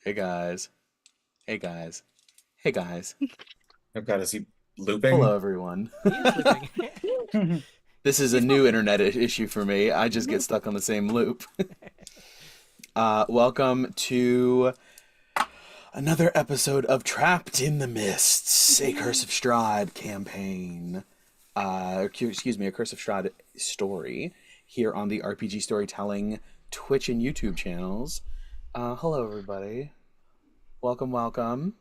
Hey guys. Hey guys. Hey guys. I've got to see Hello looping. everyone. He is looping. This is a He's new probably internet issue for me. I just get stuck on the same loop. Welcome to another episode of Trapped in the Mists, a Curse of Strahd campaign. Excuse me, a Curse of Strahd story here on the RPG Storytelling Twitch and YouTube channels. Hello everybody. Welcome, welcome.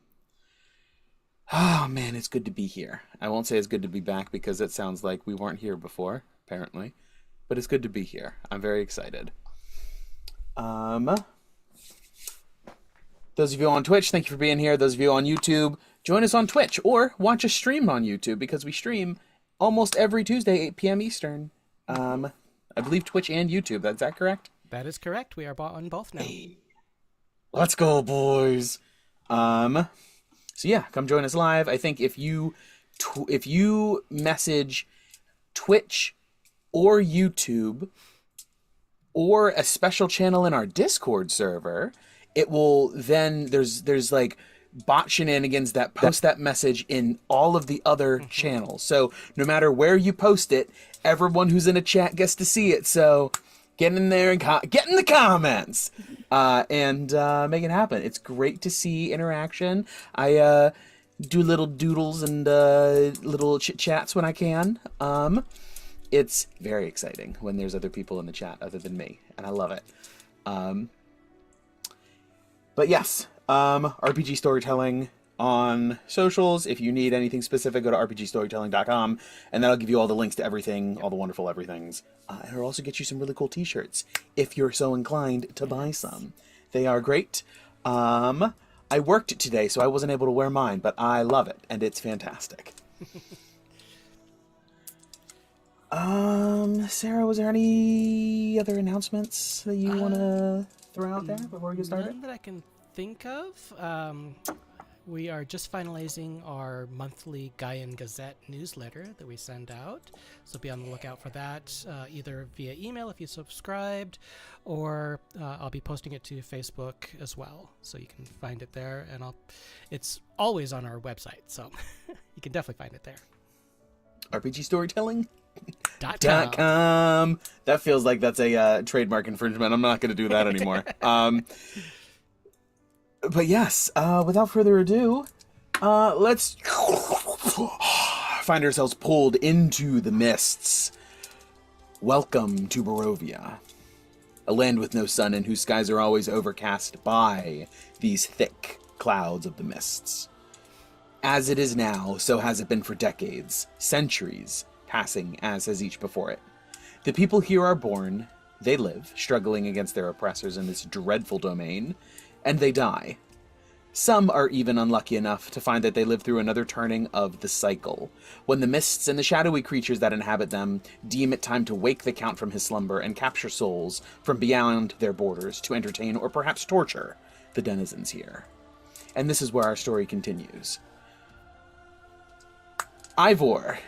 Oh man, it's good to be here. I won't say it's good to be back because it sounds like we weren't here before, apparently. But it's good to be here. I'm very excited. Um, those of you on Twitch, thank you for being here. Those of you on YouTube, join us on Twitch or watch us stream on YouTube because we stream almost every Tuesday, 8 p.m. Eastern. I believe Twitch and YouTube. Is that correct? That is correct. We are on both now. Hey, let's go, boys. So yeah, come join us live. I think if you message Twitch or YouTube or a special channel in our Discord server, it will then there's like bot shenanigans that post that message in all of the other channels. So no matter where you post it, everyone who's in a chat gets to see it. So get in there and get in the comments and make it happen. It's great to see interaction. I do little doodles and little chit chats when I can. It's very exciting when there's other people in the chat other than me, and I love it. But yes, RPG Storytelling on socials. If you need anything specific, go to rpgstorytelling.com, and that'll give you all the links to everything, all the wonderful everythings. And it'll also get you some really cool t-shirts if you're so inclined to buy some. They are great. I worked today, so I wasn't able to wear mine, but I love it, and it's fantastic. Sarah, was there any other announcements that you want to throw out there before we get started? None that I can think of. We are just finalizing our monthly Gawain Gazette newsletter that we send out. So be on the lookout for that, either via email if you subscribed, or I'll be posting it to Facebook as well. So you can find it there, and it's always on our website, so you can definitely find it there. RPG Storytelling? .com. That feels like that's a trademark infringement. I'm not going to do that anymore. But yes, without further ado, let's find ourselves pulled into the mists. Welcome to Barovia, a land with no sun and whose skies are always overcast by these thick clouds of the mists. As it is now, so has it been for decades, centuries, passing as has each before it. The people here are born, they live, struggling against their oppressors in this dreadful domain, and they die. Some are even unlucky enough to find that they live through another turning of the cycle, when the mists and the shadowy creatures that inhabit them deem it time to wake the Count from his slumber and capture souls from beyond their borders to entertain or perhaps torture the denizens here. And this is where our story continues. Ivor,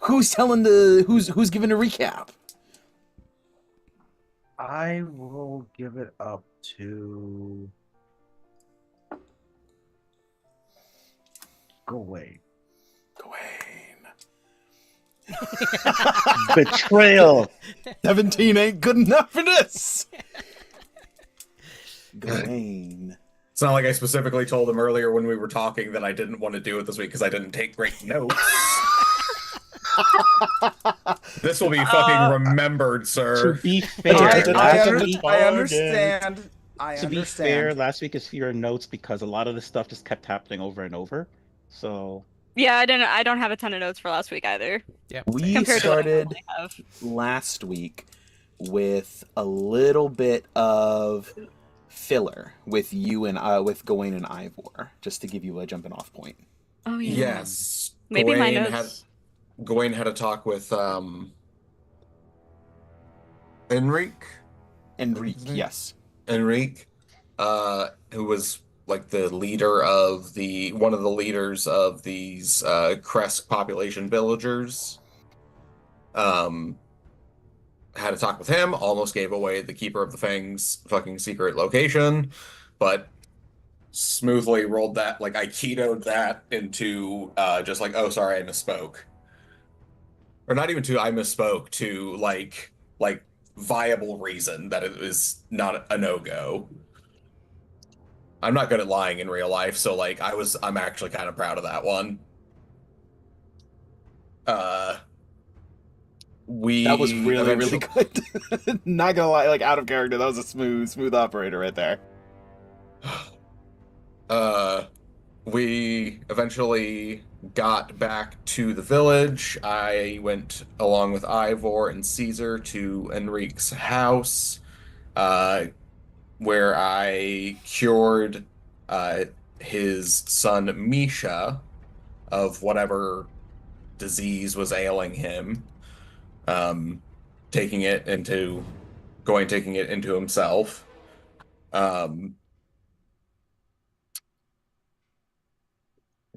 who's giving a recap? I will give it up to Gawain. Betrayal. 17 ain't good enough for this. Gawain. It's not like I specifically told him earlier when we were talking that I didn't want to do it this week because I didn't take great notes. This will be fucking remembered, sir. To be fair, I understand. to be fair, last week is fewer notes because a lot of the stuff just kept happening over and over. So Yeah, I don't have a ton of notes for last week either. Yeah, We Compared to what I started normally have. last week with a little bit of filler with you and with Gawain and Ivor, just to give you a jumping off point. Oh yeah. Yes. Maybe my Gawain notes. Gawain had a talk with Enrique. Enrique, yes. Enrique, who was like the leader of one of the leaders of these Crest population villagers. Had a talk with him, almost gave away the Keeper of the Fang's fucking secret location, but smoothly rolled that, like I keynoted that into just like, oh, sorry, I misspoke. Or not even to I misspoke, to like viable reason that it is not a no-go. I'm not good at lying in real life, so like I'm actually kind of proud of that one. Uh That was we really, really eventually good. Not gonna lie, like out of character, that was a smooth operator right there. uh we eventually got back to the village. I went along with Ivor and Cesar to Enrique's house, uh, where I cured uh, his son Misha of whatever disease was ailing him, um, taking it into himself. Um,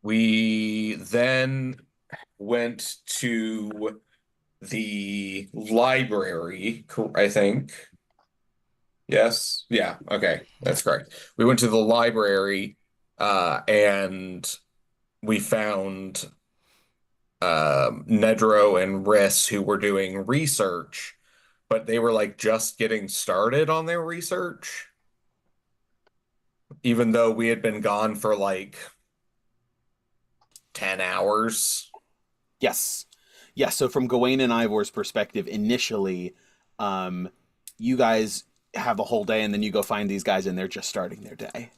we then went to the library, I think. Yes. Yeah. Okay. That's correct. We went to the library, and we found Nedro and Riss who were doing research, but they were like just getting started on their research, even though we had been gone for like 10 hours. Yes. Yes, so from Gawain and Ivor's perspective, initially, you guys have a whole day and then you go find these guys and they're just starting their day.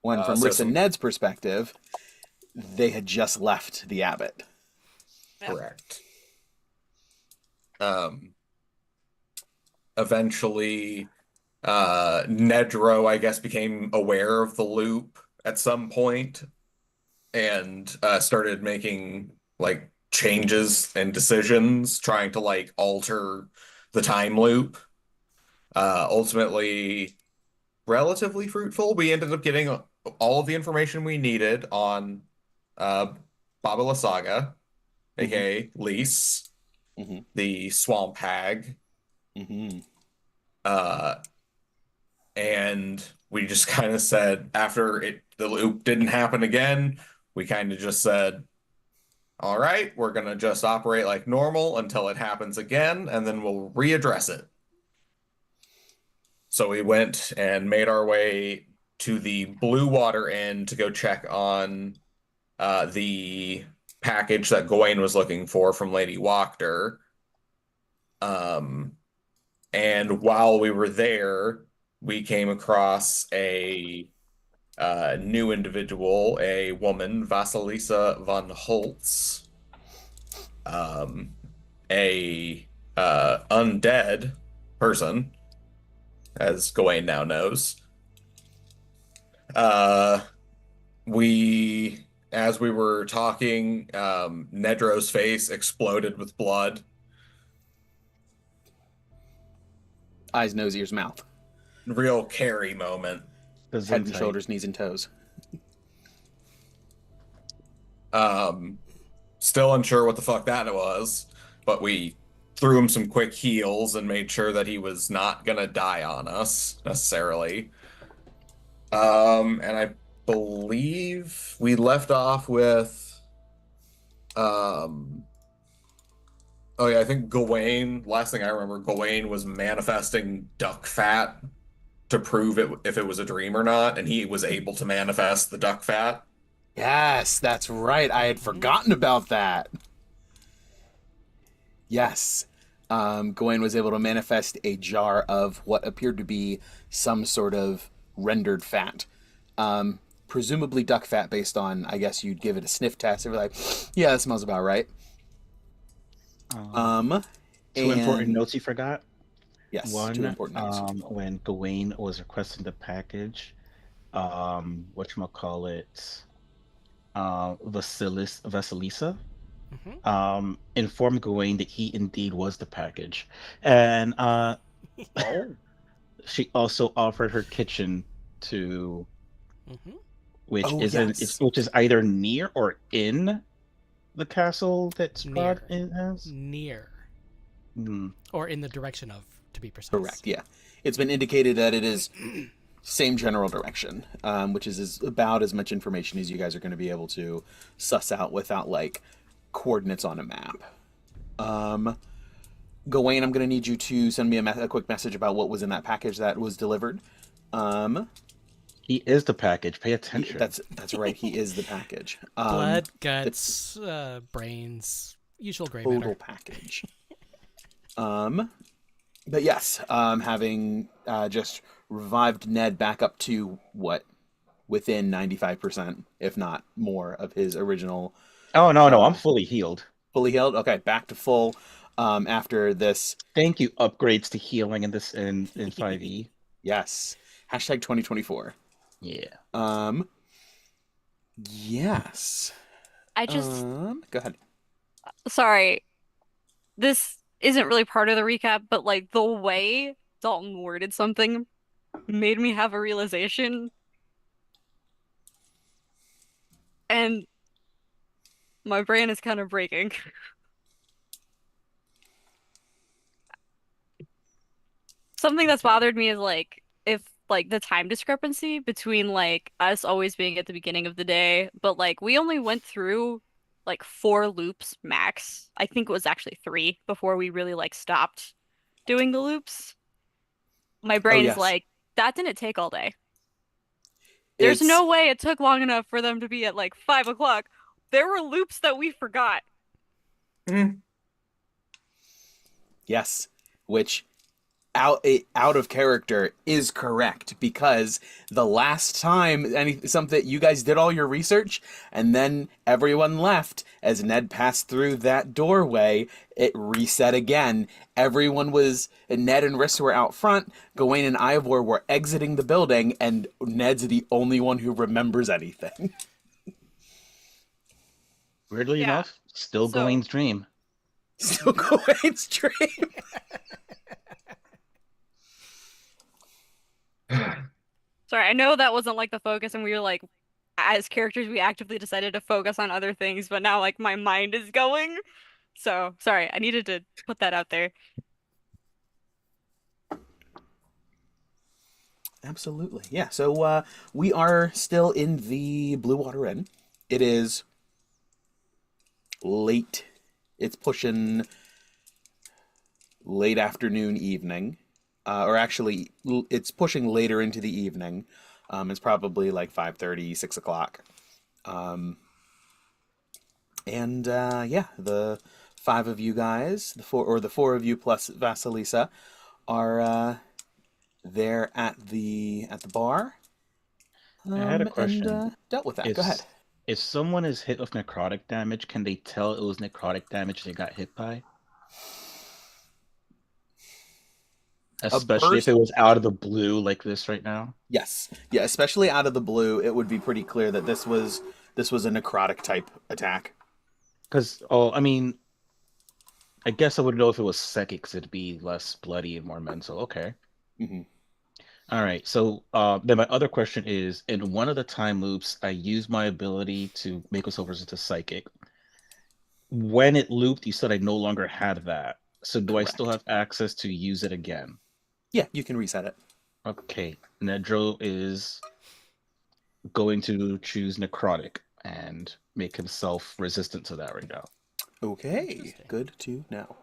When from So Riss and Ned's perspective, they had just left the abbot. Correct. Eventually, Nedro, I guess, became aware of the loop at some point and started making like changes and decisions, trying to like alter the time loop. Ultimately, relatively fruitful. We ended up getting all of the information we needed on Babala Saga, Mm-hmm. aka Lys, Mm-hmm. the swamp hag. Mm-hmm. And we just kind of said, after the loop didn't happen again, we kind of just said, all right, we're gonna just operate like normal until it happens again, and then we'll readdress it. So we went and made our way to the Blue Water Inn to go check on the package that Gawain was looking for from Lady Wachter. And while we were there, we came across a new individual, a woman, Vasalisa von Holtz, a undead person, as Gawain now knows. As we were talking, Nedro's face exploded with blood. Eyes, nose, ears, mouth. Real Carrie moment. Head and shoulders, knees and toes. Still unsure what the fuck that was, but we threw him some quick heals and made sure that he was not gonna die on us necessarily. And I believe we left off with, oh yeah, I think Gawain, last thing I remember, Gawain was manifesting duck fat to prove if it was a dream or not, and he was able to manifest the duck fat. Yes, that's right. I had forgotten about that. Yes. Gawain was able to manifest a jar of what appeared to be some sort of rendered fat. Presumably duck fat based on, I guess you'd give it a sniff test. They were like, yeah, that smells about right. Two important notes you forgot. Yes, One, two important notes. when Gawain was requesting the package, whatchamacallit, Vasalisa, informed Gawain that he indeed was the package. And she also offered her kitchen to, which which is either near or in the castle that Strahd has? Near. Hmm. Or in the direction of, to be precise. Correct, yeah. It's been indicated that it is same general direction, which is about as much information as you guys are going to be able to suss out without like coordinates on a map. Gawain, I'm going to need you to send me a quick message about what was in that package that was delivered. He is the package. Pay attention. That's right. He is the package. Blood, guts, brains, usual gray matter. Total package. But yes, having just revived Ned back up to what, within 95%, if not more, of his original. Oh no, I'm fully healed. Fully healed. Okay, back to full. After this. Thank you. Upgrades to healing in 5e. Yes. Hashtag 2024. Yeah. Yes. I just go ahead. sorry. This isn't really part of the recap, but like the way Dalton worded something made me have a realization. And my brain is kind of breaking. Something that's bothered me is like if like the time discrepancy between like us always being at the beginning of the day, but like we only went through like 4 loops max. I think it was actually 3 before we really like stopped doing the loops. My brain is yes. like, that didn't take all day. There's no way it took long enough for them to be at like 5 o'clock. There were loops that we forgot. Yes, which out of character is correct, because the last time something you guys did all your research and then everyone left as Ned passed through that doorway, it reset again. Ned and Rissa were out front, Gawain and Ivor were exiting the building, and Ned's the only one who remembers anything. Weirdly enough, still Gawain's dream. Still Gawain's dream. Sorry, I know that wasn't like the focus, and we were like, as characters, we actively decided to focus on other things, but now like my mind is going. So sorry, I needed to put that out there. Absolutely. Yeah, so we are still in the Blue Water Inn. It is late. It's pushing late afternoon, evening. Or actually, it's pushing later into the evening. It's probably like 5:30, 6 o'clock. And the 5 of you guys, the 4 of you plus Vasalisa, are there at the bar. I had a question. And dealt with that. Go ahead. If someone is hit with necrotic damage, can they tell it was necrotic damage they got hit by? Especially if it was out of the blue like this right now? Yes. Yeah, especially out of the blue, it would be pretty clear that this was a necrotic type attack. Because, I guess I would know if it was psychic, because it'd be less bloody and more mental. Okay. Mm-hmm. All right. So then my other question is, in one of the time loops, I used my ability to make us over into psychic. When it looped, you said I no longer had that. So do I still have access to use it again? Yeah, you can reset it. Okay. Nedro is going to choose necrotic and make himself resistant to that right now. Okay, good to know.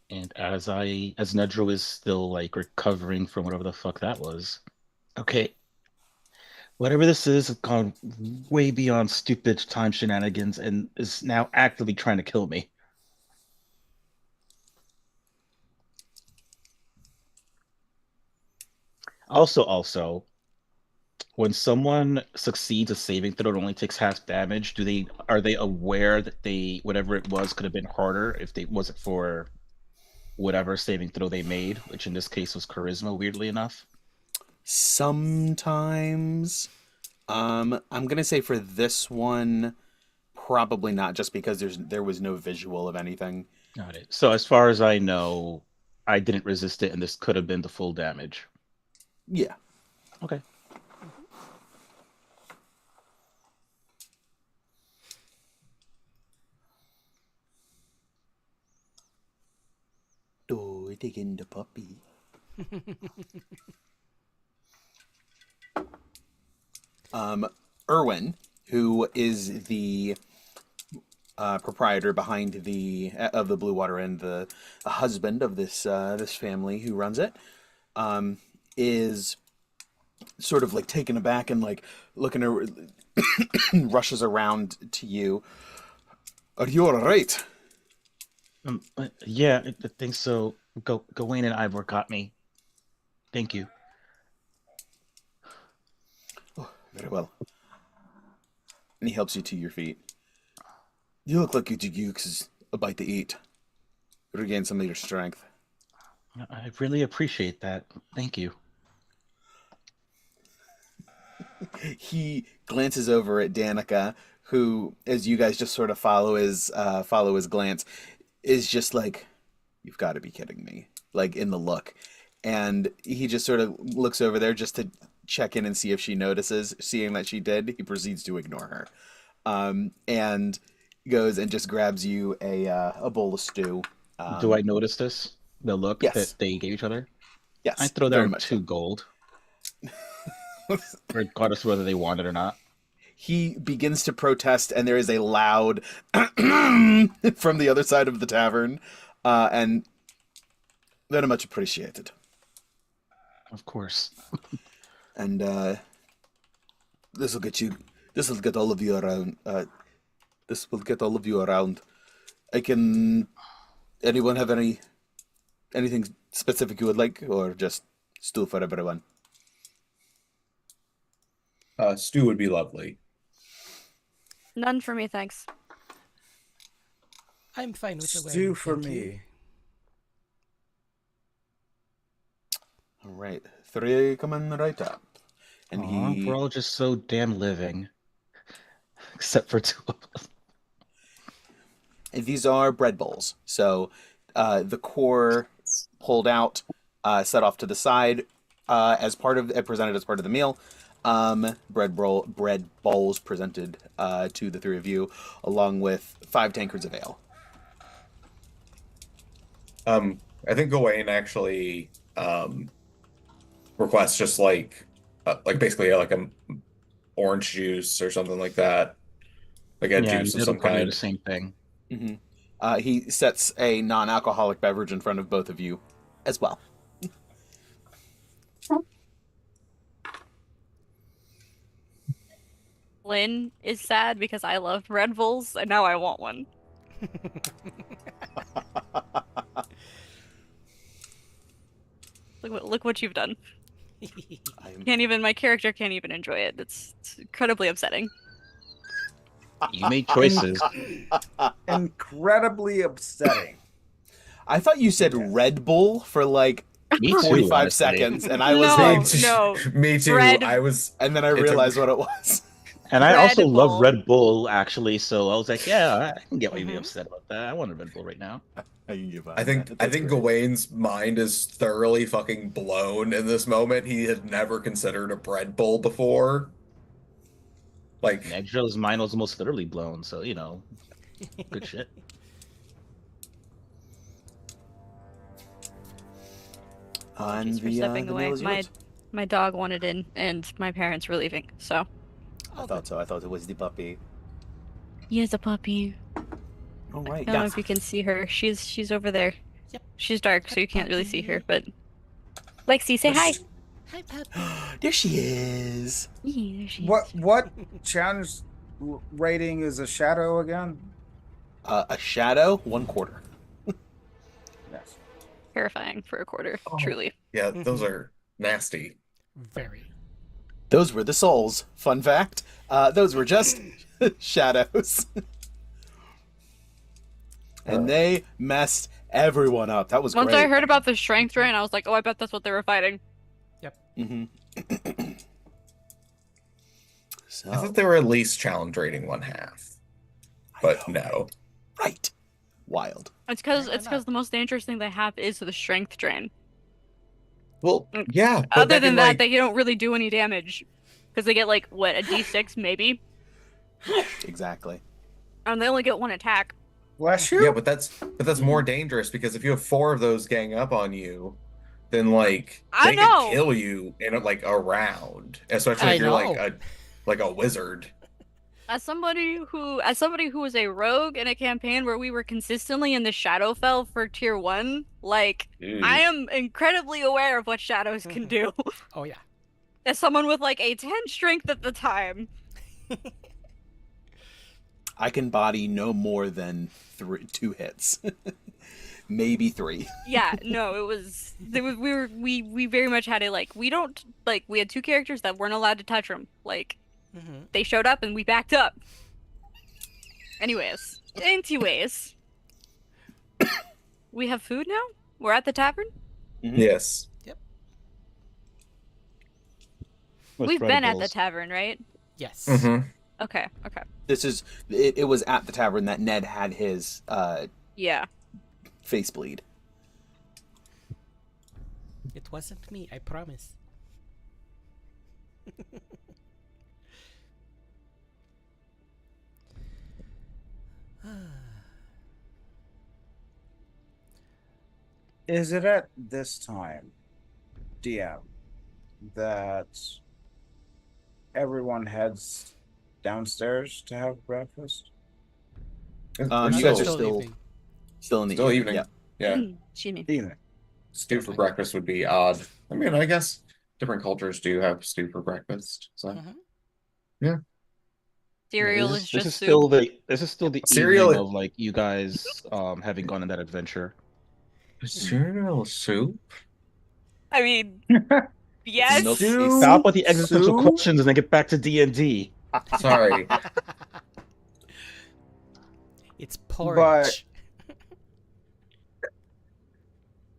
And as Nedro is still like recovering from whatever the fuck that was. Okay. Whatever this is has gone way beyond stupid time shenanigans and is now actively trying to kill me. Also, when someone succeeds a saving throw, it only takes half damage. Are they aware that whatever it was could have been harder if they wasn't for whatever saving throw they made, which in this case was charisma, weirdly enough? Sometimes. I'm gonna say for this one, probably not, just because there was no visual of anything. Got it. So as far as I know, I didn't resist it, and this could have been the full damage. Yeah. Okay. we taking the puppy? Erwin, who is the proprietor behind the Blue Water Inn, the husband of this family who runs it, is sort of like taken aback and like looking rushes around to you. Are you all right? Yeah, I think so. Gawain and Ivor got me. Thank you. Oh, very well. And he helps you to your feet. You look like you could use a bite to eat. Regain some of your strength. I really appreciate that. Thank you. He glances over at Danica, who, as you guys just sort of follow his glance, is just like, "You've got to be kidding me!" Like in the look, and he just sort of looks over there just to check in and see if she notices. Seeing that she did, he proceeds to ignore her, and goes and just grabs you a bowl of stew. Do I notice this? The look Yes. that they gave each other? Yes, I throw very them much 2 so. gold. Regardless of whether they want it or not. He begins to protest, and there is a loud from the other side of the tavern, and very much appreciated. Of course. And this will get all of you around. This will get all of you around. Anyone have anything specific you would like, or just stew for everyone? Stew would be lovely. None for me, thanks. I'm fine with the way. Stew for me. All right, 3 coming right up, and We're all just so damn living. Except for 2 of us. And these are bread bowls. So the core pulled out, set off to the side, presented as part of the meal. Bread bowls presented to the 3 of you, along with 5 tankards of ale. I think Gawain actually requests just like basically like a orange juice or something like that, like a juice of some kind. The same thing. Mm-hmm. He sets a non-alcoholic beverage in front of both of you, as well. Lynn is sad because I loved Red Bulls and now I want one. Look what you've done. My character can't even enjoy it. It's incredibly upsetting. You made choices. Incredibly upsetting. I thought you said Red Bull for like Me too, 45 honestly. seconds, and I was No, like, no. Me too. Red- and then I realized what it was. And I also Red love Bull. Red Bull, actually, so I was like, yeah, I can get why you'd be Mhm. upset about that. I want a Red Bull right now. I think Gawain's mind is thoroughly fucking blown in this moment. He had never considered a bread bowl before. Like, Nedro's mind was almost literally blown, so, good shit. Apologies for stepping away. My dog wanted in, and my parents were leaving, so. I thought so. I thought it was the puppy. He is a puppy. All right. I don't know if you can see her. She's over there. Yep. She's dark, so you can't really see her, but... Lexi, say hi! Hi, puppy. There she is. Yeah, there she is. What challenge rating is a shadow again? A shadow, 1/4. Yes. Terrifying for a quarter, truly. yeah, those are nasty. Very. Those were the souls. Fun fact. Those were just shadows. And they messed everyone up. That was Once great. I heard about the strength drain, I was like, oh, I bet that's what they were fighting. Mm-hmm. So, I thought they were at least challenge rating 1/2, but no. right. Wild. It's because the most dangerous thing they have is the strength drain. Well, yeah. But Other that than can, that, like, they don't really do any damage. Because they get, like, a d6 maybe? Exactly. And they only get 1 attack. Bless you. Yeah, but that's more dangerous because if you have 4 of those gang up on you, then like I they could know. kill you in like a round, especially I if you're know. like a wizard. As somebody who was a rogue in a campaign where we were consistently in the Shadowfell for tier 1, like I Ew. am incredibly aware of what shadows can do. Oh yeah. As someone with like a 10 strength at the time. I can body no more than 2 hits, maybe 3. Yeah, no, we very much had it like we don't like we had 2 characters that weren't allowed to touch them. Like Mm-hmm. they showed up and we backed up. Anyways, we have food now? We're at the tavern? Yes. Yep. With We've been at the Rebels. tavern, right? Yes. Mm-hmm. Okay. It was at the tavern that Ned had his Yeah. face bleed. It wasn't me, I promise. Is it at this time, DM, that everyone heads downstairs to have breakfast? You Mm-hmm. guys We're are still, still evening. still in the still evening. evening. Yeah. Yeah. Excuse me. Evening. Stew for breakfast would be odd. I mean, I guess different cultures do have stew for breakfast. So Mhm. Cereal This is is just soup. still the Cereal- evening of like you guys having gone on that adventure. Cereal soup? I mean, yes. Milk Soup, Stop with the existential soup? questions and then get back to D&D. Sorry. It's porridge.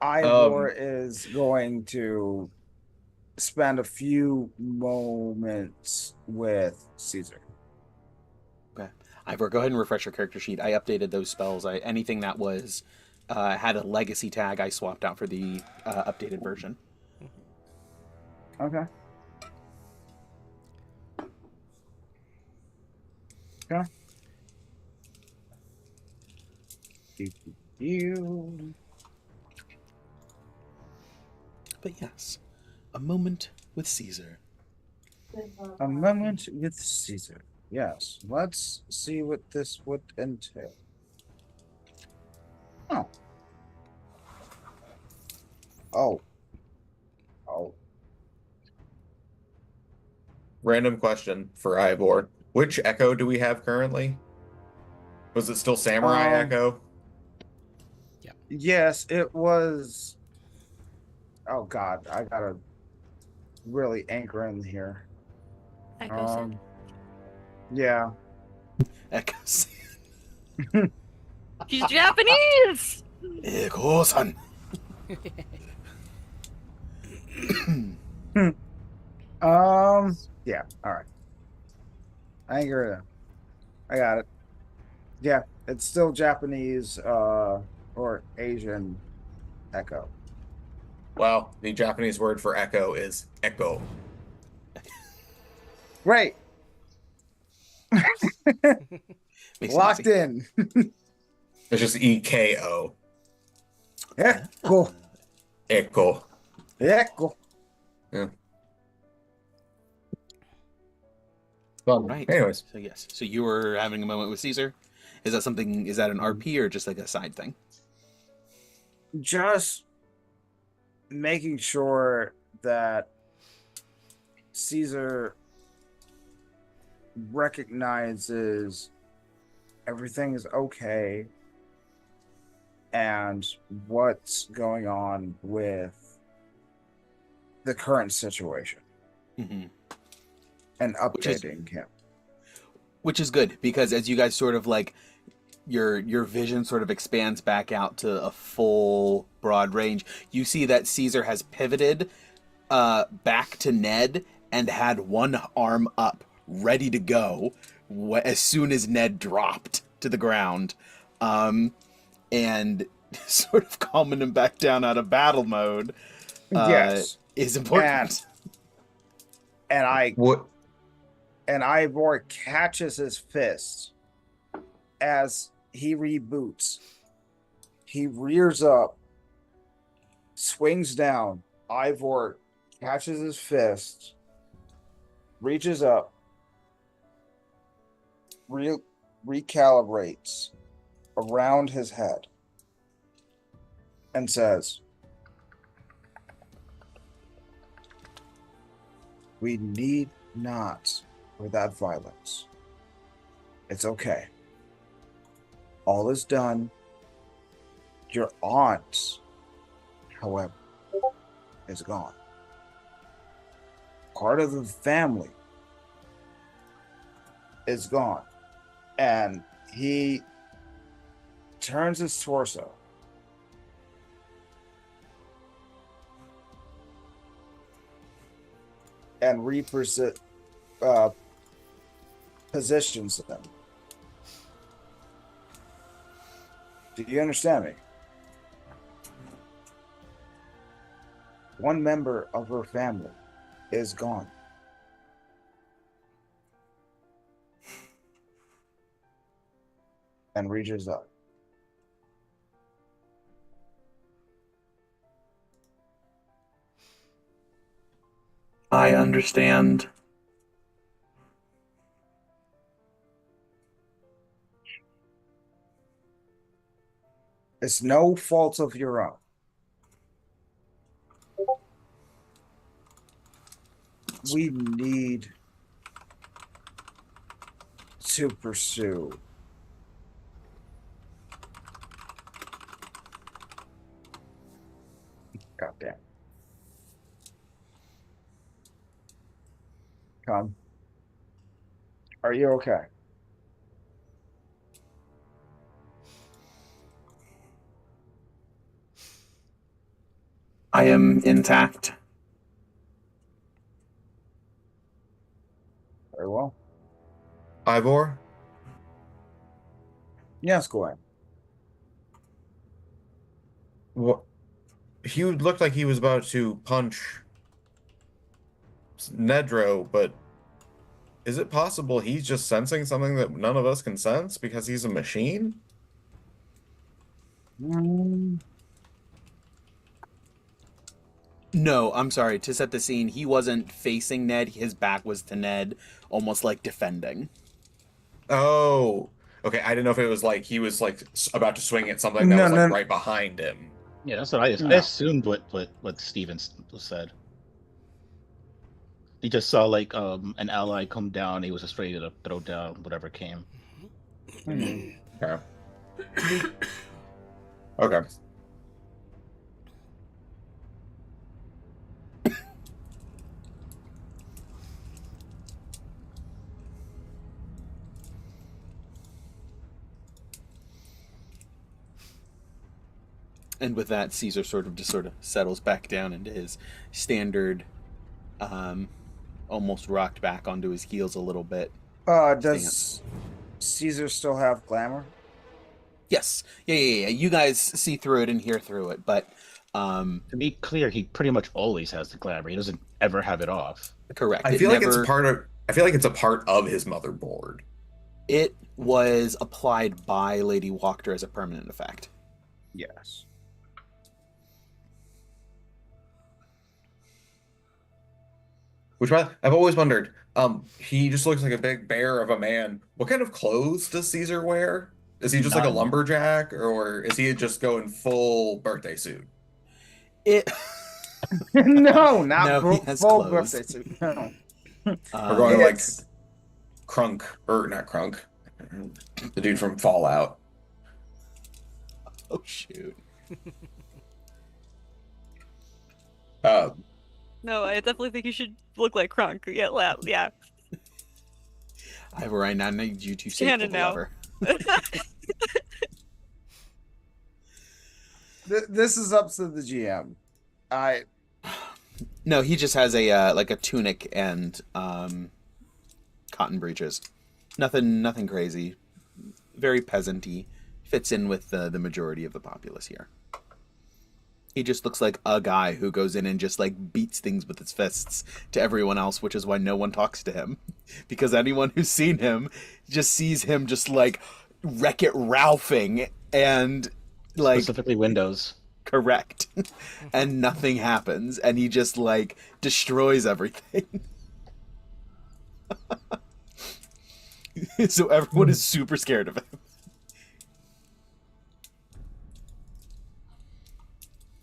Ivor is going to spend a few moments with Cesar. Okay. Ivor, go ahead and refresh your character sheet. I updated those spells. Anything that was had a legacy tag, I swapped out for the updated version. Okay. Okay. You. But yes, a moment with Cesar. A moment with Cesar. Yes. Let's see what this would entail. Oh. Oh. Oh. Random question for Ivor. Which echo do we have currently? Was it still Samurai Echo? Yes, it was. Oh God, I gotta really anchor in here. Echo Yeah. Echoes. She's Japanese. Echo-san. Yeah. All right. Anchor in. I got it. Yeah, it's still Japanese, or Asian echo. Well, the Japanese word for echo is echo. Right. Makes it Locked easy. in. It's just EKO. Echo. Echo. Echo. Yeah. Well, Right. anyways. So yes. So you were having a moment with Caesar. Is that something? Is that an RP or just like a side thing? Just making sure that Caesar recognizes everything is okay and what's going on with the current situation Mm-hmm. and Which is- updating him. Which is good because as you guys sort of like your vision sort of expands back out to a full broad range, you see that Caesar has pivoted back to Ned and had one arm up ready to go as soon as Ned dropped to the ground, and sort of calming him back down out of battle mode Yes. is important. What? And Ivor catches his fist as he reboots. He rears up, swings down. Ivor catches his fist, reaches up, recalibrates around his head, and says, "We need not for that violence. It's okay. All is done. Your aunt, however, is gone. Part of the family is gone." And he turns his torso and positions them. Do you understand me? One member of her family is gone. And reaches up. I understand. It's no fault of your own. We need to pursue goddamn. Come. Are you okay? I am intact. Very well. Ivor? Yes, Gawain. What? He looked like he was about to punch Nedro, but is it possible he's just sensing something that none of us can sense because he's a machine? No, I'm sorry. To set the scene, he wasn't facing Ned. His back was to Ned, almost like defending. Oh, okay. I didn't know if it was like he was like about to swing at something that No, was like no. right behind him. Yeah, that's what I No. assumed. What Steven said. He just saw like an ally come down. He was just ready to throw down whatever came. Okay. Okay. And with that, Caesar sort of settles back down into his standard, almost rocked back onto his heels a little bit. Does Caesar still have glamour? Yes. Yeah. You guys see through it and hear through it, but To be clear, he pretty much always has the glamour. He doesn't ever have it off. correct. I feel like it's a part of his motherboard. It was applied by Lady Wachter as a permanent effect. Yes. Which I've always wondered. He just looks like a big bear of a man. What kind of clothes does Caesar wear? Is he just like a None. lumberjack, or is he just going full birthday suit? It. No, not No, he has full clothes. birthday suit. No. We're going like It's- Crunk, or not Crunk, the dude from Fallout. Oh shoot. No, I definitely think you should look like Krunk. Yeah. Ivor, I now need you to save Shannon the now. lever. This is up to the GM. No, he just has a like a tunic and cotton breeches. Nothing crazy. Very peasanty. Fits in with the majority of the populace here. He just looks like a guy who goes in and just like beats things with his fists to everyone else, which is why no one talks to him. Because anyone who's seen him just sees him just like Wreck-It Ralphing and like Specifically Windows. correct, and nothing happens, and he just like destroys everything. So everyone is super scared of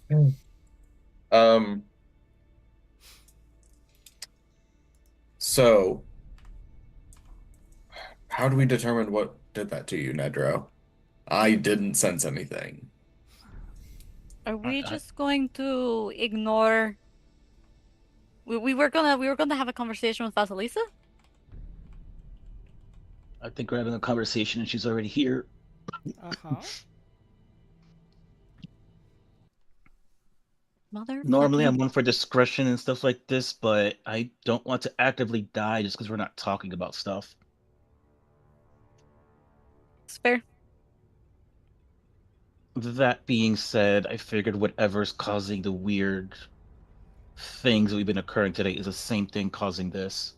him. So how do we determine what did that to you, Nedro? I didn't sense anything. Are we I- just going to ignore? We were gonna have a conversation with Vasalisa? I think we're having a conversation and she's already here. Uh-huh. Mother. Normally I'm one for discretion and stuff like this, but I don't want to actively die just because we're not talking about stuff. It's fair. That being said, I figured whatever's causing the weird things that we've been occurring today is the same thing causing this.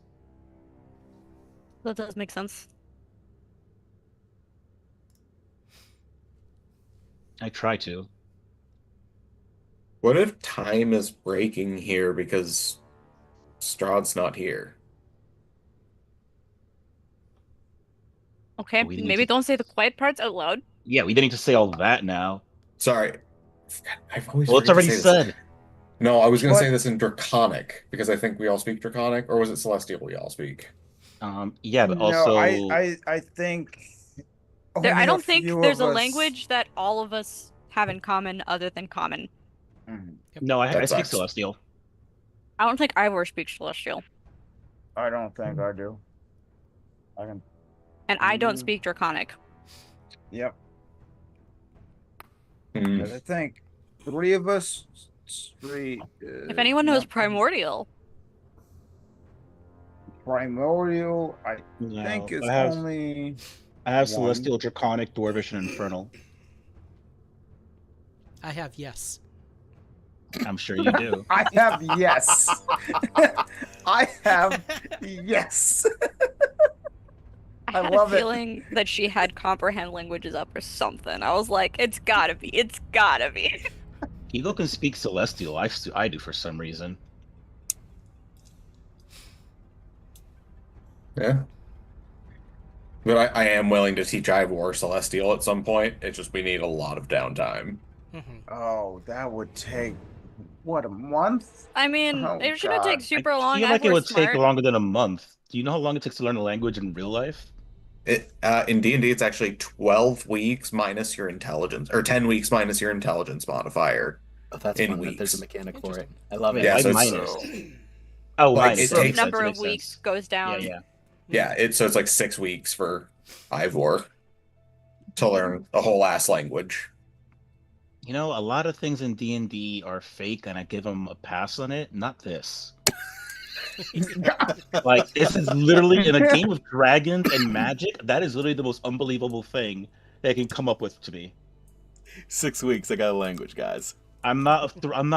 That does make sense. I try to. What if time is breaking here because Strahd's not here? Okay, We need maybe to- don't say the quiet parts out loud. Yeah, we didn't need to say all that now. Sorry. I've always Well, it's forget to already say this. said. No, I was going to What? say this in Draconic because I think we all speak Draconic, or was it Celestial we all speak? Yeah, but No, also I think I only don't a think few there's of a us- language that all of us have in common other than common. Mhm. no, I That speak sucks. Celestial. I don't think Ivor speaks Celestial, I don't think I do. I can. and I don't Mm. speak Draconic. Yep. Hmm. But I think 3 of us. Three. If anyone knows no, Primordial, Primordial, I No, think is I have only. one. Celestial, Draconic, Dwarvish, and Infernal. I have yes. I'm sure you do. I have yes. I have yes. I I had love a it. feeling that she had comprehend languages up or something. I was like, it's gotta be, it's gotta be. Ego can speak Celestial. I do for some reason. Yeah. But I am willing to teach Ivor Celestial at some point. It's just we need a lot of downtime. Oh, that would take what, a month? I mean, Oh, it shouldn't take God. super I long. feel like it Ivor's would take smart. longer than a month. Do you know how long it takes to learn a language in real life? In D&D, it's actually 12 weeks minus your intelligence, or 10 weeks minus your intelligence modifier. Oh, that's In fun that there's a weeks. mechanic for it. I love it. Yeah, Why so minus? it's, Oh, like, minus. it That takes- makes sense, Number that of makes weeks sense. goes down. Yeah. so it's like 6 weeks for Ivor to learn a whole ass language. You know, a lot of things in D&D are fake, and I give them a pass on it. Not this. Like, this is literally in a game of dragons and magic. That is literally the most unbelievable thing they can come up with to me. 6 weeks, I got a language, guys. I'm not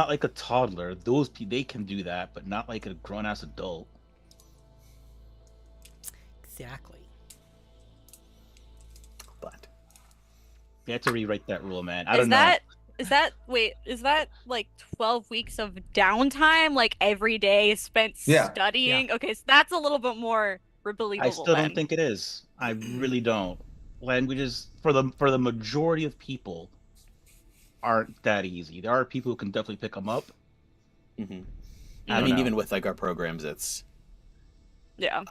like a toddler. They can do that, but not like a grown ass adult. Exactly. But You have to rewrite that rule, man. I don't know. Is that like 12 weeks of downtime, like every day spent Yeah. studying? Okay, so that's a little bit more believable I still then. don't think it is. I really don't. Languages for the majority of people aren't that easy. There are people who can definitely pick them up. mhm. I I don't mean, know. even with like our programs, it's Yeah.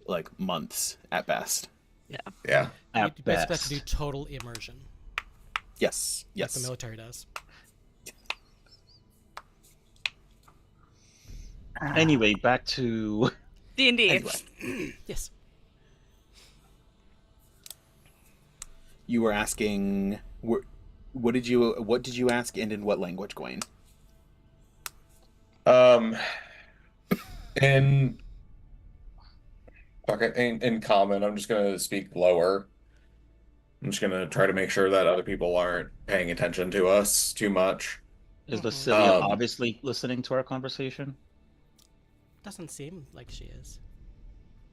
like months at best. Yeah. You At basically have best. to do total immersion, Yes, like the yes. military does. Anyway, back to D&D. Anyway, Yes. you were asking what did you ask, and in what language, Gawain? In in common, I'm just gonna speak lower. I'm just gonna try to make sure that other people aren't paying attention to us too much. is Mhm. Vasilia Um, obviously listening to our conversation? Doesn't seem like she is.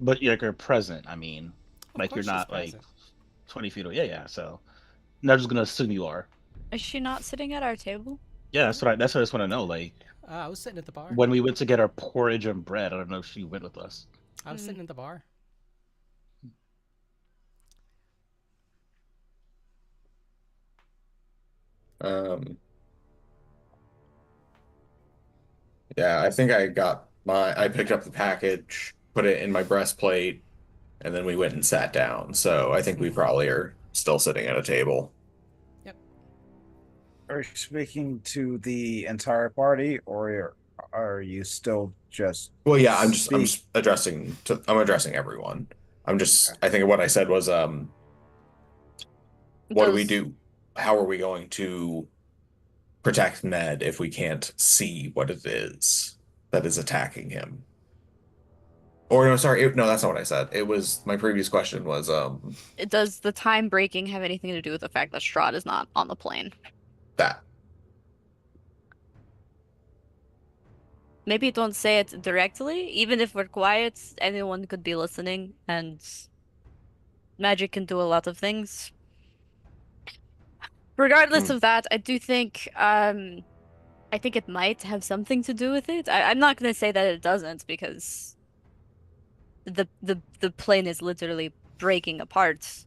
But you're present, I mean. Of Like course you're she's not like present. 20 feet away. Yeah. So I'm just gonna assume you are. Is she not sitting at our table? Yeah, that's what I just want to know. Like I was sitting at the bar. when we went to get our porridge and bread, I don't know if she went with us. I was sitting at the bar. Um, yeah, I think I picked up the package, put it in my breastplate, and then we went and sat down. So I think we probably are still sitting at a table. Yep. Are you speaking to the entire party, or are you still just Well, yeah, speak? I'm addressing everyone. I think what I said was, what do we Does do? How are we going to protect Ned if we can't see what it is that is attacking him? Or no, sorry, no, that's not what I said. It was my previous question was does the time breaking have anything to do with the fact that Strahd is not on the plane? that. Maybe don't say it directly. Even if we're quiet, anyone could be listening, and magic can do a lot of things. Regardless Hmm. of that, I think it might have something to do with it. I'm not gonna say that it doesn't because the plane is literally breaking apart.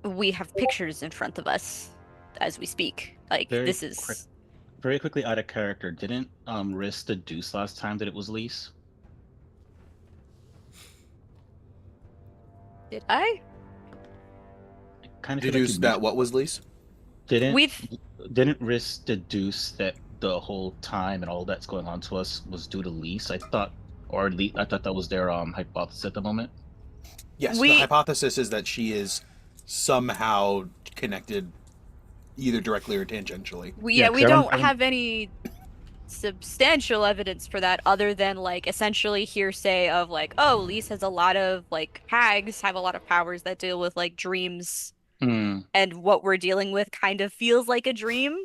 We have pictures in front of us as we speak. Like Very this quick, is very quickly out of character. Didn't Risk deduce last time that it was Lise? did I? I kind of feel like you Deduce that mentioned. what was Lise? Didn't We've didn't Risk deduce that the whole time and all that's going on to us was due to Lise? I thought that was their hypothesis at the moment. Yes, the we hypothesis is that she is somehow connected, either directly or tangentially. we Yeah, yeah, because we don't have any substantial evidence for that other than like essentially hearsay of like, oh, Lise has a lot of like hags have a lot of powers that deal with like dreams hmm, and what we're dealing with kind of feels like a dream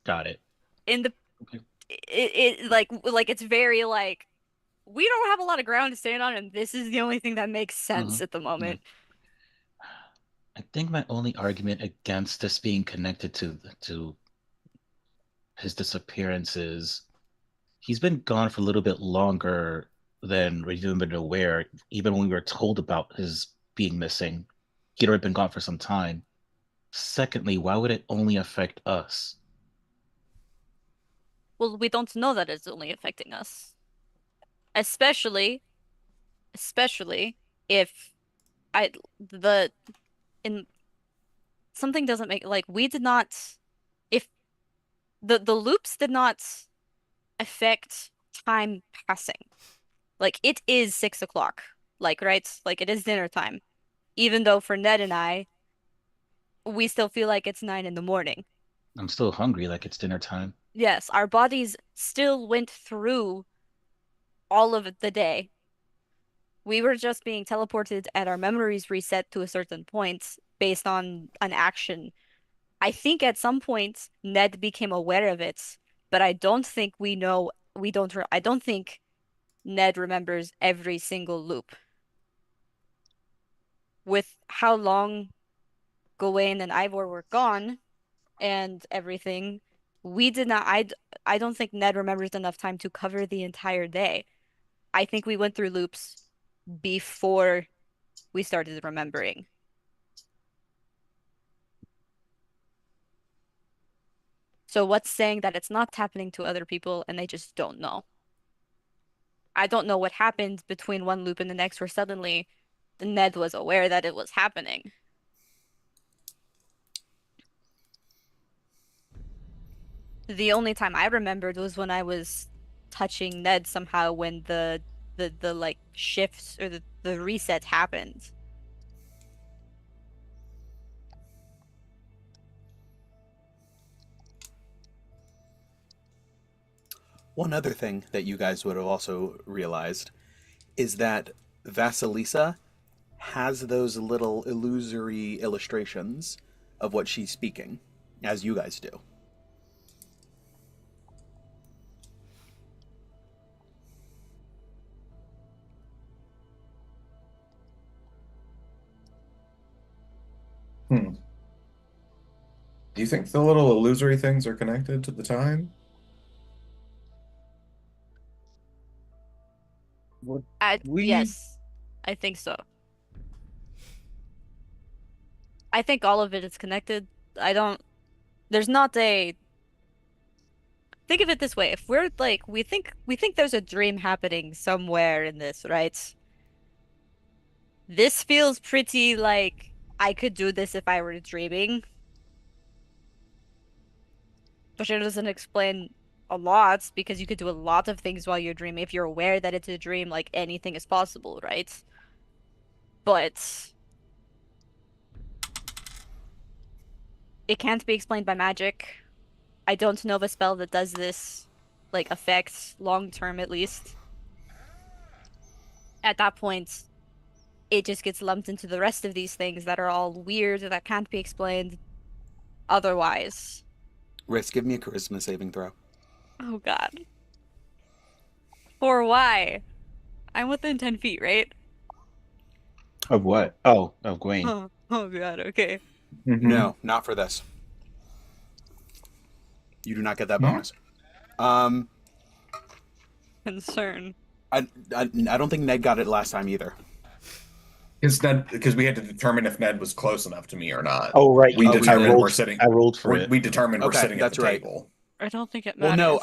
got it. in the Okay. it it's very like we don't have a lot of ground to stand on and this is the only thing that makes Hmm. sense at the Yeah. moment. I think my only argument against this being connected to his disappearance is he's been gone for a little bit longer than we've even been aware. Even when we were told about his being missing, he'd already been gone for some time. Secondly, why would it only affect us? Well, we don't know that it's only affecting us, especially especially if I the in something doesn't make like we did not if the loops did not affect time passing. Like it is 6 o'clock. Like, right? Like it is dinner time. Even though for Ned and I, we still feel like it's 9 in the morning. I'm still hungry, like it's dinner time. Yes, our bodies still went through all of the day. We were just being teleported and our memories reset to a certain point based on an action. I think at some point Ned became aware of it, but I don't think we know, we don't, re I don't think Ned remembers every single loop. With how long Gawain and Ivor were gone and everything, we did not, I don't think Ned remembers enough time to cover the entire day. I think we went through loops before we started remembering. So what's saying that it's not happening to other people and they just don't know? I don't know what happened between one loop and the next where suddenly Ned was aware that it was happening. The only time I remembered was when I was touching Ned somehow when the like shifts or the reset happened. One other thing that you guys would have also realized is that Vasalisa has those little illusory illustrations of what she's speaking, as you guys do. Do you think the little illusory things are connected to the time? Would we? Yes, I think so. I think all of it is connected. I don't. There's not a. Think of it this way. If we're like, we think there's a dream happening somewhere in this, right? This feels pretty like I could do this if I were dreaming, but it doesn't explain a lot because you could do a lot of things while you're dreaming. If you're aware that it's a dream, like anything is possible, right? But it can't be explained by magic. I don't know of a spell that does this, like, effect long term at least. At that point, it just gets lumped into the rest of these things that are all weird that can't be explained otherwise. Riss, give me a charisma saving throw. Oh God. For why? I'm within 10 feet, right? Of what? Oh, of Gawain. Oh God, okay. No, not for this. You do not get that bonus. Concern. I don't think Ned got it last time either. Because we had to determine if Ned was close enough to me or not. Oh, right. We Oh, we determined did. we're sitting. I rolled for it. We determined we're Okay, sitting at that's the right. table. I don't think it Well, matters. no,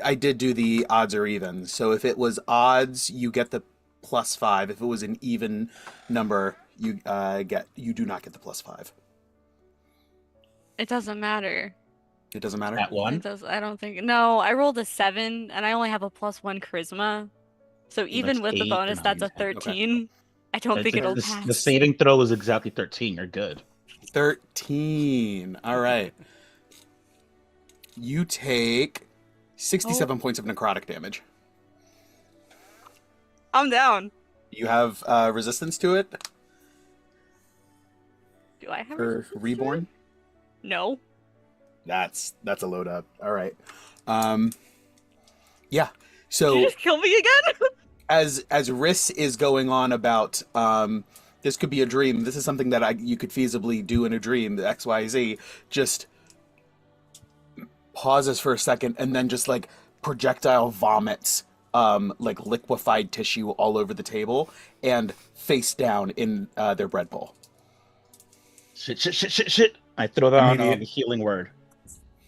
I did do the odds or evens. So if it was odds, you get the +5. If it was an even number, you do not get the +5. It doesn't matter. It doesn't matter. At one? It does. I don't think. No, I rolled a 7 and I only have a +1 charisma. So even That's with the 8 bonus, and that's a 9. 13. I don't think it'll The pass. saving throw was exactly 13. You're good. 13. All right. You take 67 points of necrotic damage. I'm down. You have resistance to it Do I have or resistance to it? reborn? No. That's a load up. All right. Yeah. Did So you just kill me again? as Riss is going on about this could be a dream. This is something that you could feasibly do in a dream. The XYZ just pauses for a second and then just like projectile vomits like liquefied tissue all over the table and face down in their bread bowl. Shit. I throw down Immediate- the healing word.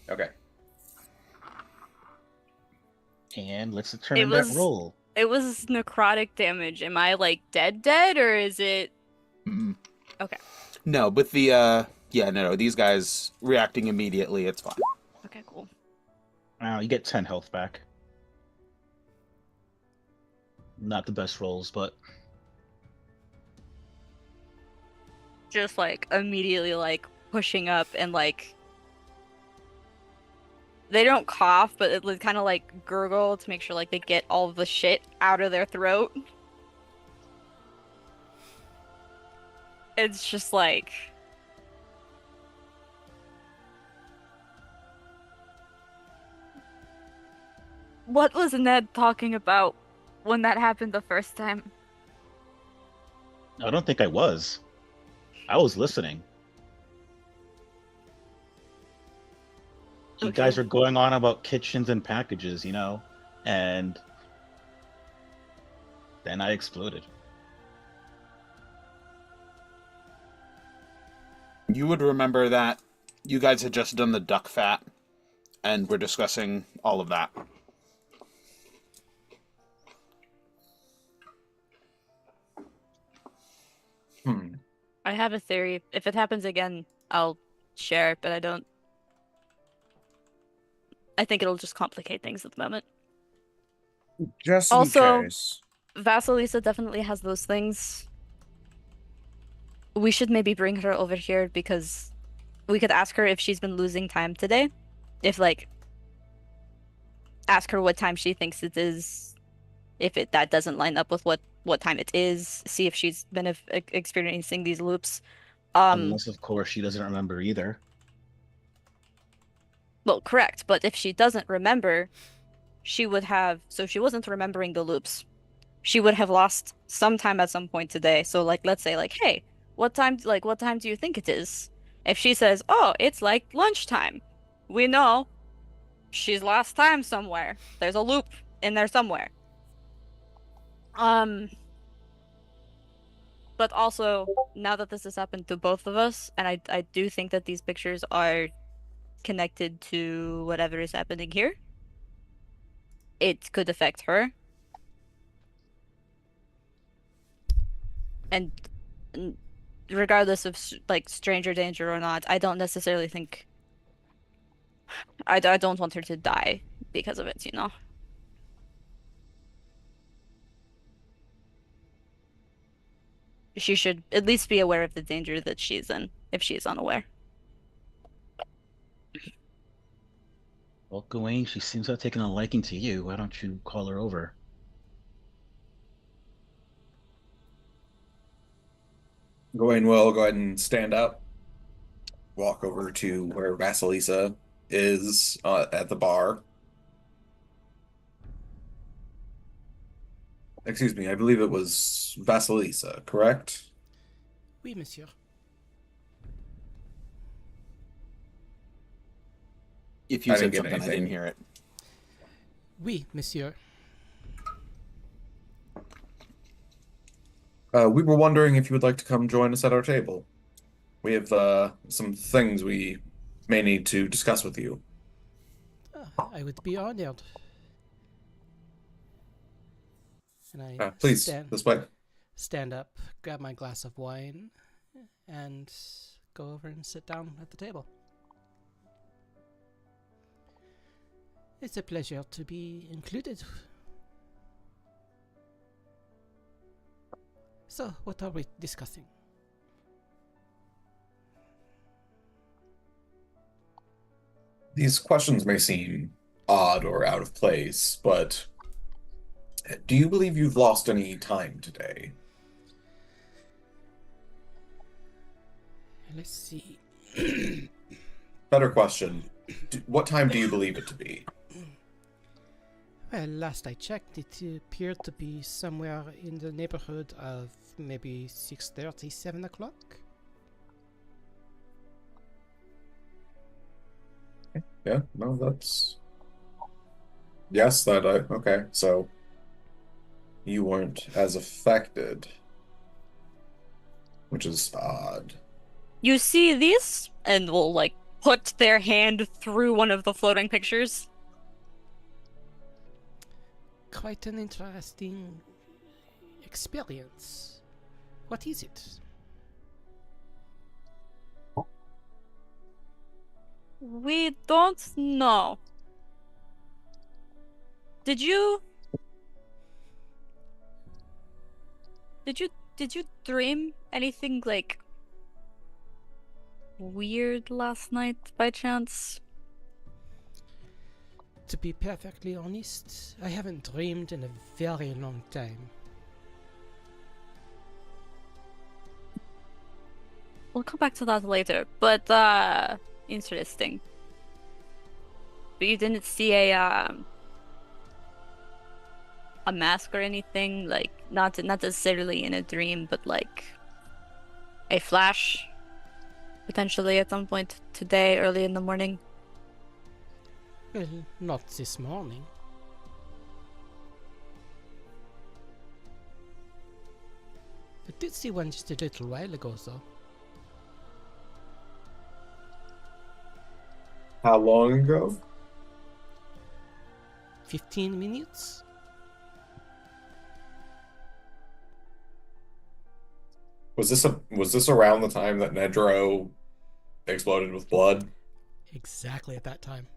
Okay. And let's determine that roll. It was necrotic damage. Am I like dead, or is it? Mm. Okay. No, but no, these guys reacting immediately, it's fine. Okay, cool. Wow, you get 10 health back. Not the best rolls, but Just like immediately like pushing up and like they don't cough, but it kind of like gurgle to make sure like they get all of the shit out of their throat. It's just like what was Ned talking about when that happened the first time? I don't think I was. I was listening. You guys were going on about kitchens and packages, and then I exploded. You would remember that you guys had just done the duck fat and we're discussing all of that. I have a theory. If it happens again, I'll share it, but I think it'll just complicate things at the moment. Just Also- in case. Vasalisa definitely has those things. We should maybe bring her over here because we could ask her if she's been losing time today. If ask her what time she thinks it is. If that doesn't line up with what time it is, see if she's been experiencing these loops. Unless, of course, she doesn't remember either. Well, correct, but if she doesn't remember, she wasn't remembering the loops. She would have lost some time at some point today. So let's say hey, what time do you think it is? If she says, "Oh, it's like lunchtime," we know she's lost time somewhere. There's a loop in there somewhere. Um, but also now that this has happened to both of us, and I do think that these pictures are connected to whatever is happening here, it could affect her. And n- regardless of like stranger danger or not, I don't necessarily think I don't want her to die because of it, you know? She should at least be aware of the danger that she's in, if she is unaware. Well, Gawain, she seems to have taken a liking to you. Why don't you call her over? Gawain will go ahead and stand up, walk over to where Vasalisa is at the bar. Excuse me, I believe it was Vasalisa, correct? Oui, monsieur. If you I didn't said get something, I didn't anything. hear it. Oui, monsieur. We were wondering if you would like to come join us at our table. We have some things we may need to discuss with you. I would be honored. And I Please, this way. stand up, grab my glass of wine, and go over and sit down at the table. It's a pleasure to be included. So, what are we discussing? These questions may seem odd or out of place, but do you believe you've lost any time today? Let's see. Better question. What time do you believe it to be? Well, last I checked, it appeared to be somewhere in the neighborhood of maybe 6:30, 7 o'clock. Yeah, no, that's... Yes, okay, so you weren't as affected, which is odd. You see these? And will like put their hand through one of the floating pictures. Quite an interesting experience. What is it? We don't know. Did you did you did you dream anything like weird last night by chance? To be perfectly honest, I haven't dreamed in a very long time. We'll come back to that later, but interesting. But you didn't see a mask or anything, like not necessarily in a dream, but like a flash potentially at some point today, early in the morning. Well, not this morning. I did see one just a little while ago, though. How long ago? 15 minutes? Was this around the time that Nedro exploded with blood? Exactly at that time.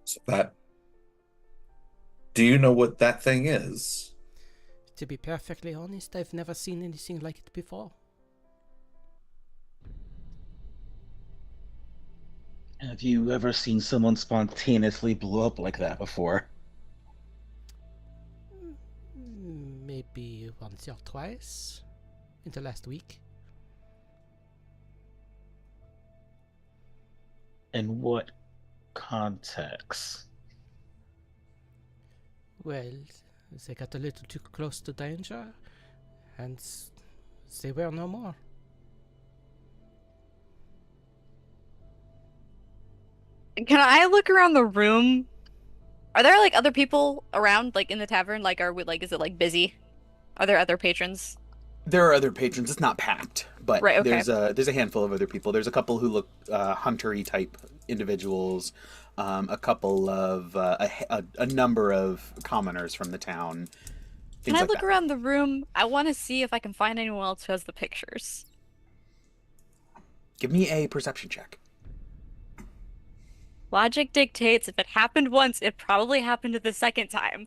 So that... Do you know what that thing is? To be perfectly honest, I've never seen anything like it before. Have you ever seen someone spontaneously blow up like that before? Maybe once or twice in the last week. In what context? Well, They got a little too close to danger, and they were no more. Can I look around the room? Are there like other people around, like in the tavern? Like, are we like, is it like busy? Are there other patrons? There are other patrons. It's not packed, but Right, okay. there's a handful of other people. There's a couple who look huntery type individuals, a couple of a number of commoners from the town. Can Things I like look that. around the room? I want to see if I can find anyone else who has the pictures. Give me a perception check. Logic dictates if it happened once, it probably happened the second time.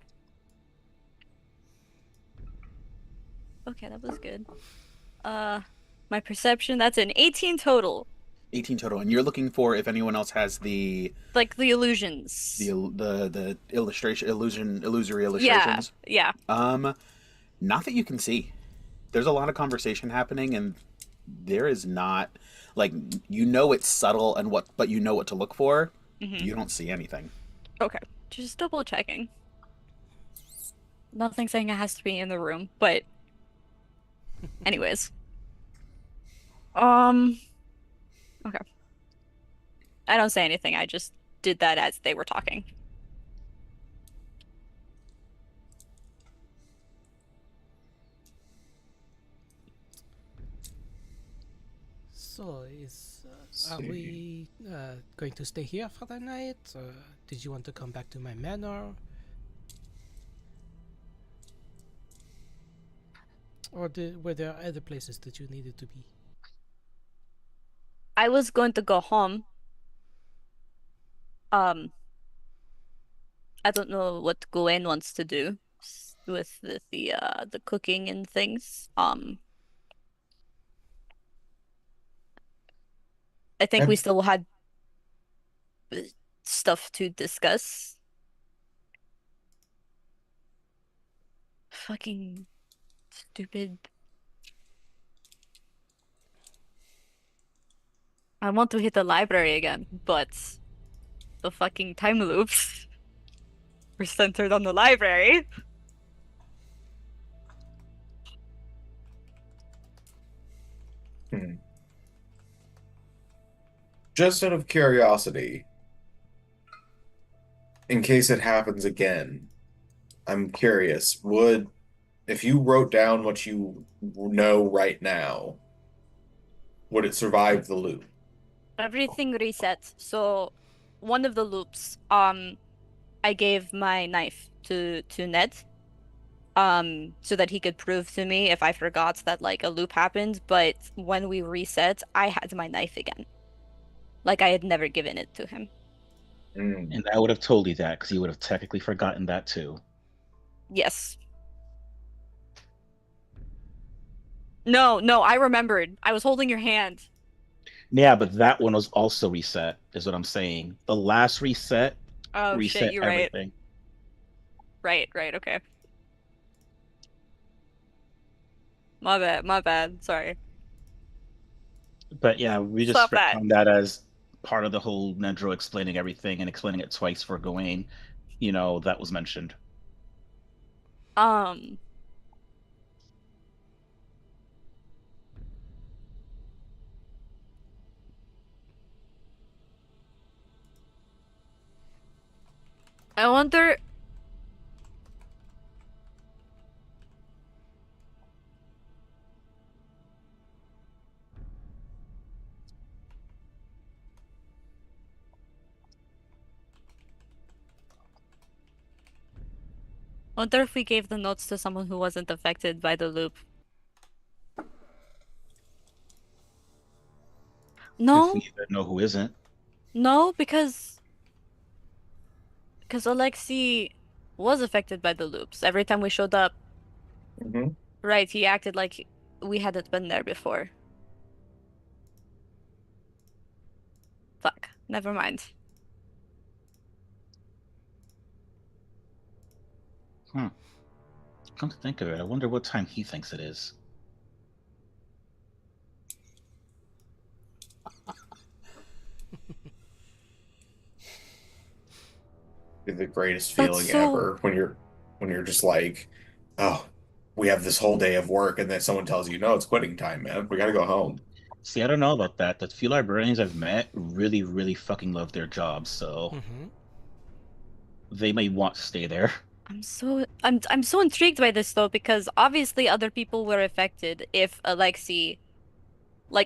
Okay, that was good. My perception, that's an 18 total. 18 total, and you're looking for if anyone else has Like the illusions. the illusory Yeah, illustrations. yeah. Not that you can see. There's a lot of conversation happening, and there is not like you know it's subtle and but you know what to look for. Mhm. You don't see anything. Okay, just double checking. Nothing saying it has to be in the room, but anyways. Okay. I don't say anything. I just did that as they were talking. So, are we going to stay here for the night? Did you want to come back to my manor? Or were there other places that you needed to be? I was going to go home. I don't know what Gawain wants to do with the cooking and things. I think we still had stuff to discuss. Fucking stupid. I want to hit the library again, but the fucking time loops were centered on the library. Just out of curiosity, in case it happens again, I'm curious, if you wrote down what you know right now, would it survive the loop? Everything resets. So one of the loops, I gave my knife to Ned, so that he could prove to me if I forgot that like a loop happened. But when we reset, I had my knife again, like I had never given it to him. And I would have told you that because you would have technically forgotten that too. Yes. No, no, I remembered. I was holding your hand. Yeah, but that one was also reset, is what I'm saying. The last reset Oh shit, reset you're right. everything. Right, okay. My bad. Sorry. But yeah, we just Stop that. found that as part of the whole Nedro explaining everything and explaining it twice for Gawain. That was mentioned. Um, I wonder. Wonder if we gave the notes to someone who wasn't affected by the loop. If No, we even know who isn't. no, because Alexei was affected by the loops. Every time we showed up, right, he acted like we hadn't been there before. Fuck, never mind. Come to think of it, I wonder what time he thinks it is. Be the greatest That's feeling so- ever when you're just like, oh, we have this whole day of work, and then someone tells you, no, it's quitting time, man. We gotta go home. See, I don't know about that. The few librarians I've met really, really fucking love their jobs, so Mm-hmm. they may want to stay there. I'm so intrigued by this though, because obviously other people were affected if Alexi, I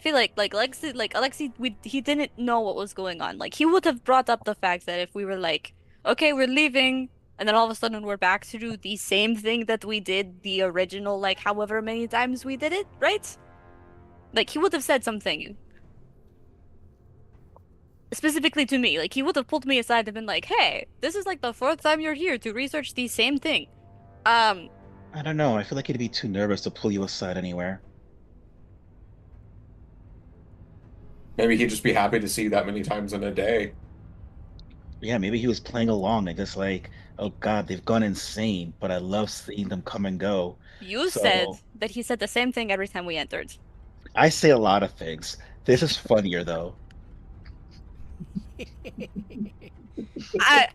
feel like Alexi, he didn't know what was going on. Like he would have brought up the fact that if we were like, okay, we're leaving, and then all of a sudden we're back to do the same thing that we did the original, like however many times we did it, right? Like he would have said something specifically to me. Like he would have pulled me aside and been like, hey, this is like the fourth time you're here to research the same thing. Um, I don't know. I feel like he'd be too nervous to pull you aside anywhere. Maybe he'd just be happy to see you that many times in a day. Yeah, maybe he was playing along and just like, oh God, they've gone insane, but I love seeing them come and go. you said So that he said the same thing every time we entered. I say a lot of things. This is funnier though. I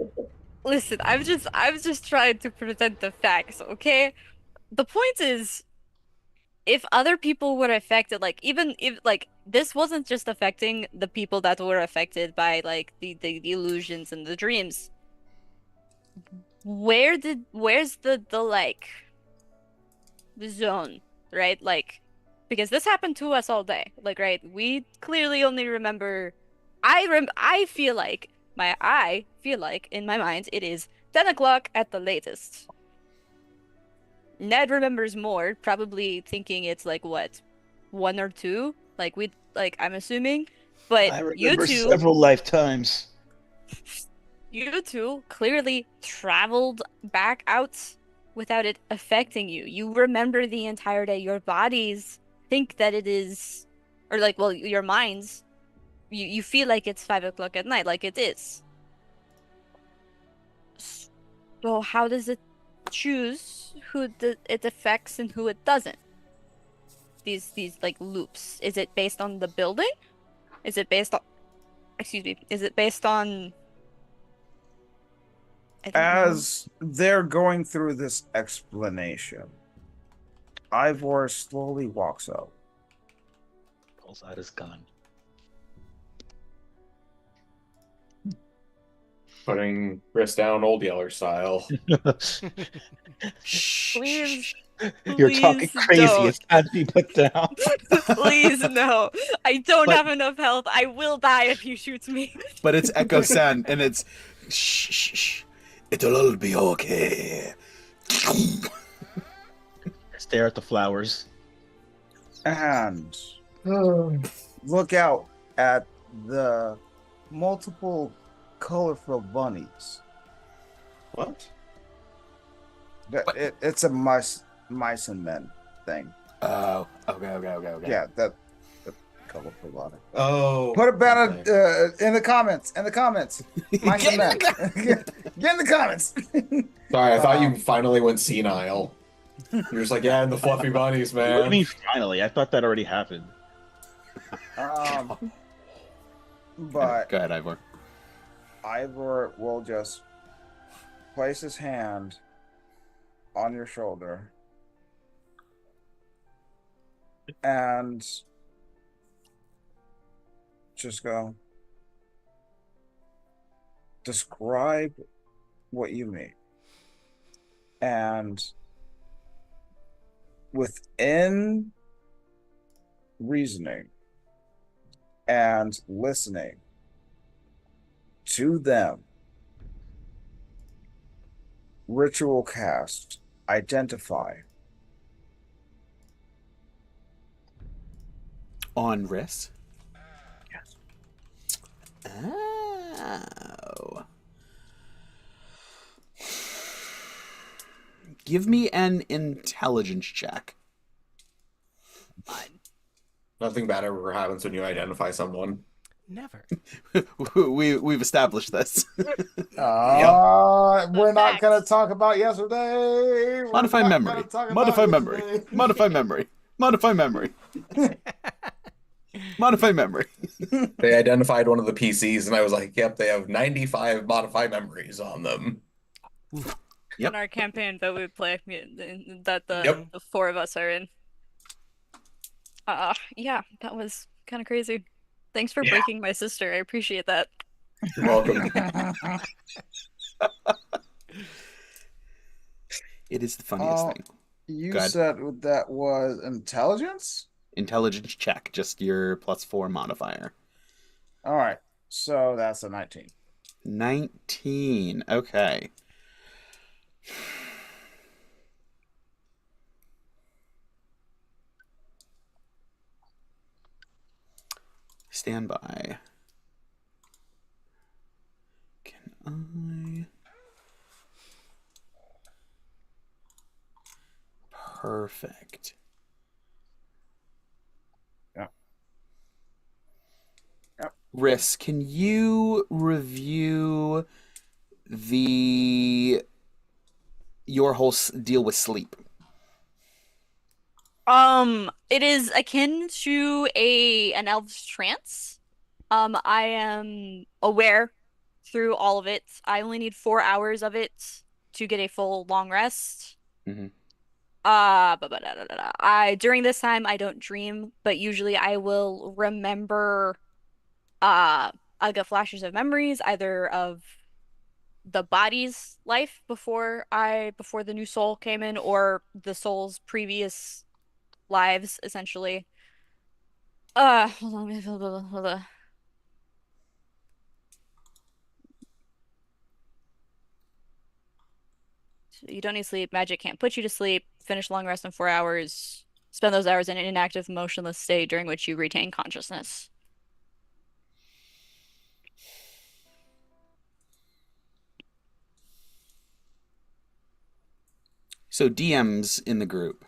listen, I'm just trying to present the facts, okay? The point is, if other people were affected, like even if like this wasn't just affecting the people that were affected by like the illusions and the dreams, where's the like the zone, right? Like because this happened to us all day. Like right, we clearly only remember I feel like in my mind it is 10 o'clock at the latest. Ned remembers more, probably thinking it's like what, 1 or 2? Like I'm assuming. But I you remember two, several lifetimes. you two clearly traveled back out without it affecting you. You remember the entire day. Your bodies think that it is, or like, well, your minds, you feel like it's 5 o'clock at night, like it is. So how does it choose who it affects and who it doesn't? These like loops. Is it based on the building? Is it based on, excuse me, is it based on I don't know. As they're going through this explanation, Ivor slowly walks up. Pulls out his gun. Putting wrist down, Old Yeller style. Please, You're talking please crazy. don't. It's time to be put down. Please no. I don't But- have enough health. I will die if he shoots me. But it's Echo Sen, and it's shh, shh, shh. It'll all be okay. Stare at the flowers. And look out at the multiple colorful bunnies. What? It's a mice and men thing. Oh, okay. Yeah, that colorful bunny. Oh. Put it down okay. in the comments. In the comments. Mice and men. Get in the comments. Sorry, I thought you finally went senile. You're just like, yeah, and the fluffy bunnies, What do you man. mean finally? I thought that already happened. But Go ahead, Ivor. Ivor will just place his hand on your shoulder and just go, describe what you mean. And within reasoning and listening to them, ritual cast, identify. On wrist. Yes. Oh. Give me an intelligence check. Nothing bad ever happens when you identify someone. Never. We've established this. We're not facts. going to talk about yesterday. Modify memory. Modify memory. Modify memory. Modify memory. Modify memory. They identified one of the PCs, and I was like, yep, they have 95 modify memories on them. Yep. in our campaign that we play that Yep. the four of us are in. Yeah, that was kind of crazy. Thanks for Yeah. breaking my sister. I appreciate that. You're welcome. It is the funniest thing. You Go ahead. said that was intelligence? Intelligence check, just your +4 modifier. All right. So that's a 19. 19. Okay. Stand by. Can I? Perfect. Yeah. Yep. Riss, can you review your whole deal with sleep? It is akin to an elf's trance. I am aware through all of it. I only need 4 hours of it to get a full long rest. Mm-hmm. I during this time I don't dream, but usually I will remember I get flashes of memories either of the body's life before the new soul came in or the soul's previous lives essentially. Hold on, hold on. You don't need sleep. Magic can't put you to sleep. Finish long rest in 4 hours. Spend those hours in an inactive, motionless state during which you retain consciousness. So DMs in the group.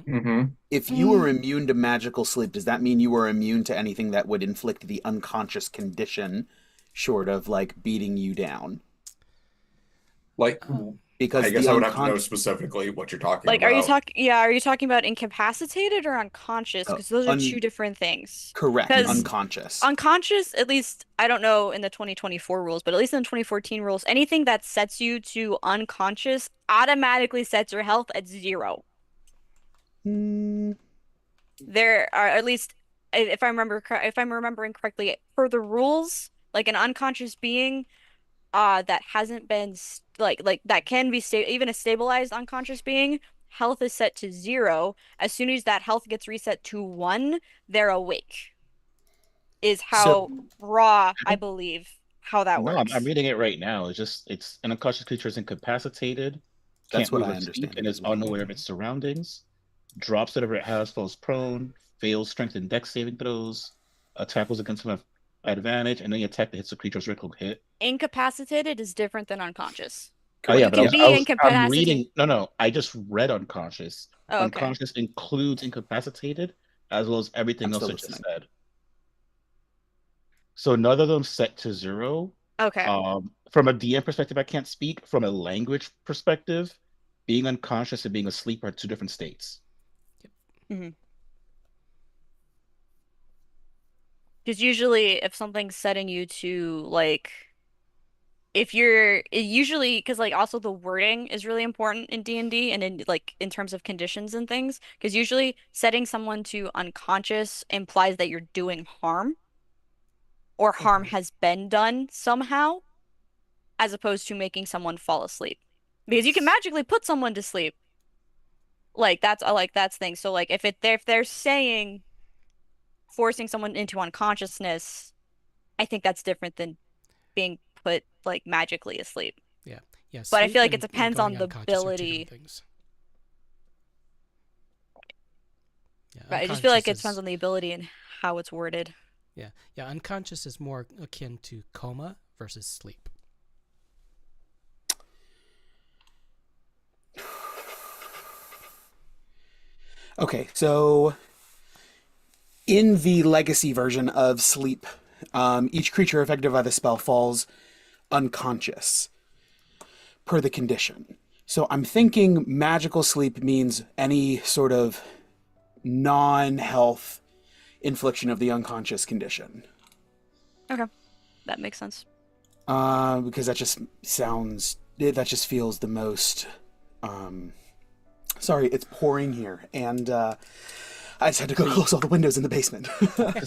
Mm-hmm. If you were immune to magical sleep, does that mean you were immune to anything that would inflict the unconscious condition, short of like beating you down? Like, Because I guess the I would have to know unconscious. specifically what you're talking Like, about. are you talking about incapacitated or unconscious? Because those are two different things. Correct, Because unconscious. unconscious, at least, I don't know in the 2024 rules, but at least in the 2014 rules, anything that sets you to unconscious automatically sets your health at 0. Mm, There are at least, if if I'm remembering correctly, per the rules, like an unconscious being, that hasn't been like that can be sta even a stabilized unconscious being, health is set to 0. As soon as that health gets reset to 1, they're awake. Is so how raw, I believe, how that No, I'm works. reading it right now. It's an unconscious creature is incapacitated, that's can't what move I or speak, understand and it is as well. unaware of its surroundings. Drops whatever it has, falls prone, fails strength and dex saving throws, tackles against him at advantage, and any attack that hits the creature's critical hit. Incapacitated is different than unconscious. Oh yeah, You Correct. but can Yeah. be I'm incapacitated. reading. No, I just read unconscious. Oh, okay. Unconscious includes incapacitated as well as I'm everything else still I just listening. said. So none of them set to 0. Okay. From a DM perspective, I can't speak. From a language perspective, being unconscious and being asleep are two different states. hmm Because usually, if something's setting you to like, if you're usually because like also the wording is really important in D&D and in like in terms of conditions and things. Because usually setting someone to unconscious implies that you're doing harm or harm has been done somehow, as opposed to making someone fall asleep. Because you can magically put someone to sleep. Like that's thing. So like if they're saying forcing someone into unconsciousness, I think that's different than being put like magically asleep. Yeah. Yeah. But I Sleep feel like it and depends going on the unconscious are two different ability. things. Yeah. Right? I just feel like Unconscious it depends is on the ability and how it's worded. yeah. Unconscious is more akin to coma versus sleep. Okay, so in the legacy version of sleep, each creature affected by the spell falls unconscious per the condition. So I'm thinking magical sleep means any sort of non-health infliction of the unconscious condition. Okay. That makes sense. Because that just sounds that just feels the most. Sorry, it's pouring here, and I just had to go close all the windows in the basement.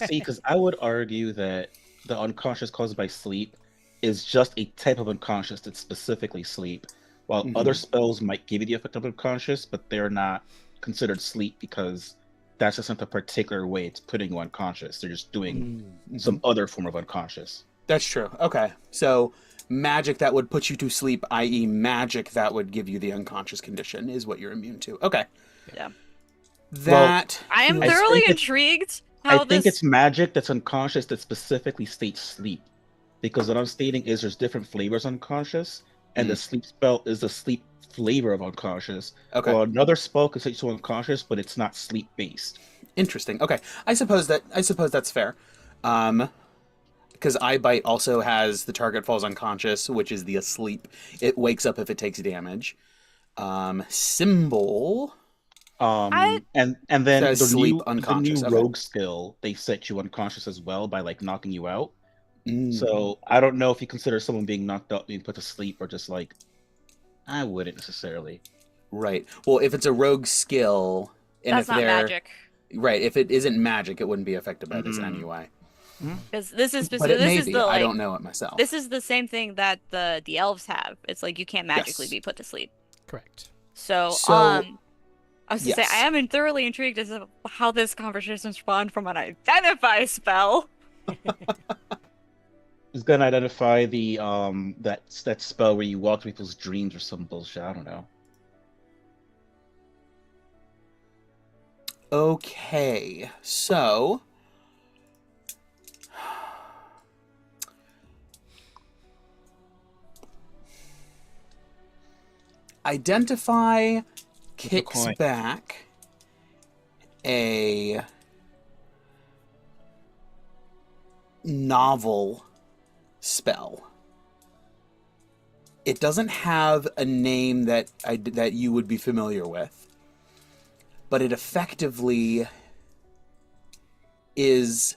Because I would argue that the unconscious caused by sleep is just a type of unconscious that's specifically sleep, while other spells might give you the effect of unconscious, but they're not considered sleep because that's just not the particular way it's putting you unconscious. They're just doing some other form of unconscious. That's true. Okay, so magic that would put you to sleep, i.e., magic that would give you the unconscious condition, is what you're immune to. Okay. Yeah. That I am I thoroughly think intrigued I how think this. it's magic that's unconscious that specifically states sleep. Because what I'm stating is there's different flavors unconscious, and the sleep spell is the sleep flavor of unconscious. Okay. Well, another spell could set you unconscious, but it's not sleep based. Interesting. Okay, I suppose that's fair. Because eye bite also has the target falls unconscious, which is the asleep. It wakes up if it takes damage. Symbol And then says sleep unconscious. the new Okay. rogue skill, they set you unconscious as well by like knocking you out. Mm. So I don't know if you consider someone being knocked out being put to sleep or just like I wouldn't necessarily. Right. Well, if it's a rogue skill, and That's if not they're magic. right, if it isn't magic, it wouldn't be affected by this anyway. Because this is But it this may is be. the I like don't know it myself. this is the same thing that the elves have. It's like you can't magically Yes. be put to sleep. Correct. So, So, I was to say yes. I am thoroughly intrigued as to how this conversation spawned from an identify spell. It's gonna identify the that spell where you walk through people's dreams or some bullshit. I don't know. Okay, so identify kicks coin. back a novel spell. It doesn't have a name that that you would be familiar with, but it effectively is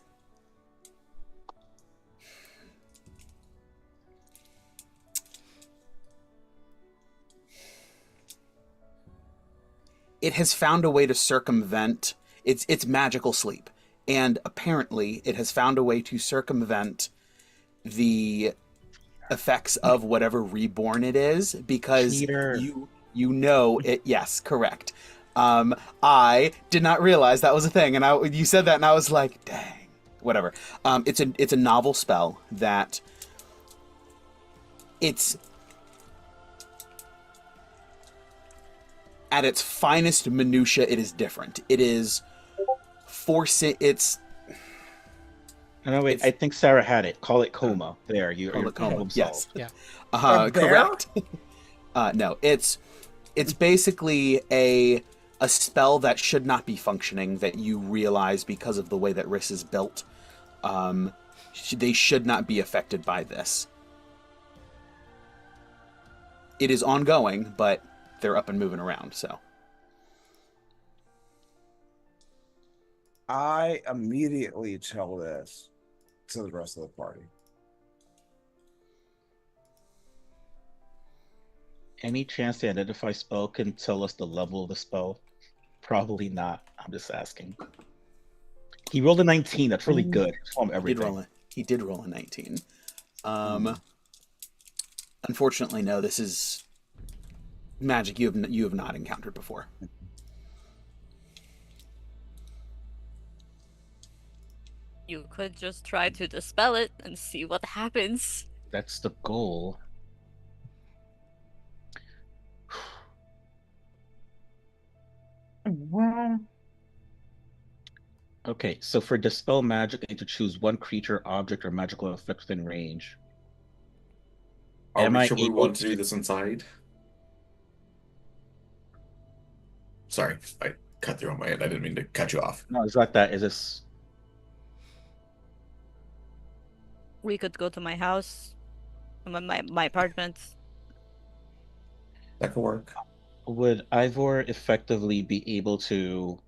it has found a way to circumvent its magical sleep, and apparently it has found a way to circumvent the effects of whatever reborn it is, because Cheater. you know it. Yes, correct. I did not realize that was a thing, and you said that, and I was like, dang, whatever. It's a novel spell that it's at its finest minutia. It is different. It is forcing. It's No, wait. I think Sarah had it. Call it coma. There, your coma. problem Yes. solved. Yeah. Correct. No, it's basically a spell that should not be functioning, that you realize because of the way that Riss is built. They should not be affected by this. It is ongoing, but they're up and moving around, so. I immediately tell this to the rest of the party. Any chance the identify spell can tell us the level of the spell? Probably not. I'm just asking. He rolled a 19. That's really good. From everything. He did roll a 19. Unfortunately, no. This is magic you have not encountered before. You could just try to dispel it and see what happens. That's the goal. Okay, so for dispel magic, I need to choose one creature, object, or magical effect within range. Are Am we I sure we able want to to- do this inside? Sorry, I cut through on my end. I didn't mean to cut you off. No, it's not that. Is this? We could go to my house, my apartment. That could work. Would Ivor effectively be able to,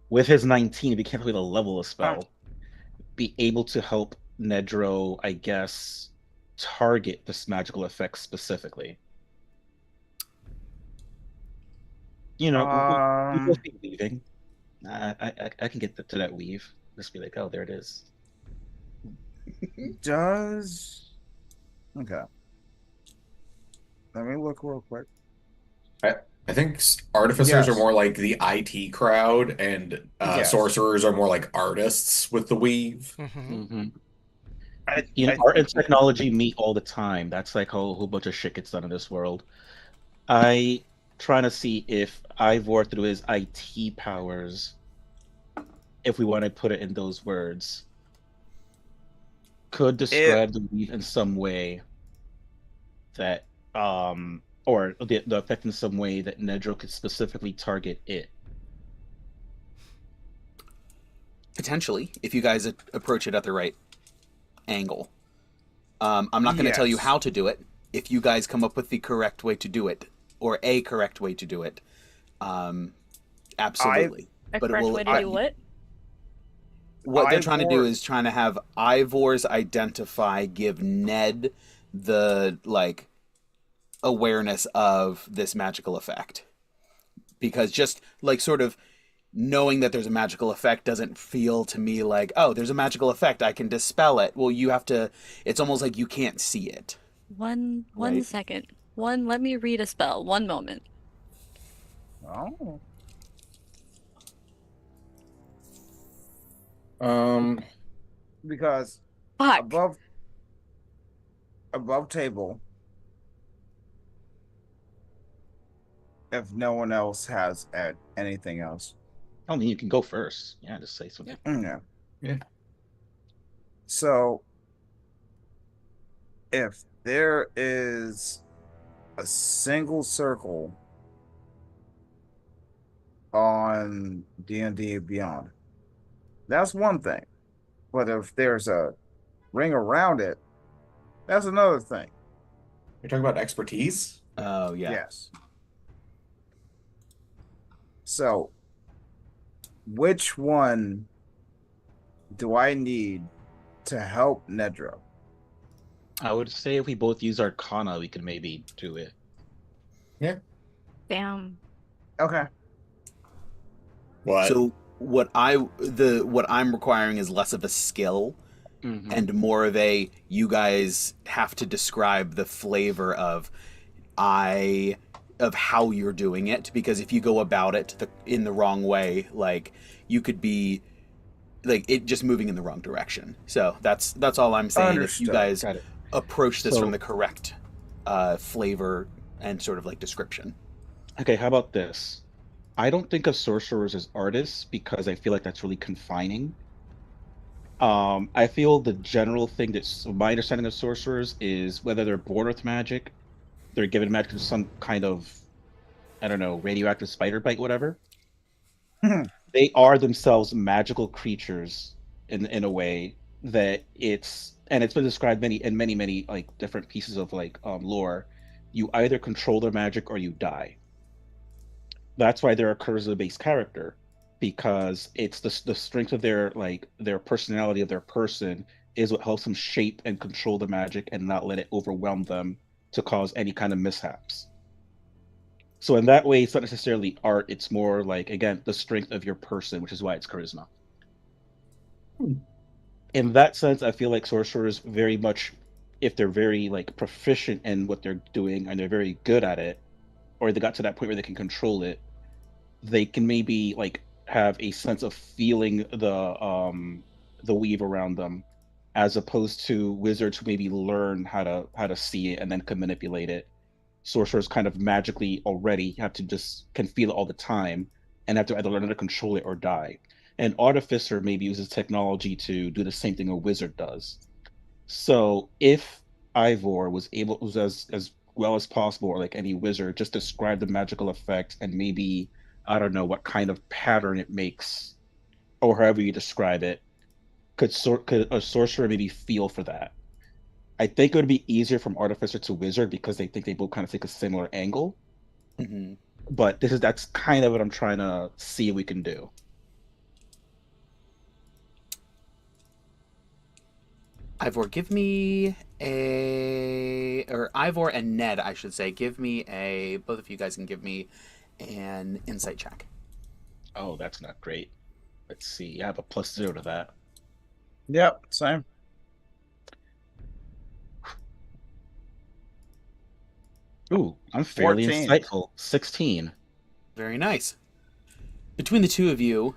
with his 19, if he can't play the level of spell, be able to help Nedro, I guess, target this magical effect specifically. You know, we'll both be weaving. I can get to that weave. Just be like, oh, there it is. Does okay. Let me look real quick. I think artificers are Yes. more like the IT crowd, and Yes. sorcerers are more like artists with the weave. Mm-hmm. You know, I art and think technology meet all the time. That's like how a whole bunch of shit gets done in this world. I trying to see if Ivor through his IT powers, if we want to put it in those words, could describe the weave in some way that or the effect in some way that Nedro could specifically target it. Potentially, if you guys approach it at the right angle. I'm not going to tell you Yes. how to do it. If you guys come up with the correct way to do it, or a correct way to do it, absolutely. A But it correct will. way to do what? What they're trying to do Ivor- is trying to have Ivor's identify give Ned the like awareness of this magical effect, because just like sort of knowing that there's a magical effect doesn't feel to me like, oh, there's a magical effect, I can dispel it. Well, you have to. It's almost like you can't see it. One Right. second. Let me read a spell. One moment. Oh. Because Fuck. above table, if no one else has anything else. I mean, you can go first. Yeah, just say something. Yeah. Yeah. So if there is a single circle on D&D Beyond, that's one thing. But if there's a ring around it, that's another thing. You're talking about expertise? Oh yeah. Yes. So, which one do I need to help Nedro? I would say if we both use Arcana, we could maybe do it. Yeah. Damn. Okay. What? So what I'm requiring is less of a skill Mhm. and more of a, you guys have to describe the flavor of how you're doing it, because if you go about it in the wrong way, like you could be like it just moving in the wrong direction. So that's all I'm saying. If you Understood. guys Got it. approach this So- from the correct flavor and sort of like description. Okay, how about this? I don't think of sorcerers as artists because I feel like that's really confining. I feel the general thing that's my understanding of sorcerers is whether they're born with magic, they're given magic to some kind of, I don't know, radioactive spider bite, whatever. They are themselves magical creatures in a way that it's been described many like different pieces of like lore. You either control their magic or you die. That's why they're a charisma-based character, because it's the strength of their personality of their person is what helps them shape and control the magic and not let it overwhelm them to cause any kind of mishaps. So in that way, it's not necessarily art, it's more like, again, the strength of your person, which is why it's charisma. In that sense, I feel like sorcerers very much, if they're very like proficient in what they're doing and they're very good at it, or they got to that point where they can control it, they can maybe like have a sense of feeling the weave around them, as opposed to wizards who maybe learn how to see it and then can manipulate it. Sorcerers kind of magically already have to just can feel it all the time and have to either learn how to control it or die. An artificer maybe uses technology to do the same thing a wizard does. So if Ivor was as well as possible, or like any wizard, just describe the magical effect and maybe, I don't know what kind of pattern it makes, or however you describe it, could a sorcerer maybe feel for that? I think it would be easier from artificer to wizard because they think they both kind of take a similar angle. Mm-hmm. But that's kind of what I'm trying to see if we can do. Ivor, give me a Ivor and Ned, I should say, give me both of you guys can give me an insight check. Oh, that's not great. Let's see. I have a +0 to that. Yep, same. Ooh, I'm fairly 14. insightful. 16. Very nice. Between the two of you,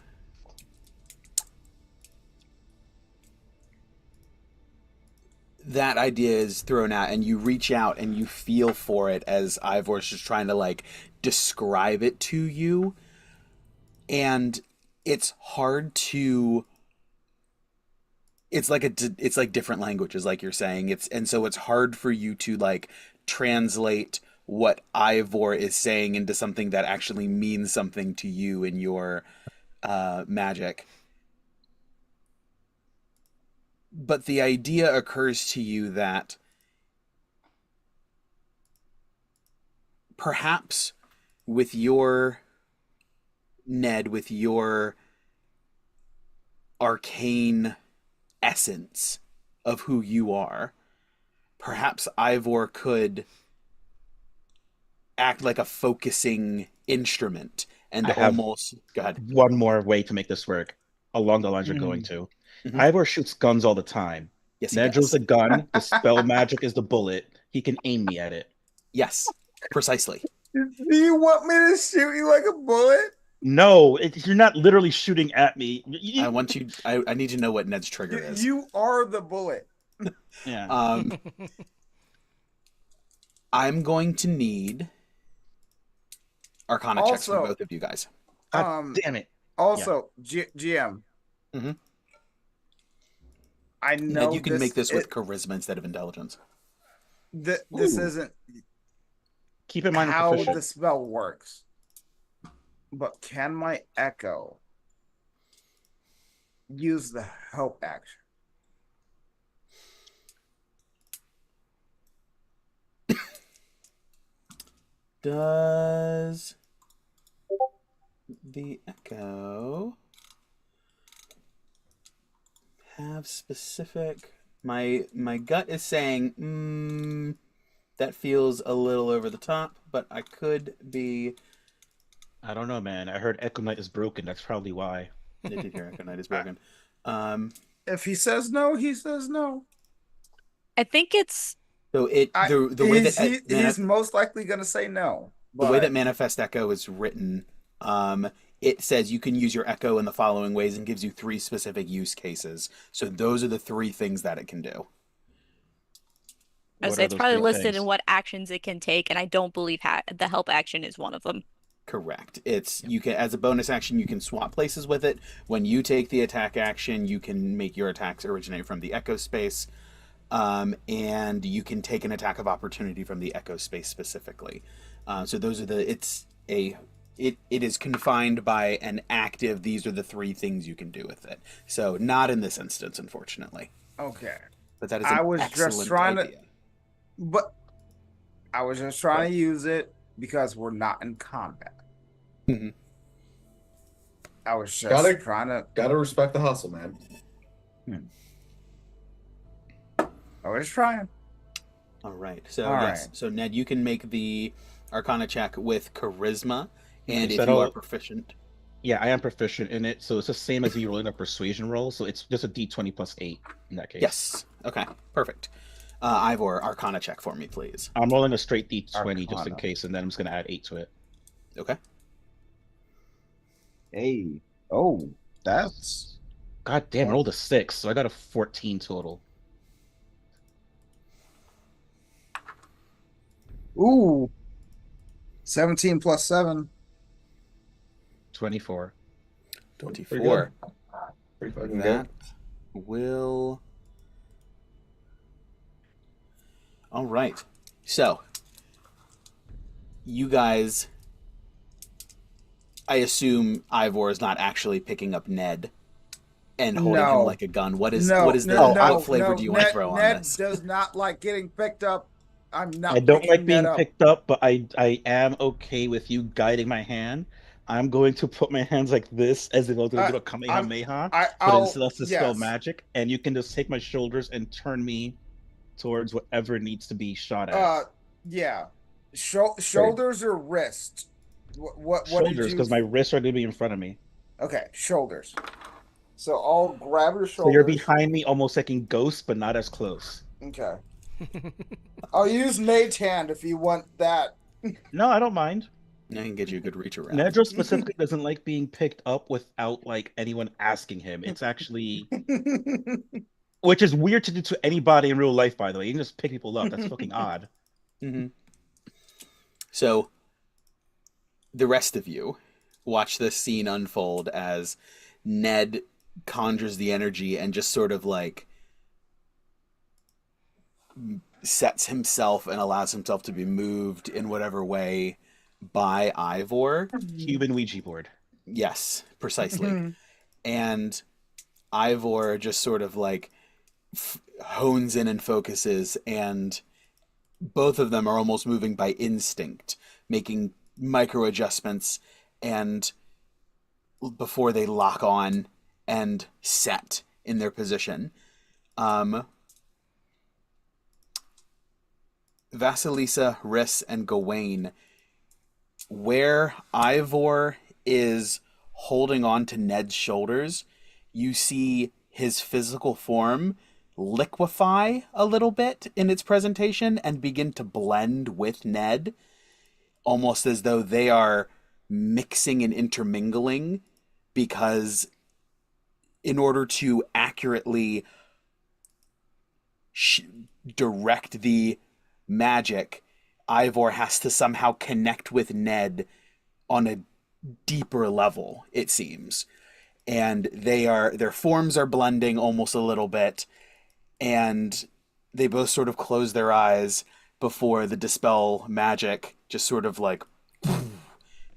that idea is thrown out, and you reach out and you feel for it as Ivor's just trying to like describe it to you, and it's hard to. It's like it's like different languages, like you're saying. So it's hard for you to like translate what Ivor is saying into something that actually means something to you in your magic. But the idea occurs to you that perhaps with your Ned, with your arcane essence of who you are, perhaps Ivor could act like a focusing instrument and I have almost go ahead. one more way to make this work along the lines you're going to. Mhm. Ivor shoots guns all the time. Yes, he Nedro's does. a gun. The spell magic is the bullet. He can aim me at it. Yes, precisely. Do you want me to shoot you like a bullet? No, you're not literally shooting at me. I want you. I need to know what Ned's trigger is. You are the bullet. Yeah. I'm going to need Arcana checks from Also- both of you guys. God damn it. Also, GM. Mhm. I know Ned, you can make this with charisma instead of intelligence. This Ooh. isn't Keep in mind I'm how proficient. the spell works. But can my echo use the help action? Does the echo have specific? My gut is saying that feels a little over the top, but I could be. I don't know, man. I heard Echo Knight is broken. That's probably why. I did hear Echo Knight is broken. If he says no, he says no. I think it's So the way that he's most likely going to say no. the way that Manifest Echo is written, it says you can use your echo in the following ways and gives you 3 specific use cases. So those are the 3 things that it can do. I would What say are it's those probably three listed things? in what actions it can take, and I don't believe the help action is one of them. Correct. You can, as a bonus action, you can swap places with it. When you take the attack action, you can make your attacks originate from the echo space, and you can take an attack of opportunity from the echo space specifically. So those are it is confined by an active. These are the 3 things you can do with it. So not in this instance, unfortunately. Okay. But that is I an was just excellent trying idea. But I was just trying to use it because we're not in combat. Mhm. I was just trying to. Gotta respect the hustle, man. I was trying. All right. So All yes. right. So Ned, you can make the Arcana check with charisma, and Is if that you all? are proficient, Yeah, I am proficient in it, so it's the same as you rolling a persuasion roll, so it's just a d20 plus 8 in that case. yes. Okay. Perfect. Ivor, Arcana check for me, please. I'm rolling a straight d20 just in Arcana. case, and then I'm just going to add 8 to it. Okay. Hey. Oh, that's. God damn, I rolled a 6, so I got a 14 total. Ooh. 17 plus 7. 24. 24. Pretty fucking That good. will. All right. So, you guys. I assume Ivor is not actually picking up Ned and holding him No. like a gun. What is No, what is the no, what flavor no, do you want to throw on Ned this? does not like getting picked up. I'm not. I don't picking like being Ned up. picked up, but I am okay with you guiding my hand. I'm going to put my hands like this as if I was going to do a Kamehameha, but I'll. instead of to spell Yes. magic, and you can just take my shoulders and turn me towards whatever needs to be shot at. Yeah. Shoulders or wrist? What did Shoulders, you? because my wrists are going to be in front of me. Okay, shoulders. So I'll grab your So you're shoulders. behind me, almost like in Ghost, but not as close. Okay. I'll use Mage Hand if you want that. No, I don't mind. I can get you a good reach around. Nedro specifically doesn't like being picked up without like anyone asking him. It's actually, which is weird to do to anybody in real life, by the way. You can just pick people up. That's fucking odd. Mm-hmm. So, the rest of you watch this scene unfold as Ned conjures the energy and just sort of like sets himself and allows himself to be moved in whatever way by Ivor. Cuban Ouija board. Yes, precisely. And Ivor just sort of like hones in and focuses, and both of them are almost moving by instinct, making micro adjustments and before they lock on and set in their position. Vasalisa, Riss, and Gawain, where Ivor is holding on to Ned's shoulders, you see his physical form liquefy a little bit in its presentation and begin to blend with Ned, almost as though they are mixing and intermingling, because in order to accurately direct the magic, Ivor has to somehow connect with Ned on a deeper level, it seems. And their forms are blending almost a little bit, and they both sort of close their eyes before the dispel magic just sort of like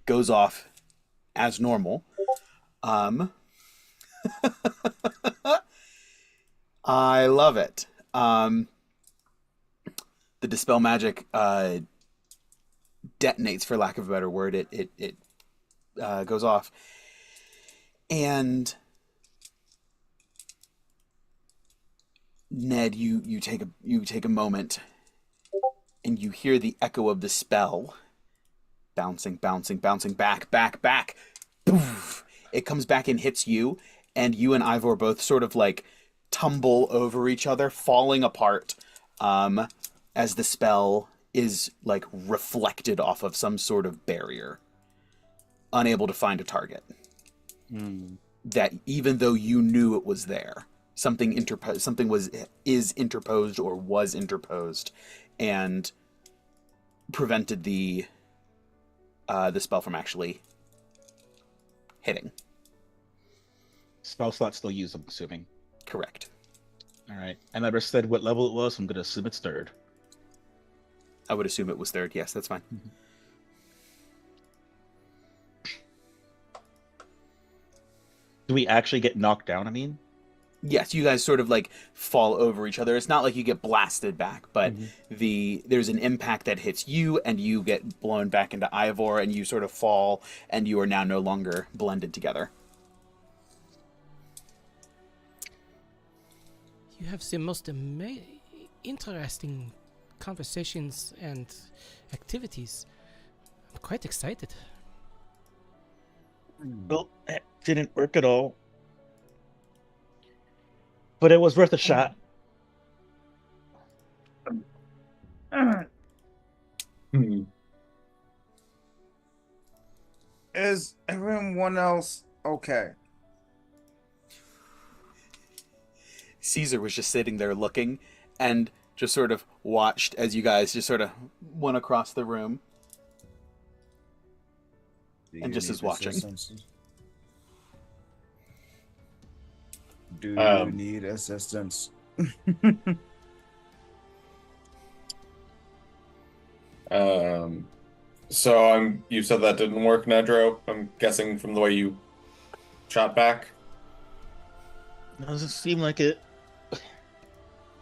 goes off as normal. I love it. The dispel magic detonates, for lack of a better word. It goes off, and Ned, you take a moment, and you hear the echo of the spell bouncing back. Poof! It comes back and hits you, and you and Ivor both sort of like tumble over each other, falling apart, as the spell is like reflected off of some sort of barrier, unable to find a target. That even though you knew it was there, something is interposed or was interposed, and prevented the spell from actually hitting. Spell slot still used, I'm assuming. Correct. All right. I never said what level it was, so I'm going to assume it's third. I would assume it was third. Yes, that's fine. Do we actually get knocked down, I mean? Yes, you guys sort of like fall over each other. It's not like you get blasted back, but there's an impact that hits you, and you get blown back into Ivor, and you sort of fall, and you are now no longer blended together. You have the most interesting conversations and activities. I'm quite excited. Well, that didn't work at all. But it was worth a shot. Is everyone else okay? Cesar was just sitting there looking, and just sort of watched as you guys just sort of went across the room, and just is watching. Do you need assistance? So you said that didn't work, Nedro. I'm guessing from the way you shot back. Doesn't seem like it.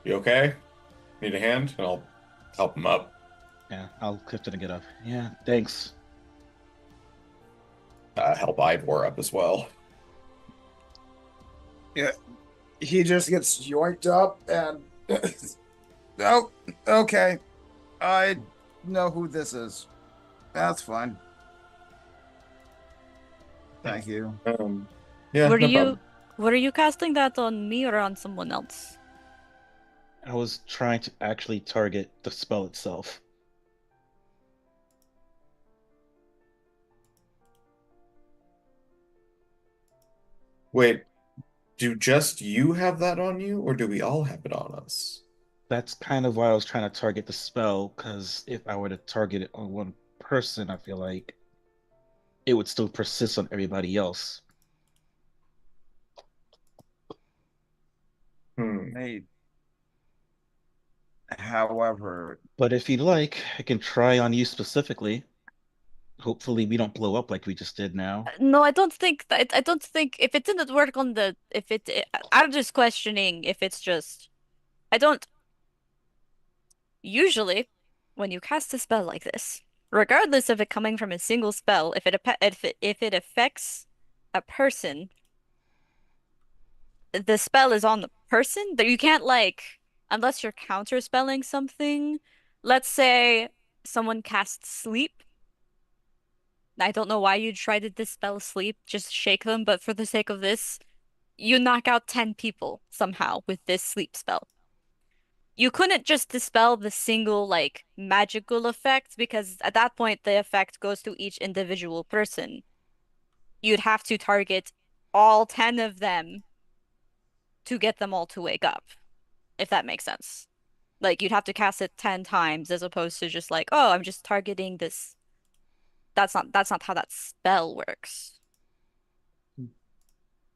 You okay? Need a hand? And I'll help him up. Yeah, I'll Clifton and get up. Yeah, thanks. Help Ivor up as well. Yeah, he just gets yoinked up and Oh, okay. I know who this is. That's fine. Thank you. Yeah, Were no you problem. were you casting that on me or on someone else? I was trying to actually target the spell itself. Wait, do just you have that on you, or do we all have it on us? That's kind of why I was trying to target the spell, because if I were to target it on one person, I feel like it would still persist on everybody else. Hmm. Hey, however, But if you'd like, I can try on you specifically. Hopefully, we don't blow up like we just did now. No, I don't think that. I don't think if it didn't work on the if it. I'm just questioning if it's just. I don't usually when you cast a spell like this, regardless of it coming from a single spell, if it affects a person, the spell is on the person. That you can't like unless you're counter spelling something. Let's say someone casts sleep. I don't know why you'd try to dispel sleep, just shake them, but for the sake of this, you knock out 10 people somehow with this sleep spell. You couldn't just dispel the single, like, magical effect because at that point the effect goes to each individual person. You'd have to target all 10 of them to get them all to wake up, if that makes sense. Like, you'd have to cast it 10 times as opposed to just like, oh, I'm just targeting this. That's not how that spell works.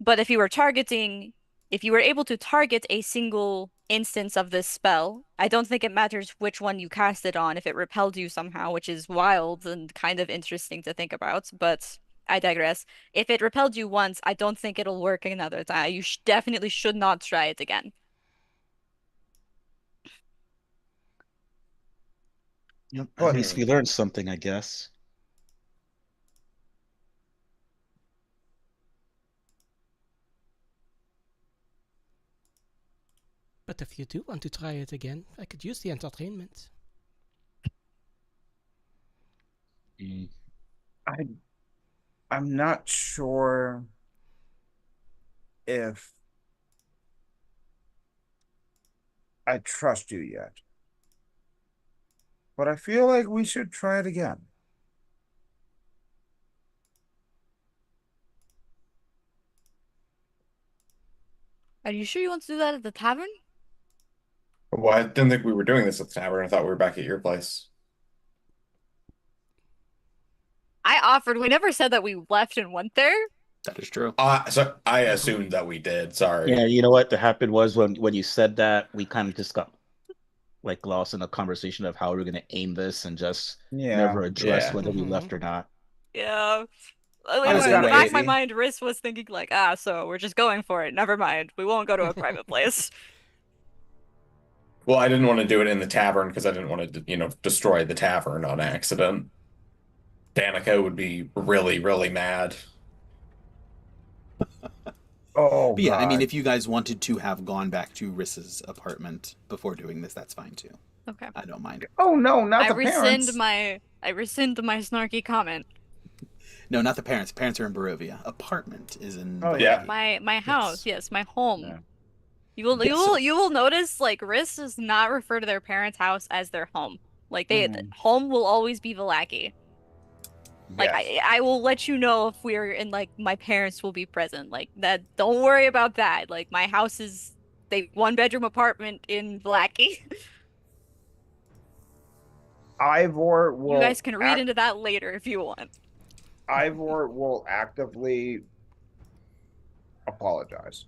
But if you were able to target a single instance of this spell, I don't think it matters which one you cast it on if it repelled you somehow, which is wild and kind of interesting to think about, but I digress. If it repelled you once, I don't think it'll work another time. You sh definitely should not try it again. Yep, at but least we learned something, I guess. But if you do want to try it again, I could use the entertainment. Mm. I I'm not sure if I trust you yet, but I feel like we should try it again. Are you sure you want to do that at the tavern? Well, I didn't think we were doing this at the tavern. I thought we were back at your place. I offered. We never said that we left and went there. That is true. So I Mhm. assumed that we did. Sorry. Yeah, you know what? That happened was when you said that, we kind of just got like lost in a conversation of how we were going to aim this and just Yeah, never addressed Yeah. whether we Mhm. left or not. Yeah. I was Either In the kind of back of way, my mind, Riss was thinking like, ah, so we're just going for it. Never mind. We won't go to a private place. Well, I didn't want to do it in the tavern because I didn't want to, destroy the tavern on accident. Danica would be really, really mad. oh but yeah, I mean, God. if you guys wanted to have gone back to Riss's apartment before doing this, that's fine too. Okay. I don't mind. Oh no, not the parents. I rescind my snarky comment. No, not the parents. Parents are in Barovia. Apartment is in Oh yeah. Valaki. My house, yes, my home. Yeah. Yeah, so You will notice like Riss does not refer to their parents' house as their home. Like Mhm. home will always be Valaki. Like Yes. I will let you know if we're in like my parents will be present. Like that don't worry about that. Like my house is they one bedroom apartment in Valaki. Ivor You will guys can read act into that later if you want. Ivor will actively apologize.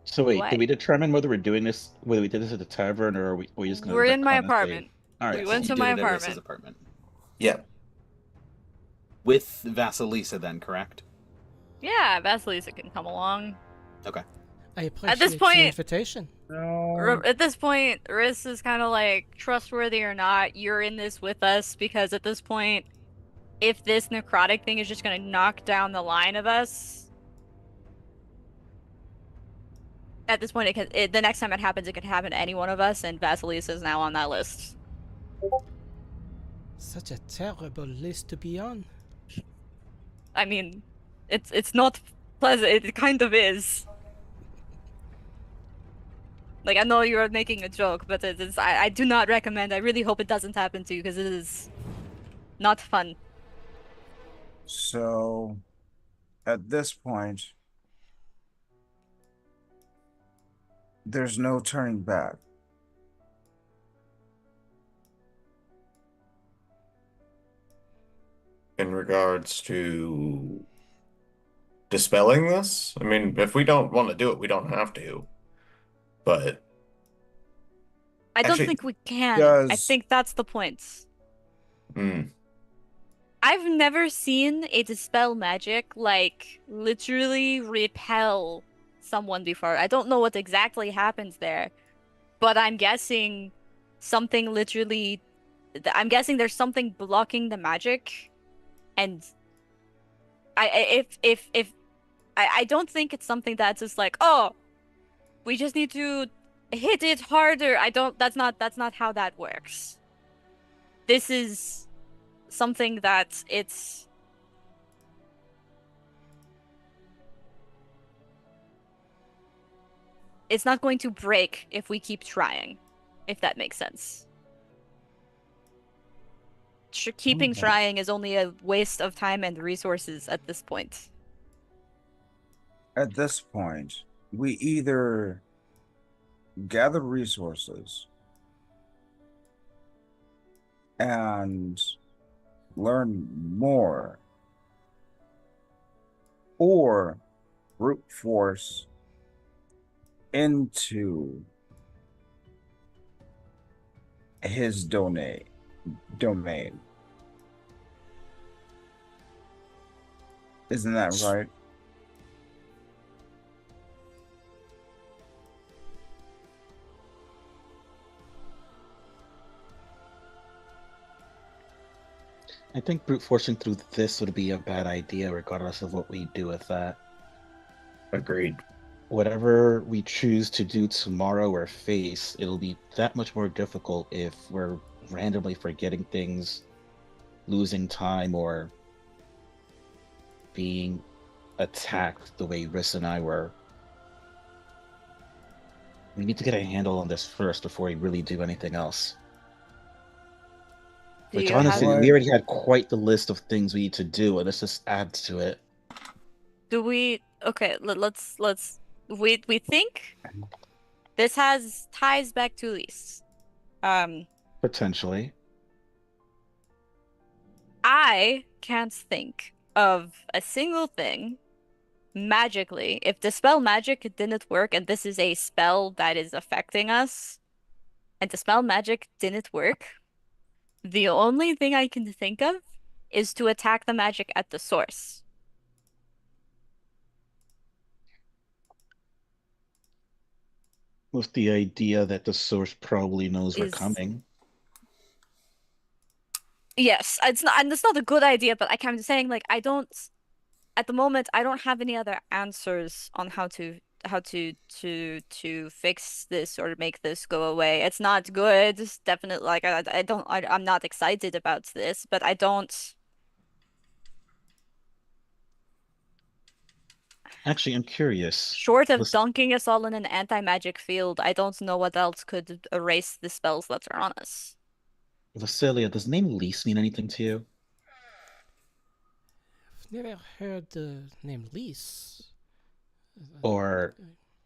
So wait, did What? we determine whether we're doing this, whether we did this at the tavern, or are we just We're gonna in my kind of say, apartment. all right, We yes, went cool. you to did my it at Riss's apartment. apartment Yeah. with Vasalisa. Then correct? Yeah, Vasilisa can come along. Okay. I At this appreciate the point, invitation. No. Riss is kind of like trustworthy or not. You're in this with us because at this point, if this necrotic thing is just gonna knock down the line of us, At this point, the next time it happens, it could happen to any one of us, and Vasalisa is now on that list. Such a terrible list to be on. I mean, it's not pleasant. It kind of is. Like, I know you're making a joke, but I do not recommend. I really hope it doesn't happen to you because it is not fun. So, at this point, there's no turning back. In regards to dispelling this, I mean, if we don't want to do it, we don't have to. But I don't actually, think we can. I does- think that's the point. mm, I've never seen a dispel magic like literally repel someone before. I don't know what exactly happens there, but I'm guessing something literally. I'm guessing there's something blocking the magic, and if I don't think it's something that's just like, oh, we just need to hit it harder. I don't. That's not how that works. This is something that it's not going to break if we keep trying, if that makes sense. Keeping Okay. trying is only a waste of time and resources at this point. At this point, we either gather resources and learn more, or brute force into his domain. Isn't that right? I think brute forcing through this would be a bad idea, regardless of what we do with that. agreed. Whatever we choose to do tomorrow or face, it'll be that much more difficult if we're randomly forgetting things, losing time, or being attacked the way Riss and I were. We need to get a handle on this first before we really do anything else. Do Which you honestly, have, we already had quite the list of things we need to do, and this just adds to it. do we, okay, we think this has ties back to Lise. Potentially. I can't think of a single thing magically. If dispel magic didn't work and this is a spell that is affecting us, and dispel magic didn't work, the only thing I can think of is to attack the magic at the source. With the idea that the source probably knows we're Is coming. Yes, it's not a good idea, but I'm saying like I don't at the moment I don't have any other answers on how to fix this or make this go away. It's not good. It's definitely like I'm not excited about this, but I don't. Actually, I'm curious. Short of Was dunking us all in an anti-magic field, I don't know what else could erase the spells that are on us. Vasilia, does the name Lise mean anything to you? I've never heard the name Lise. Or,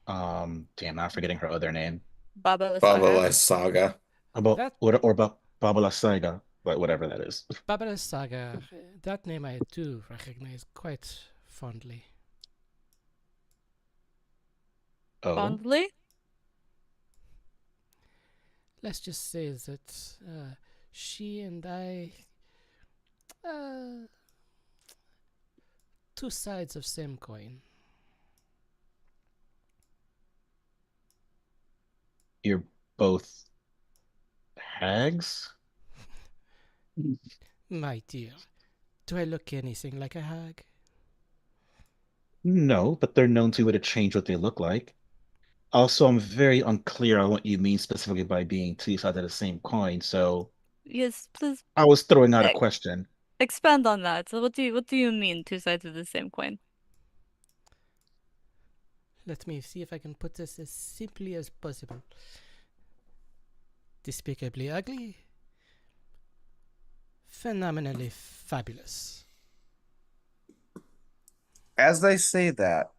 damn, I'm forgetting her other name. Baba Baba Lysaga. Saga. About That- or about Babala Saga, whatever that is. Babalasaga, that name I do recognize quite fondly. Oh, Fondly? Let's just say that she and I, two sides of same coin. you're both hags? My dear, do I look anything like a hag? No, but they're known to change what they look like. Also, I'm very unclear on what you mean specifically by being two sides of the same coin. So Yes, please I was throwing out a e question. expand on that. So what do you mean two sides of the same coin? Let me see if I can put this as simply as possible. Despicably ugly, phenomenally fabulous. As they say that,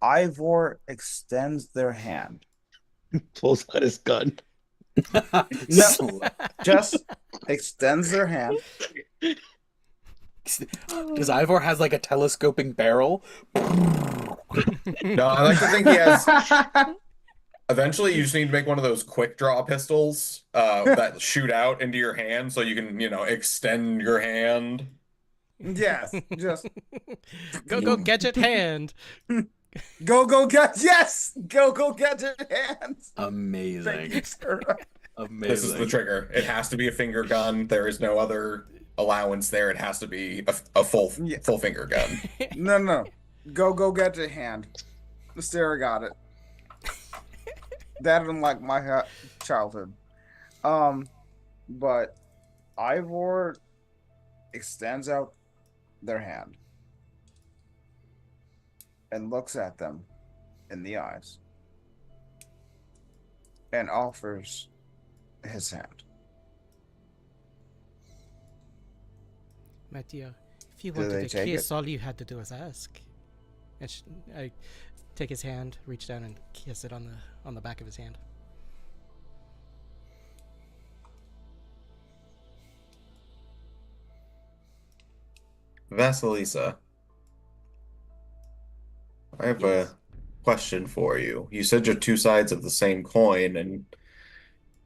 Ivor extends their hand. Pulls out his gun. No, just extends their hand. Does Ivor has like a telescoping barrel? No, I like to think he has. Eventually, you just need to make one of those quick draw pistols that shoot out into your hand, so you can, extend your hand. Yes, just Go gadget hand. go get yes, go get your hands. Thank Amazing. you, sir. Amazing. This is the trigger. It has to be a finger gun. There is no other allowance there. It has to be a full Yeah. full finger gun. No. Go get your hand. Sarah got it. That didn't like my childhood. But Ivor extends out their hand and looks at them in the eyes and offers his hand. My dear, if you Do wanted they a take kiss, it? all you had to do was ask. And I take his hand, reach down, and kiss it on the back of his hand. Vasalisa, I have Yes. a question for you. You said you're two sides of the same coin, and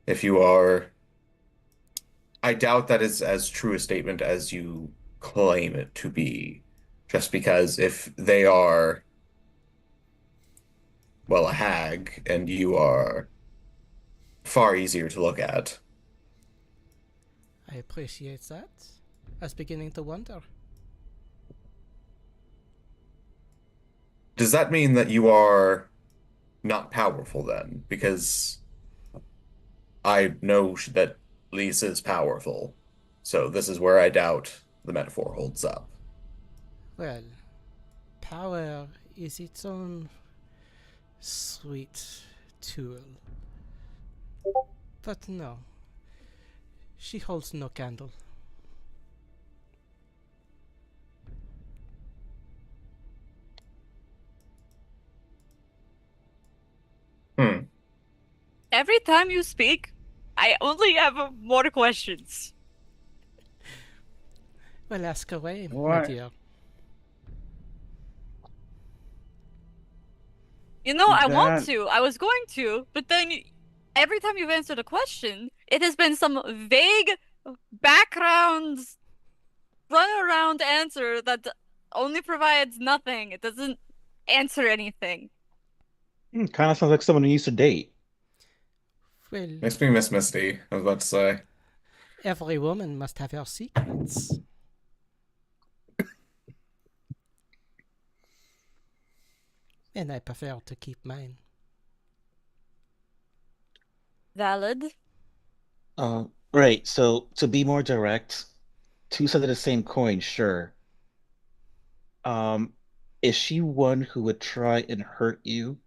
if you are, I doubt that is as true a statement as you claim it to be. Just because if they are, well, a hag, and you are far easier to look at. I appreciate that. I was beginning to wonder. Does that mean that you are not powerful then? Because I know that Lisa is powerful. So this is where I doubt the metaphor holds up. Well, power is its own sweet tool. But no, she holds no candle. Hmm. Every time you speak, I only have more questions. Well, ask away, my What? dear. You know, I want That- to. I was going to, but then every time you've answered a question, it has been some vague background run around answer that only provides nothing. It doesn't answer anything. Kind of sounds like someone who used to date. Well, Makes me miss Misty, I was about to say. every woman must have her secrets. And I prefer to keep mine. Valid. Right. So to be more direct, two sides of the same coin, sure. Um, is she one who would try and hurt you?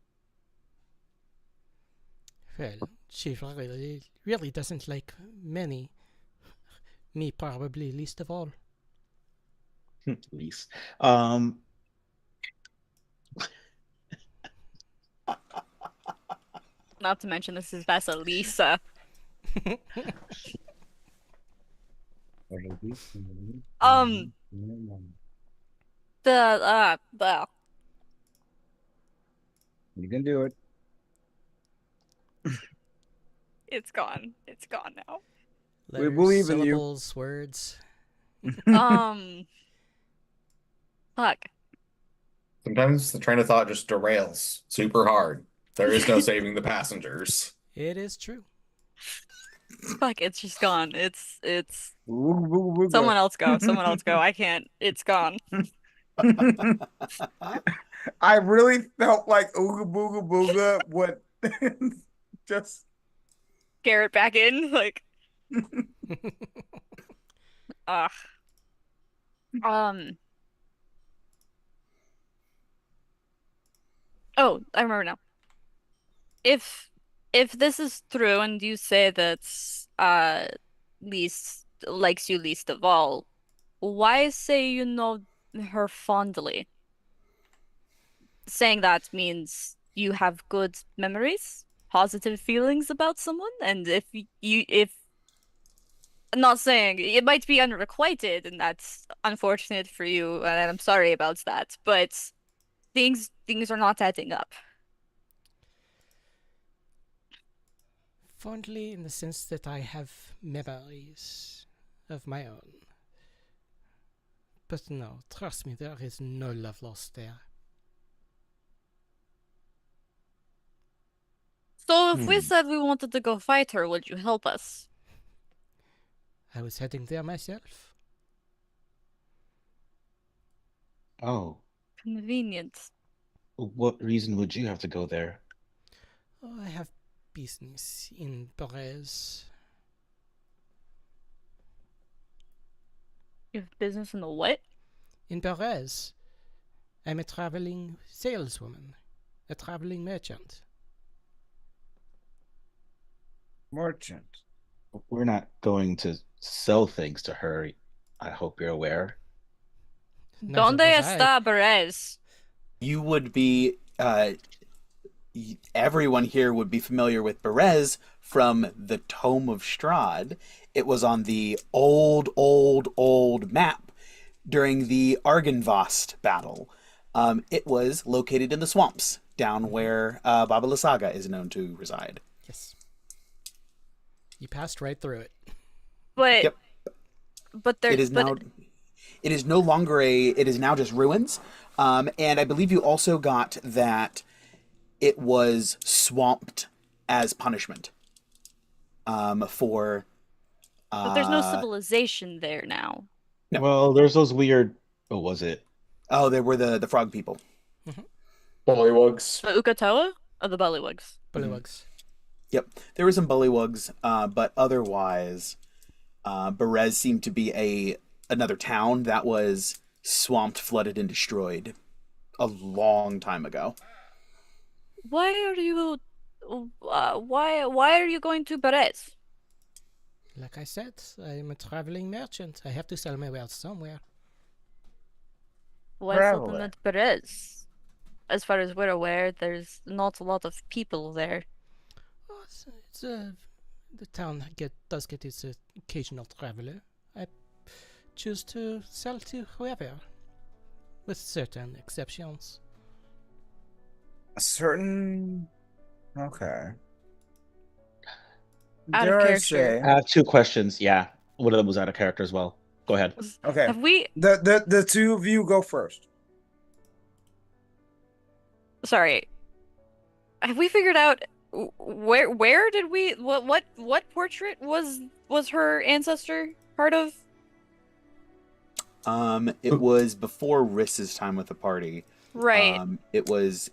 Well, she really doesn't like many. Me probably least of all. Least. Not to mention this is Vasalisa. The You can do it. it's gone. It's gone now. We Letters, believe in you. syllables, words. Fuck. Sometimes the train of thought just derails super hard. There is no saving the passengers. It is true. Fuck, it's just gone. It's We're someone good. else go. Someone else go. I can't. It's gone. I really felt like Ooga Booga Booga would just. Garrett back in, like, ugh. Um. Oh, I remember now. If if this is true, and you say that least likes you least of all, why say you know her fondly? Saying that means you have good memories, positive feelings about someone, and if I'm not saying it might be unrequited, and that's unfortunate for you, and I'm sorry about that, but things are not adding up. Fondly in the sense that I have memories of my own. But no, trust me, there is no love lost there. So if we Hmm. said we wanted to go fight her, would you help us? I was heading there myself. Oh, Convenient. what reason would you have to go there? Oh, I have business in Perez. You have business in the what? In Perez, I'm a traveling saleswoman, a traveling merchant. Merchant. We're not going to sell things to her. I hope you're aware. Neither Donde was I. está Perez? You would be everyone here would be familiar with Berez from the Tome of Strahd. It was on the old map during the Argynvost battle. It was located in the swamps down where Baba Lysaga is known to reside. Yes. You passed right through it. But Yep. but there It is but now. It is no longer a. It is now just ruins. And I believe you also got that it was swamped as punishment. For but there's no uh civilization there now. no. Well, there's those weird. What was it? Oh, they were the frog people. Bullywugs. The Ukatoa or the Bullywugs? Bullywugs. Yep, there were some bullywugs, but otherwise, Berez seemed to be another town that was swamped, flooded, and destroyed a long time ago. Why are you why are you going to Perez? Like I said, I'm a traveling merchant. I have to sell my wares somewhere. Why sell them Traveler. at Perez? As far as we're aware, there's not a lot of people there. Oh, the town does get its occasional traveler. I choose to sell to whoever, with certain exceptions. A certain. Okay. Out of Dare I character. say? I have two questions. Yeah, one of them was out of character as well. Go ahead. Okay. Have we The two of you go first. sorry. Have we figured out where did we what portrait was her ancestor part of? It was before Riss's time with the party. Right. It was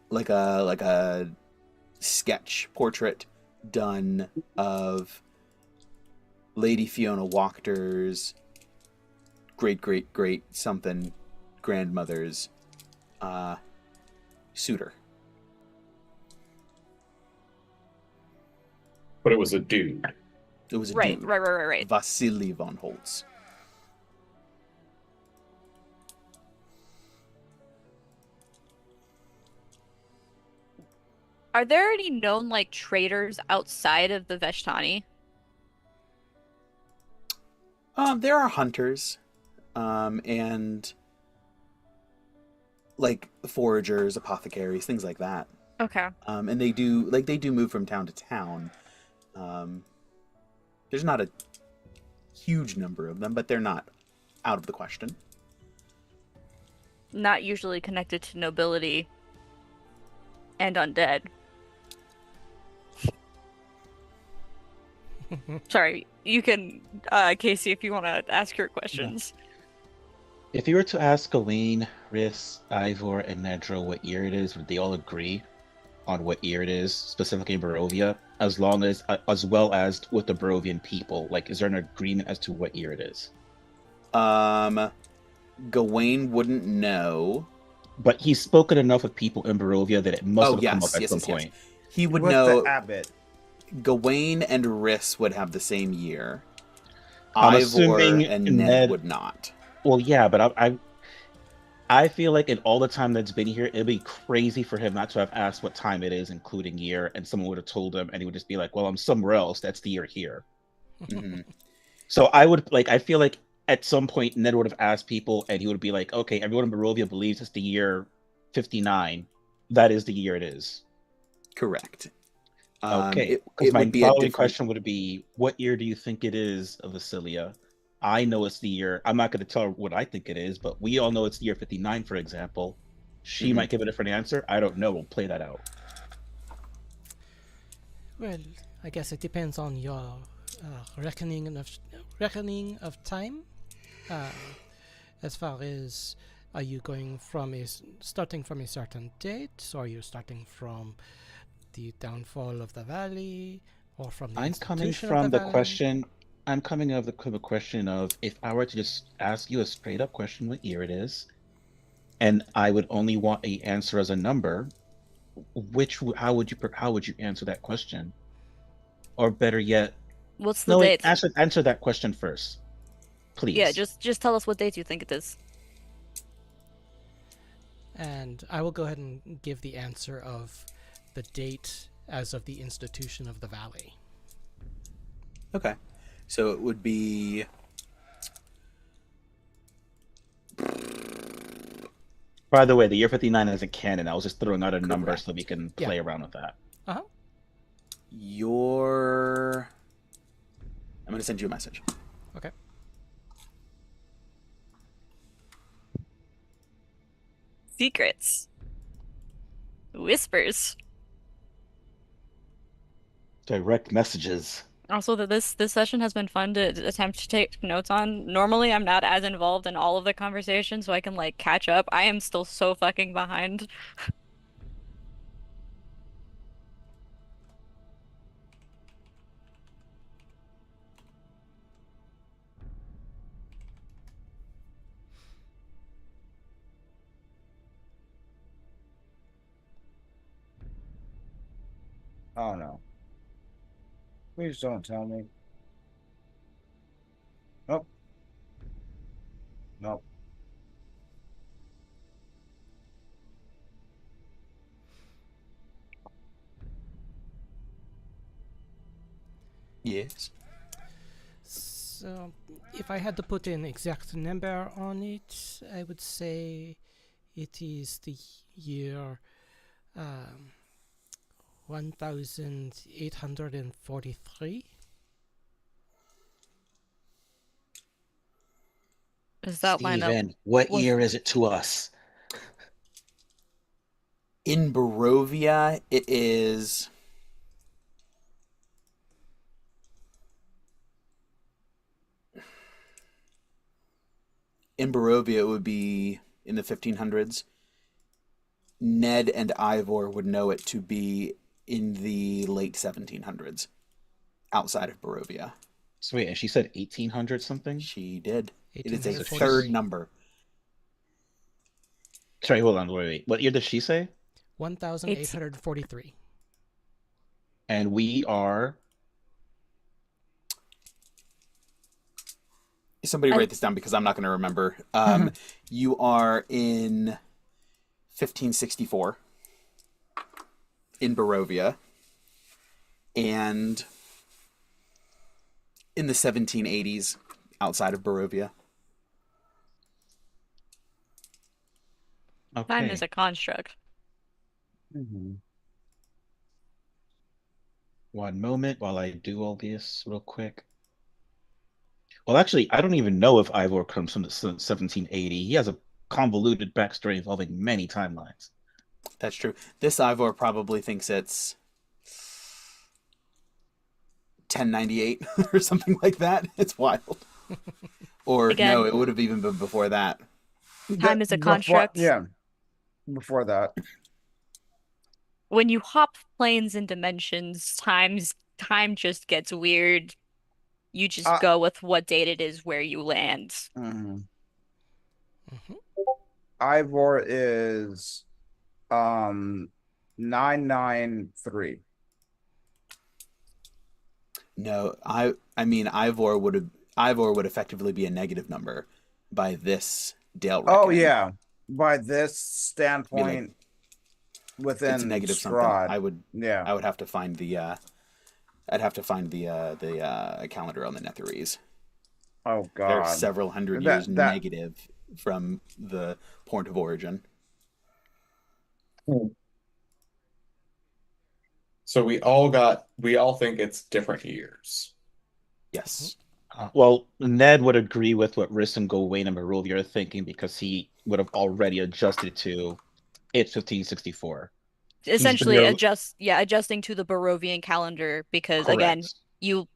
like a sketch portrait done of Lady Fiona Walker's great something grandmother's suitor. But it was a dude. It was a Right, dude. right. Vasily von Holtz. Are there any known like traders outside of the Veshtani? There are hunters, and like foragers, apothecaries, things like that. Okay. And they do move from town to town. There's not a huge number of them, but they're not out of the question. Not usually connected to nobility and undead. Sorry, you can, Casey, if you want to ask your questions. If you were to ask Gawain, Riss, Ivor, and Nedro what year it is, would they all agree on what year it is, specifically in Barovia, as well as with the Barovian people? Like, is there an agreement as to what year it is? Gawain wouldn't know. But he's spoken enough with people in Barovia that it must Oh, have come up yes, at yes, some yes, yes. point. He would With know. the abbot. Gawain and Riss would have the same year. I'm Ivor assuming and Ned Ned. would not. Well, yeah, but I feel like in all the time that's been here, it'd be crazy for him not to have asked what time it is, including year, and someone would have told him, and he would just be like, "Well, I'm somewhere else. That's the year here." Mhm. So I would like. I feel like at some point Ned would have asked people, and he would be like, "Okay, everyone in Barovia believes it's the year 59. That is the year it is." Correct. Okay, It because my would be a following different. question would be, what year do you think it is of Vasilia? I know it's the year. I'm not going to tell her what I think it is, but we all know it's the year 59, for example. She Mhm. might give a different answer. I don't know. We'll play that out. Well, I guess it depends on your reckoning of time. Uh, as far as are you going from starting from a certain date, or are you starting from the downfall of the valley, or from the I'm coming institution of the from the valley? question. I'm coming of the question of if I were to just ask you a straight up question what year it is, and I would only want a answer as a number, how would you answer that question? Or better yet, What's the no wait, date? answer that question first, Yeah, please. just tell us what date you think it is. And I will go ahead and give the answer of the date as of the institution of the valley. Okay. So it would be. By the way, the year 59 isn't canon. I was just throwing out a number Correct. so we can Yeah. play around with that. Uh-huh. I'm going to send you a message. Okay. Secrets. Whispers. Direct messages. Also, that this session has been fun to attempt to take notes on. Normally, I'm not as involved in all of the conversation, so I can like catch up. I am still so fucking behind. Oh no. Please don't tell me. Nope. Nope. Yes. So, if I had to put an exact number on it, I would say it is the year 1843. Does that line up? Steven, what with- year is it to us? In Barovia, it is. In Barovia, it would be in the 1500s. Ned and Ivor would know it to be in the late 1700s, outside of Barovia. So wait, and she said 1800 something? She did. It is a 1843. third number. Sorry, hold on, wait. What year did she say? 1843. And we are. Somebody I- write this down because I'm not going to remember. You are in 1564 in Barovia, and in the 1780s outside of Barovia. Time Okay. is a construct. Mm-hmm. One moment while I do all this real quick. Well, actually, I don't even know if Ivor comes from the 1780. He has a convoluted backstory involving many timelines. That's true. This Ivor probably thinks it's 1098 or something like that. It's wild. Or Again. no, it would have even been before that. Time is a Before, construct. yeah, before that. When you hop planes and dimensions, time just gets weird. You just Uh, go with what date it is where you land. mhm. Hmm. Ivor is 993. No, I mean Ivor would effectively be a negative number by this Dale Oh reckoning. yeah, by this Be like standpoint, it's a within negative something. Strahd, yeah. I would have to find the calendar on the Netherese. Oh They're God, several hundred that years that negative from the point of origin. So we all think it's different years. Yes. Well, Ned would agree with what Riss and Gawain and Barovia are thinking because he would have already adjusted to it's 1564. He's been Essentially there. adjusting to the Barovian calendar because again, Correct. you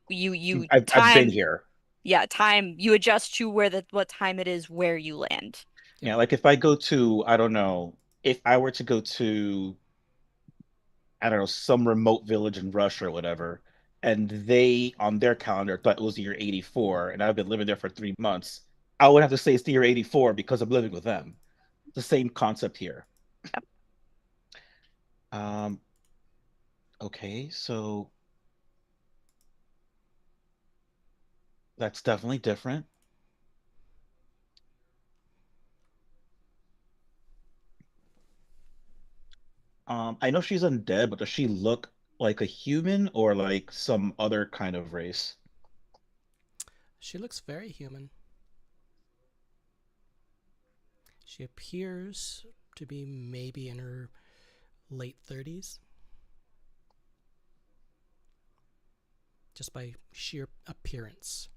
I've been time here. time you adjust to what time it is where you land. Yeah, like if I go to, I don't know, if I were to go to, I don't know, some remote village in Russia or whatever, and they on their calendar thought it was the year 84, and I've been living there for 3 months, I would have to say it's the year 84 because I'm living with them. The same concept here. Um, okay, so that's definitely different. I know she's undead, but does she look like a human or like some other kind of race? She looks very human. She appears to be maybe in her late 30s, just by sheer appearance.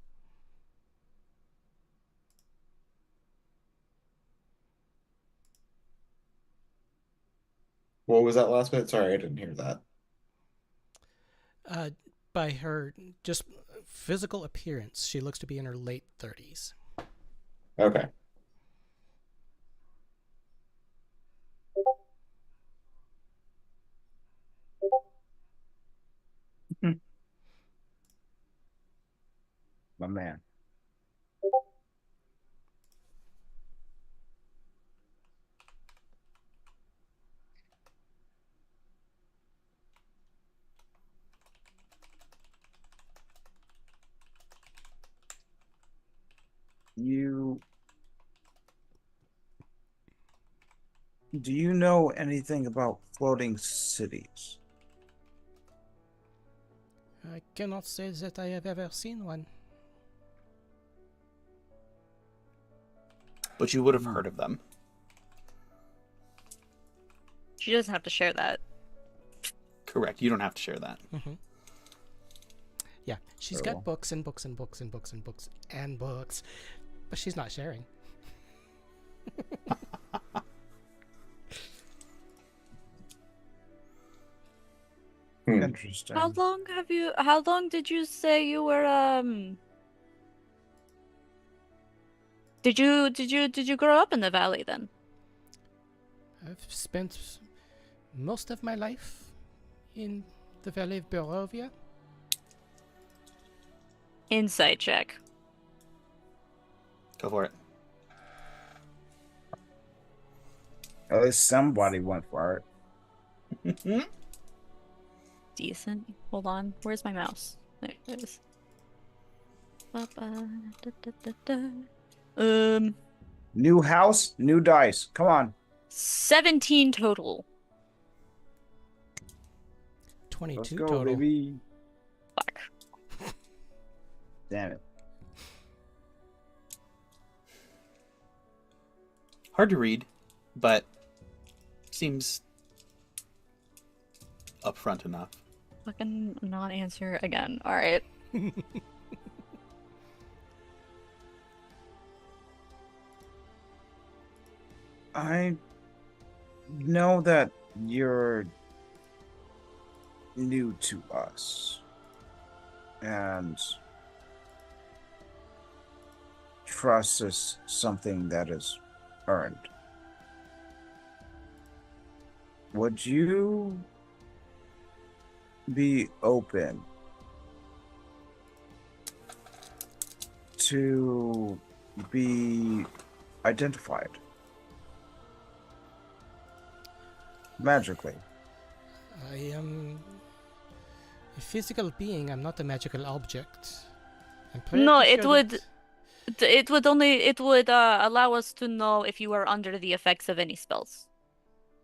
What was that last bit? Sorry, I didn't hear that. Uh, by her just physical appearance, she looks to be in her late 30s. Okay. my man. You do you know anything about floating cities? I cannot say that I have ever seen one. But you would have heard of them. She doesn't have to share that. Correct. You don't have to share that. Mm-hmm. Yeah, she's Cool. got books and books and books and books and books and books, but she's not sharing. Interesting. How long did you say you were did you grow up in the valley then? I've spent most of my life in the Valley of Barovia. Insight check. Go for it. At least somebody went for it. Decent. Hold on. Where's my mouse? There it is. New house, new dice. Come on. 17 total. 22 Let's go, total. baby. Fuck. Damn it. Hard to read, but seems upfront enough. Fucking non-answer again. All right. I know that you're new to us. And trust is something that is earned. Would you be open to be identified magically? I am a physical being. I'm not a magical object. I'm pretty No, sure it would allow us to know if you are under the effects of any spells.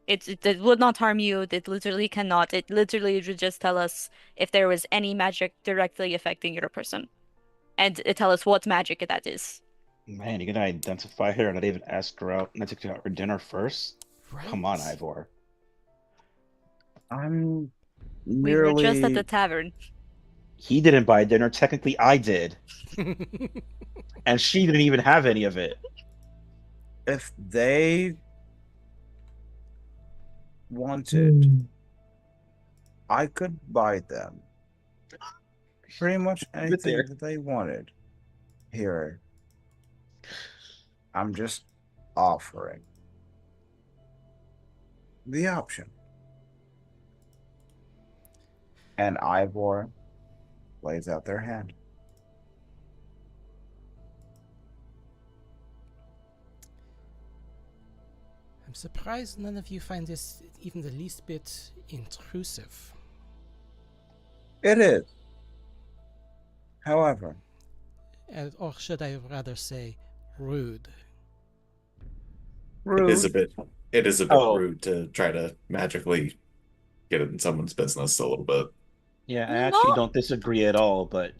It would not harm you. It literally cannot. It literally would just tell us if there was any magic directly affecting your person, and it tell us what magic that is. Man, you're gonna identify her and not even ask her out, not take her out for dinner first? Come on, right. Ivor. I'm We were just at the merely, tavern. He didn't buy dinner. Technically, I did, and she didn't even have any of it. if they wanted, I could buy them pretty much anything there. that they wanted here. I'm just offering the option. And Ivor lays out their hand. I'm surprised none of you find this even the least bit intrusive. It is. However, Or should I rather say, rude. It is a rude. bit it is a bit Oh, rude to try to magically get in someone's business a little bit. yeah, I actually No, don't disagree at all, but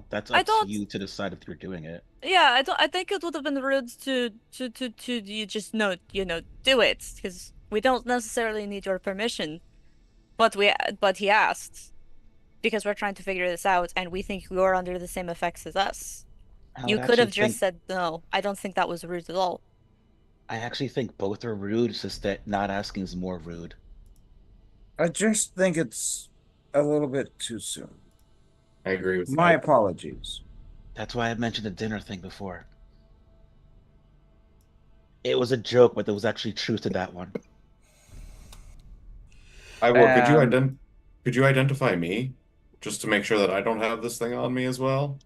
that's I up to don't. you to decide if you're doing it. Yeah, I don't. I think it would have been rude to you just do it because we don't necessarily need your permission. But he asked because we're trying to figure this out, and we think you're under the same effects as us. I You would could actually have just think said no. I don't think that was rude at all. I actually think both are rude. It's just that not asking is more rude. I just think it's a little bit too soon. I agree with My that. apologies. That's why I mentioned the dinner thing before. It was a joke, but there was actually truth to that one. Ivor, And could you identify me just to make sure that I don't have this thing on me as well?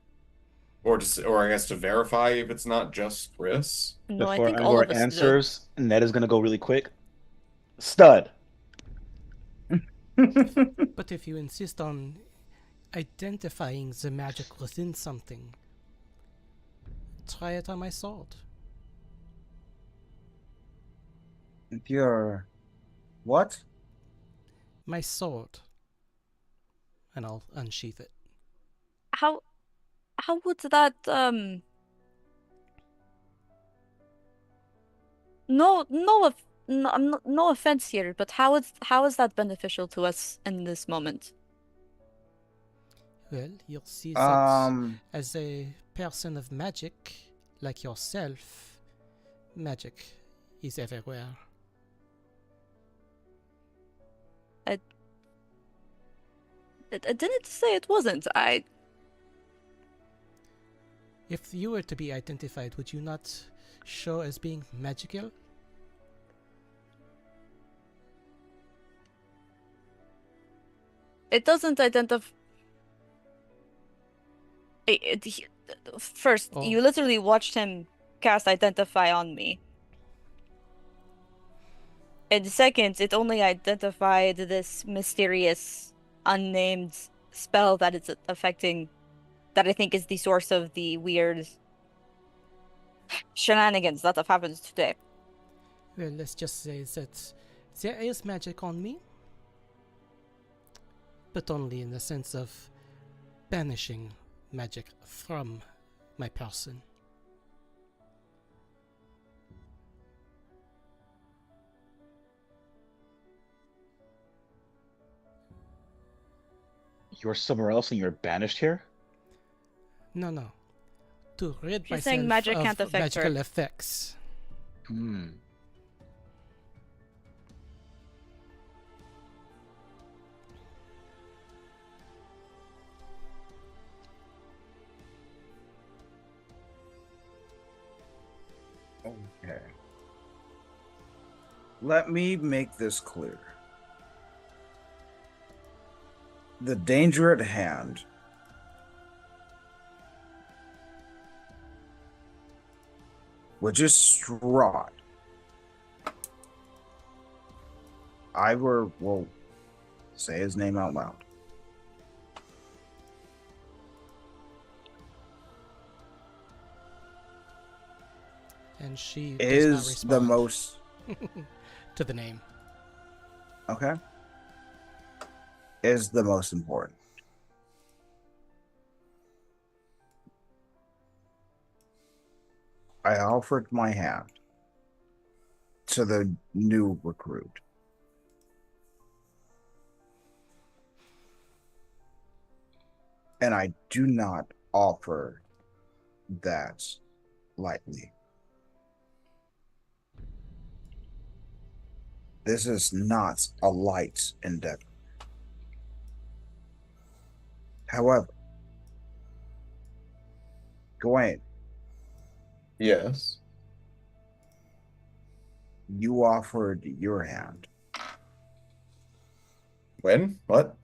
Or I guess to verify if it's not just Chris? No, I Before think all Ivor of us do. answers, Ned is gonna go really quick. Stud. But if you insist on identifying the magic within something, try it on my sword. you're what? My sword. And I'll unsheath it. How would that no offense here, but how is that beneficial to us in this moment? Well, you'll see that Um, as a person of magic, like yourself, magic is everywhere. I didn't say it wasn't. If you were to be identified, would you not show as being magical? It doesn't identify. First, Oh, you literally watched him cast identify on me. And second, it only identified this mysterious, unnamed spell that it's affecting, that I think is the source of the weird shenanigans that have happened today. well, let's just say that there is magic on me, but only in the sense of banishing magic from my person. You're somewhere else and you're banished here? No. To rid She's saying myself magic can't of affect her. magical effects. Hmm. okay. Let me make this clear. The danger at hand which is Strahd. Ivor will say his name out loud. And she Is does not the respond most to the name. okay. Is the most important. I offered my hand to the new recruit. And I do not offer that lightly. This is not a light endeavor. However, Gawain, Yes. you offered your hand. When? What?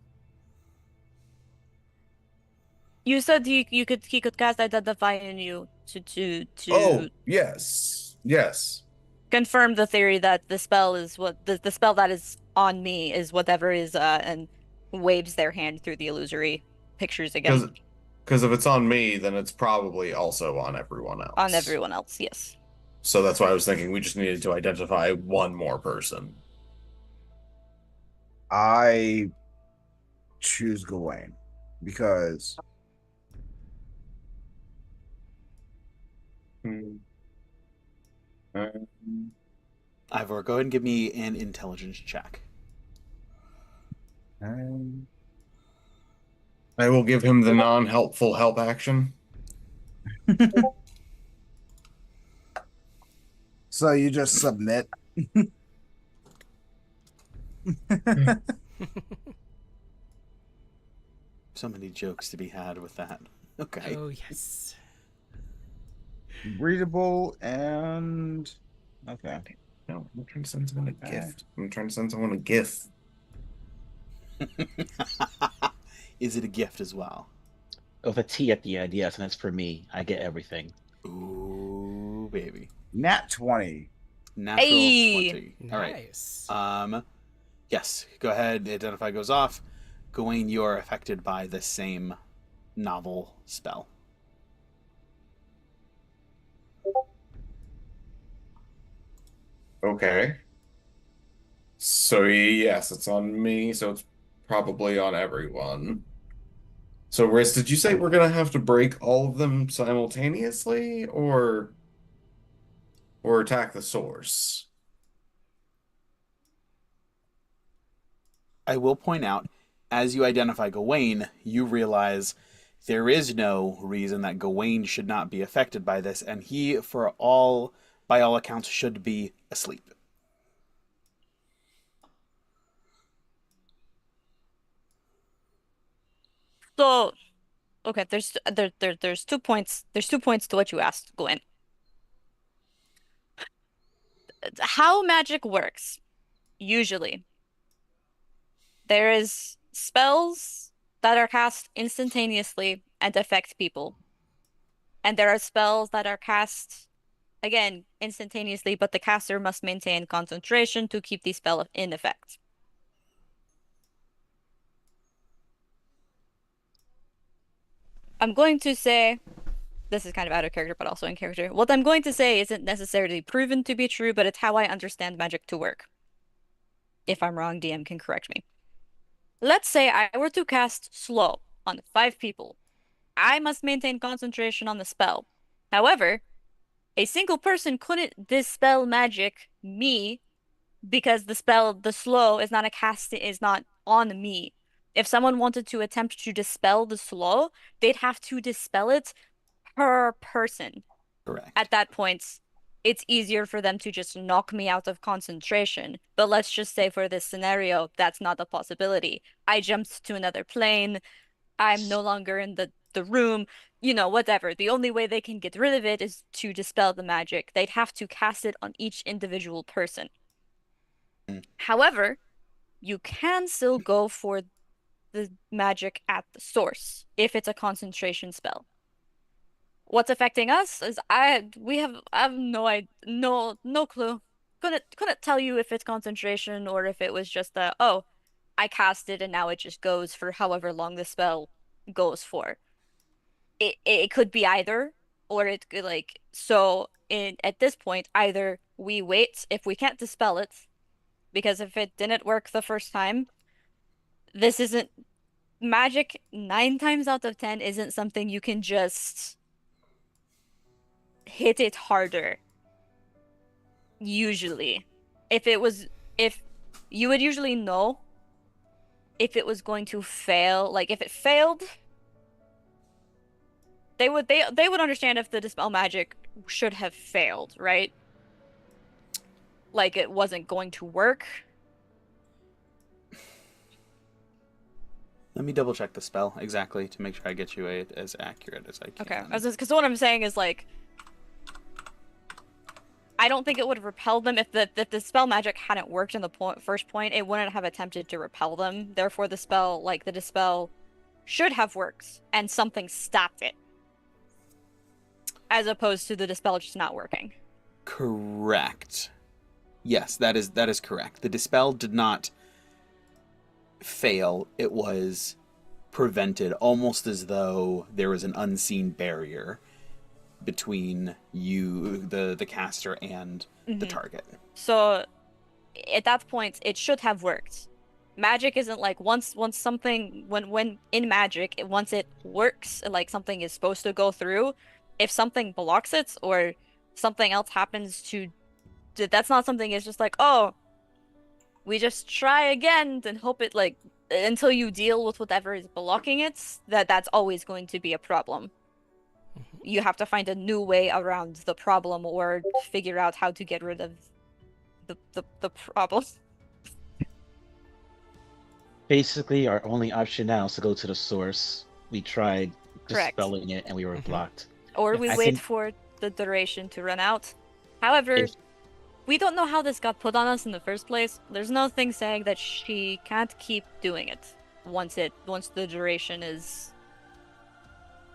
You said he could cast identify in you to Oh, yes. Yes. confirm the theory that the spell is what the spell that is on me is whatever is and waves their hand through the illusory pictures again Because if it's on me, then it's probably also on everyone on else. everyone else. Yes. So that's why I was thinking we just needed to identify one more person. I choose Gawain because Hmm. Ivor, go ahead and give me an intelligence check. um, I will give him the non-helpful help action. so you just submit. So many jokes to be had with that. Okay. Oh, yes. Readable and okay. No, I'm trying to send someone a Okay. gift. I'm trying to send someone a gift. Is it a gift as well? With a T at the end, yes, and it's for me. I get everything. Ooh, baby. Nat 20. Natural Hey! 20. All right. Nice. Yes, go ahead. Identify goes off. Gawain, you are affected by the same novel spell. Okay. So yes, it's on me, so it's probably on everyone. So Riz, did you say we're gonna have to break all of them simultaneously or attack the source? I will point out, as you identify Gawain, you realize there is no reason that Gawain should not be affected by this, and he, by all accounts, should be asleep. So, okay, there's 2 points. There's 2 points to what you asked, Gwen. How magic works, usually. There is spells that are cast instantaneously and affect people. And there are spells that are cast, again, instantaneously, but the caster must maintain concentration to keep the spell in effect. I'm going to say, this is kind of out of character, but also in character. What I'm going to say isn't necessarily proven to be true, but it's how I understand magic to work. If I'm wrong, DM can correct me. Let's say I were to cast slow on 5 people. I must maintain concentration on the spell. However, a single person couldn't dispel magic me because the slow is not a cast, is not on me. If someone wanted to attempt to dispel the slow, they'd have to dispel it per person. Correct. At that point, it's easier for them to just knock me out of concentration. But let's just say for this scenario, that's not a possibility. I jumped to another plane. I'm no longer in the room, whatever. The only way they can get rid of it is to dispel the magic. They'd have to cast it on each individual person. Mm. However, you can still go for the magic at the source if it's a concentration spell. What's affecting us is I have no clue. Couldn't tell you if it's concentration or if it was just that, oh, I cast it and now it just goes for however long the spell goes for. It could be either, or it could like so in at this point either we wait if we can't dispel it, because if it didn't work the first time, this isn't magic 9 times out of 10 isn't something you can just hit it harder. Usually. If you would usually know if it was going to fail, like if it failed, they would understand if the dispel magic should have failed, right? Like it wasn't going to work. Let me double check the spell exactly to make sure I get you as accurate as I can. Okay, because what I'm saying is like I don't think it would have repelled them if the spell magic hadn't worked in the first point. It wouldn't have attempted to repel them. Therefore, the spell, like the dispel, should have worked, and something stopped it, as opposed to the dispel just not working. Correct. Yes, that is correct. The dispel did not fail. It was prevented, almost as though there was an unseen barrier between you, the caster, and the target. So, at that point, it should have worked. Magic isn't like once something when in magic, once it works, like something is supposed to go through, if something blocks it or something else happens to, that's not something. It's just like, oh, we just try again and hope it like until you deal with whatever is blocking it. That's always going to be a problem. You have to find a new way around the problem or figure out how to get rid of the problem. Basically, our only option now is to go to the source. We tried Correct. dispelling it, and we were blocked. Or we I wait think- for the duration to run out. However, we don't know how this got put on us in the first place. There's nothing saying that she can't keep doing it once the duration is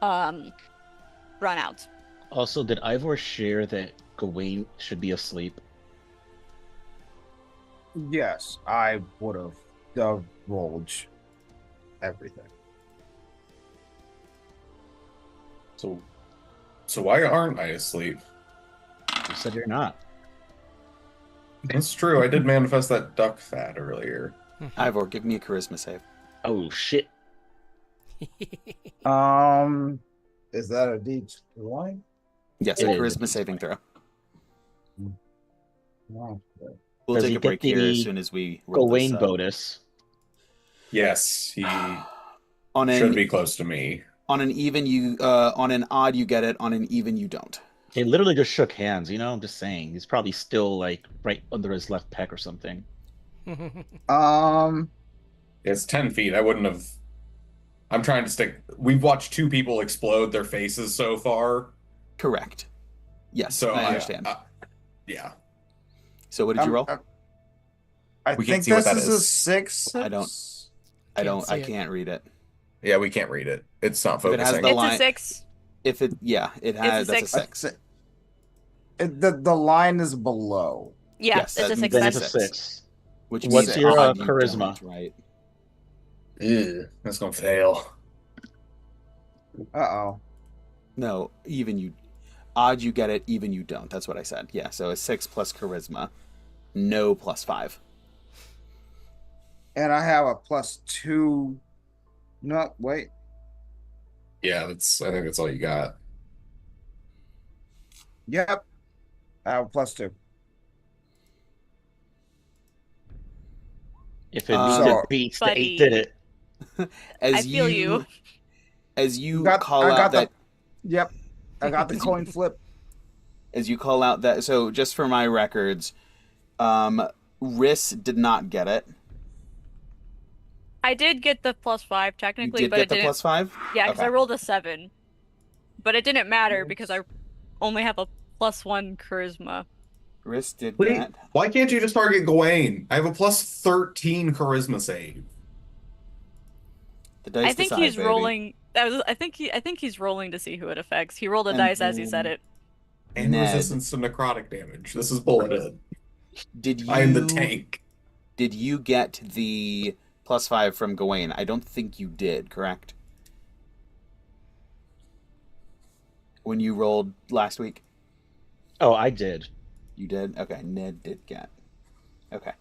run out. Also, did Ivor share that Gawain should be asleep? Yes, I would have divulged everything. So why aren't I asleep? You said you're not. That's true. I did manifest that duck fat earlier. Ivor, give me a charisma save. Oh shit! Is that a D1? Yes, It a is a charisma D20. saving throw. No. We'll Does take he a break get here as the soon as we roll Gawain this, bonus. Yes, he on should an be close to me. on an even you on an odd you get it, on an even you don't. They literally just shook hands. I'm just saying. He's probably still like right under his left pec or something. It's 10 feet. I wouldn't have. I'm trying to stick. We've watched two people explode their faces so far. Correct. Yes, So I understand. Yeah. So what did you roll? I We think can't see what this that is a is. 6. I don't- Can't see I it. can't read it. Yeah, we can't read it. It's not If it has focusing. the It's line- a 6. If it it has that's a six. 6. The line is below. Yeah, Yes, it's a that- 6. Then That's it's a six. 6. Which What's means your, odd you charisma? don't, right? Ew, that's gonna fail. Uh-oh. No, even you odd you get it, even you don't. That's what I said. Yeah, so a 6 plus charisma. No plus 5. And I have a +2. No, wait. Yeah, that's. I think that's all you got. Yep. I have a +2. If it So- means it beats, the Buddy. 8 did it. As I feel you. As you I call got out that Yep. I got the coin flip. as you call out that, so just for my records, Riss did not get it. I did get the +5 You technically, did but get it the didn't. plus 5? Yeah, because I Okay. rolled a 7. But it didn't matter because I only have a +1 charisma. Riss did Wait, get. why can't you just target Gawain? I have a plus 13 charisma save. The dice I think decide, he's baby. rolling. I think he's rolling to see who it affects. He rolled a And dice as he said then it. And Ned, resistance to necrotic damage. This is bulleted. did I am the you tank. did you get the +5 from Gawain? I don't think you did, correct? When you rolled last week? Oh, I did. You did? Okay, Ned did get. Okay.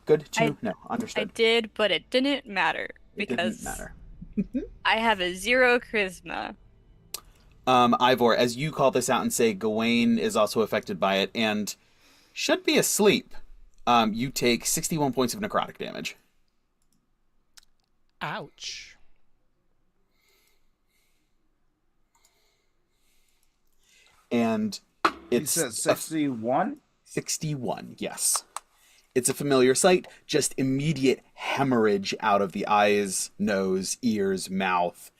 Good I to know. I Understood. did, but it didn't matter It didn't because matter. I have a 0 charisma. Ivor, as you call this out and say Gawain is also affected by it and should be asleep, you take 61 points of necrotic damage. Ouch. And You it's said 61? 61, yes. It's a familiar sight, just immediate hemorrhage out of the eyes, nose, ears, mouth,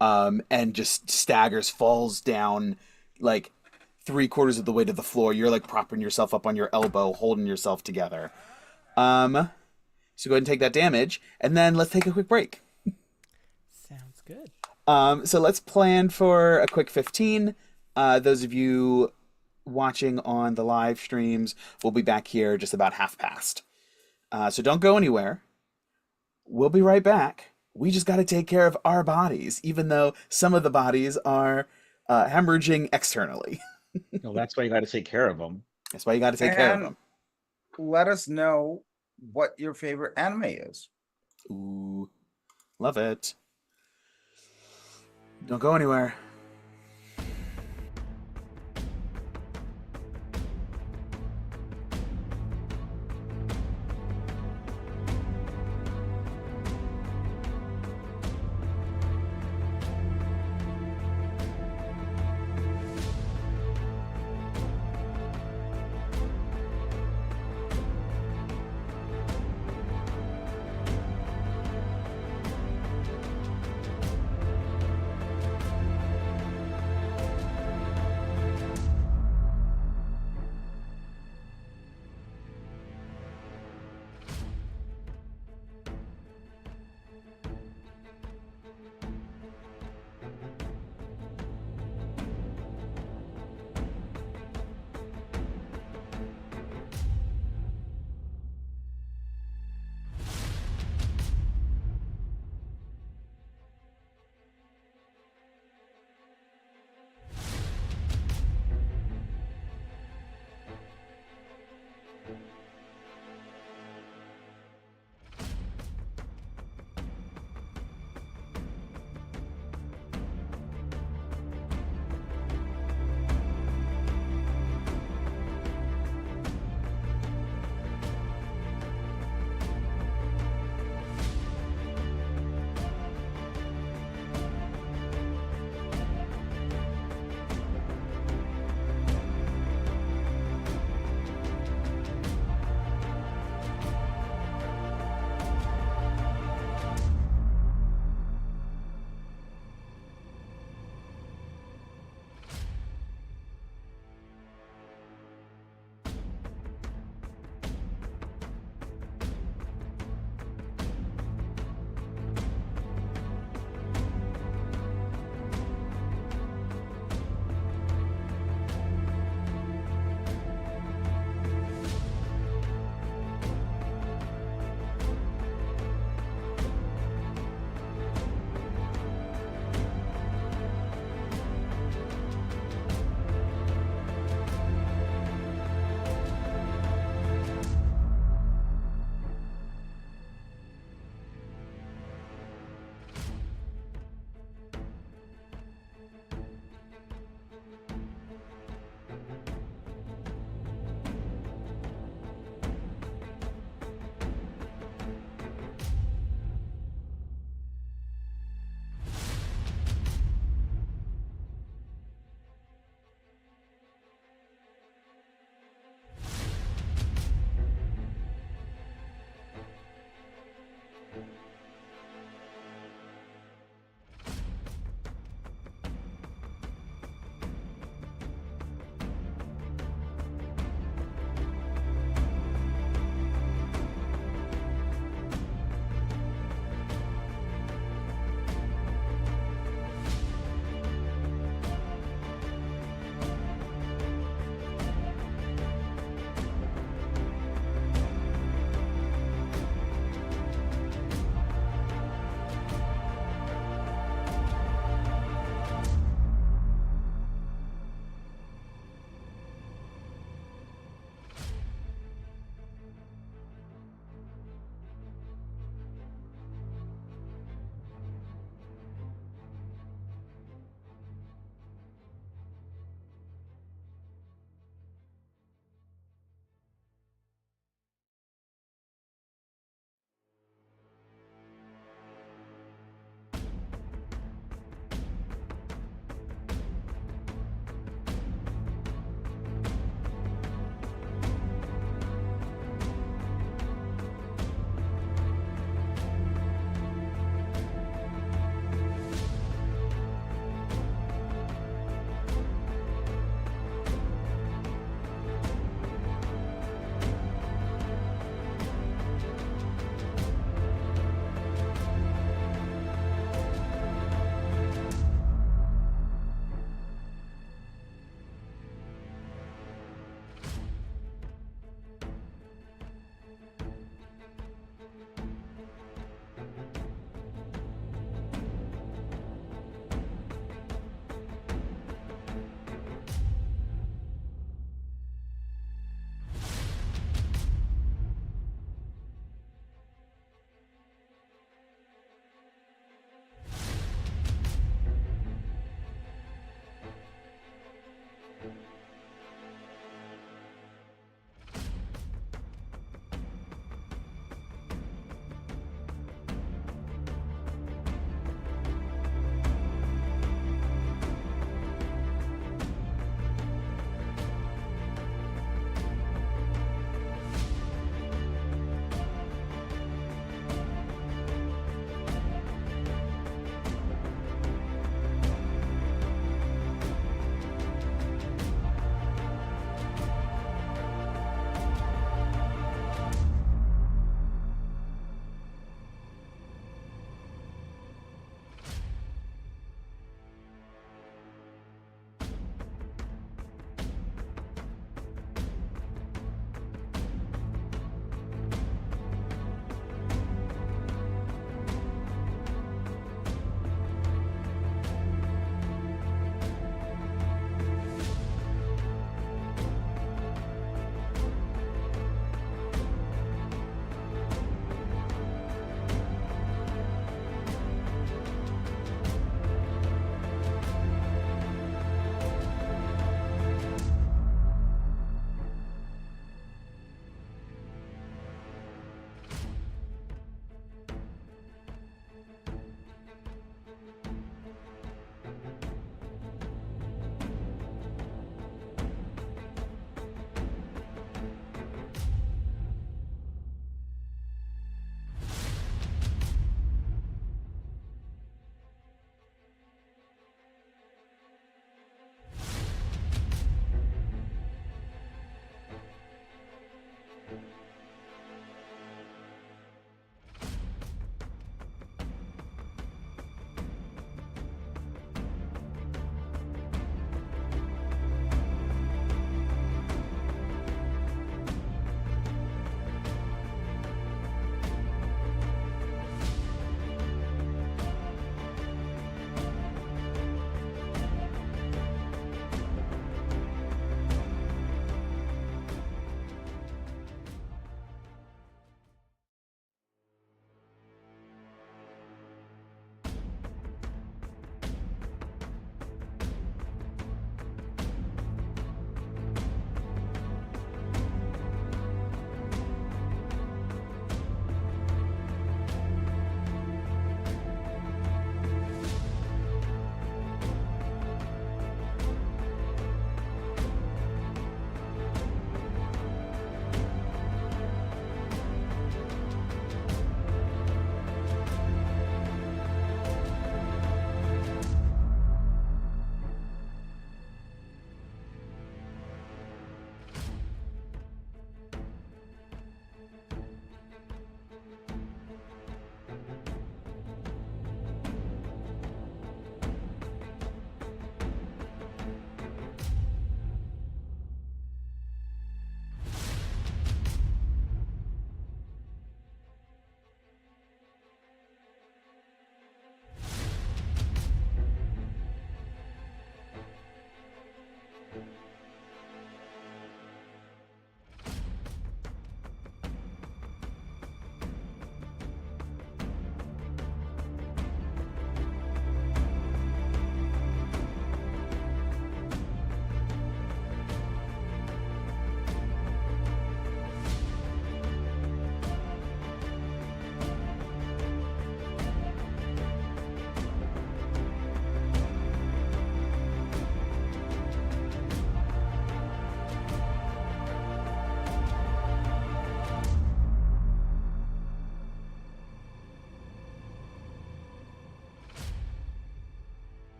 and just staggers, falls down like 3/4 of the way to the floor. You're like propping yourself up on your elbow, holding yourself together. So go ahead and take that damage, and then let's take a quick break. Sounds good. So let's plan for a quick 15. Those of you watching on the live streams, we'll be back here just about 1/2 past. So don't go anywhere. We'll be right back. We just got to take care of our bodies, even though some of the bodies are hemorrhaging externally. No, that's why you got to take care of them. That's why you got to take care of And them. let us know what your favorite anime is. Ooh, love it. Don't go anywhere.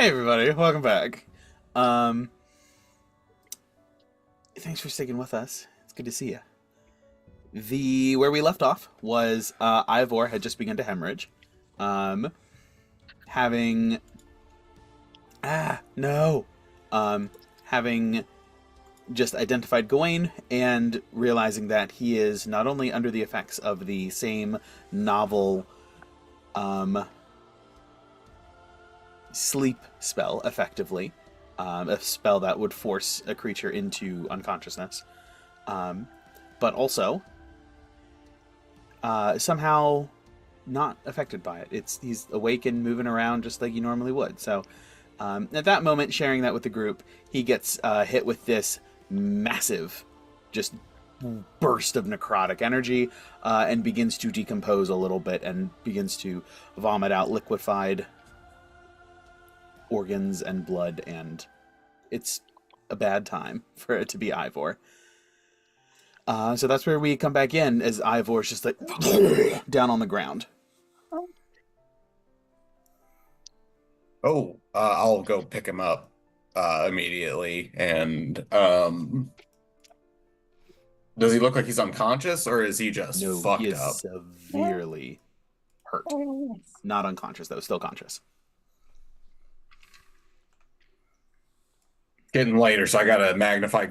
Hey everybody, welcome back. Thanks for sticking with us. It's good to see you. Where we left off was Ivor had just begun to hemorrhage. Having having just identified Gawain and realizing that he is not only under the effects of the same novel sleep spell, effectively, a spell that would force a creature into unconsciousness, but also somehow not affected by it. He's awake and moving around just like you normally would. So at that moment, sharing that with the group, he gets hit with this massive just burst of necrotic energy and begins to decompose a little bit and begins to vomit out liquefied organs and blood, and it's a bad time for it to be Ivor. So that's where we come back in, as Ivor's just like down on the ground. Oh, I'll go pick him up immediately. And does he look like he's unconscious, or is he just No, fucked he is up? severely hurt. Not unconscious, though. Still conscious. Getting later, so I gotta magnify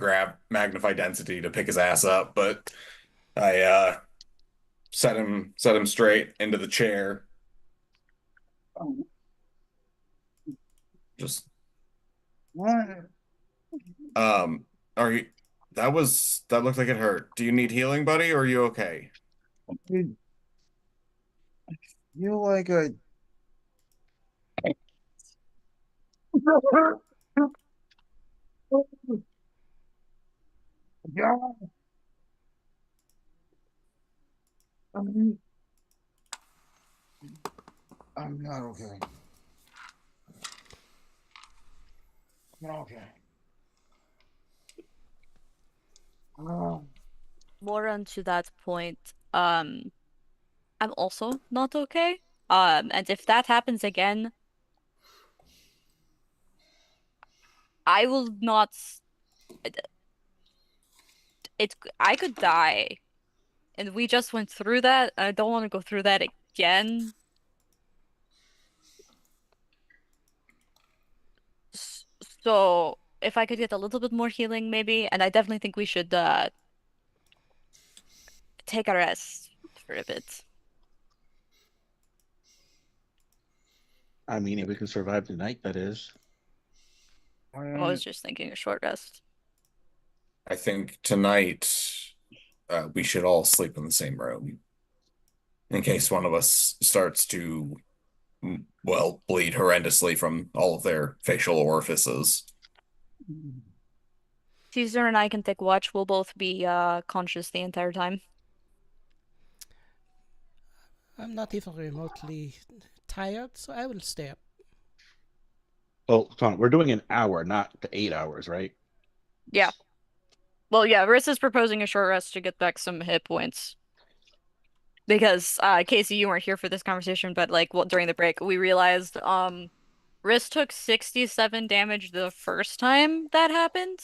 density to pick his ass up. But I set him straight into the chair. Just are you? That looked like it hurt. Do you need healing, buddy, or are you okay? Dude, I feel like a. Yeah. I'm not okay. I'm not okay. Oh. More on to that point, I'm also not okay. And if that happens again, I will not. I could die, and we just went through that. I don't want to go through that again. So if I could get a little bit more healing, maybe, and I definitely think we should take a rest for a bit. I mean, if we can survive the night, that is. I was just thinking a short rest. I think tonight we should all sleep in the same room in case one of us starts to, well, bleed horrendously from all of their facial orifices. Cesar and I can take watch. We'll both be conscious the entire time. I'm not even remotely tired, so I will stay up. Well, Tom, we're doing an hour, not the 8 hours, right? Yeah. Well, yeah, Riss is proposing a short rest to get back some hit points. Because, Casey, you weren't here for this conversation, but during the break, we realized, Riss took 67 damage the first time that happened.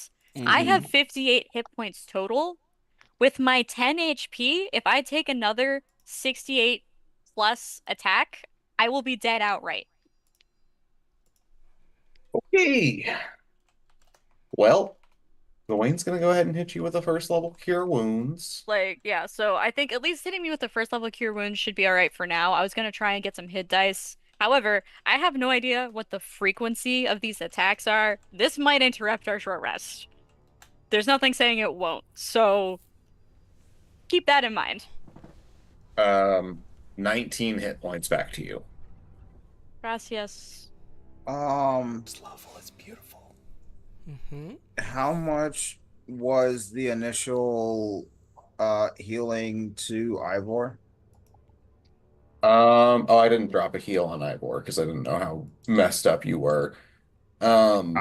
I have 58 hit points total. With my 10 HP, if I take another 68 plus attack, I will be dead outright. Okay. Well, Gawain's gonna go ahead and hit you with a first level cure wounds. Yeah, so I think at least hitting me with the first level cure wound should be all right for now. I was gonna try and get some hit dice. However, I have no idea what the frequency of these attacks are. This might interrupt our short rest. There's nothing saying it won't, so keep that in mind. 19 hit points back to you. Gracias. It's lovely. It's beautiful. How much was the initial healing to Ivor? Oh, I didn't drop a heal on Ivor because I didn't know how messed up you were. Well,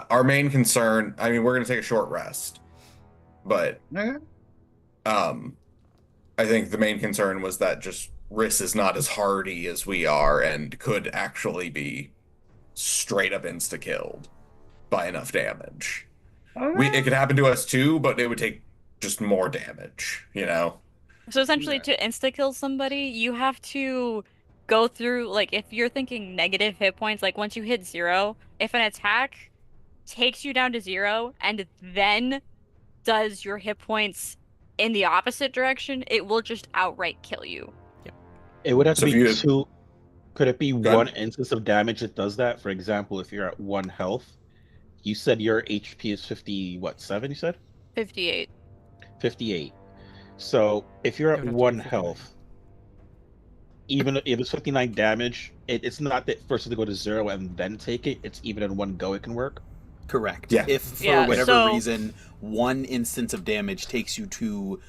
our main concern, I mean, we're gonna take a short rest, but Okay. I think the main concern was that just Riss is not as hardy as we are and could actually be straight up insta-killed by enough damage. It could happen to us too, but it would take just more damage, you know? So essentially, Yeah. to insta-kill somebody, you have to go through, like, if you're thinking negative hit points, like once you hit 0, if an attack takes you down to 0 and then does your hit points in the opposite direction, it will just outright kill you. It would have to So if be you two. Could it be go ahead. one instance of damage that does that? For example, if you're at 1 health, you said your HP is 50, what, 7, you said? 58. 58. So if you're It at would have to be 1 59. health, even if it's 59 damage, it's not that first to go to 0 and then take it. It's even in one go it can work. Correct. Yeah. If for Yeah, whatever so- reason one instance of damage takes you to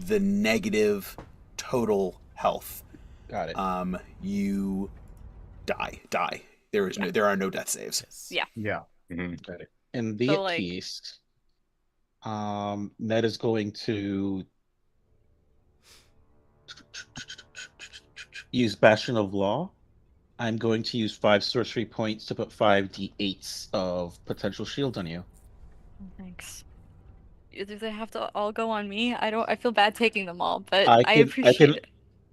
the negative total health, Got it. you die. There are no death saves. Yes. Yeah. Yeah. Got it. In the So, like- case, Ned is going to use Bastion of Law. I'm going to use 5 sorcery points to put 5 d8s of potential shield on you. Thanks. Do they have to all go on me? I feel bad taking them all, but I I can- appreciate it.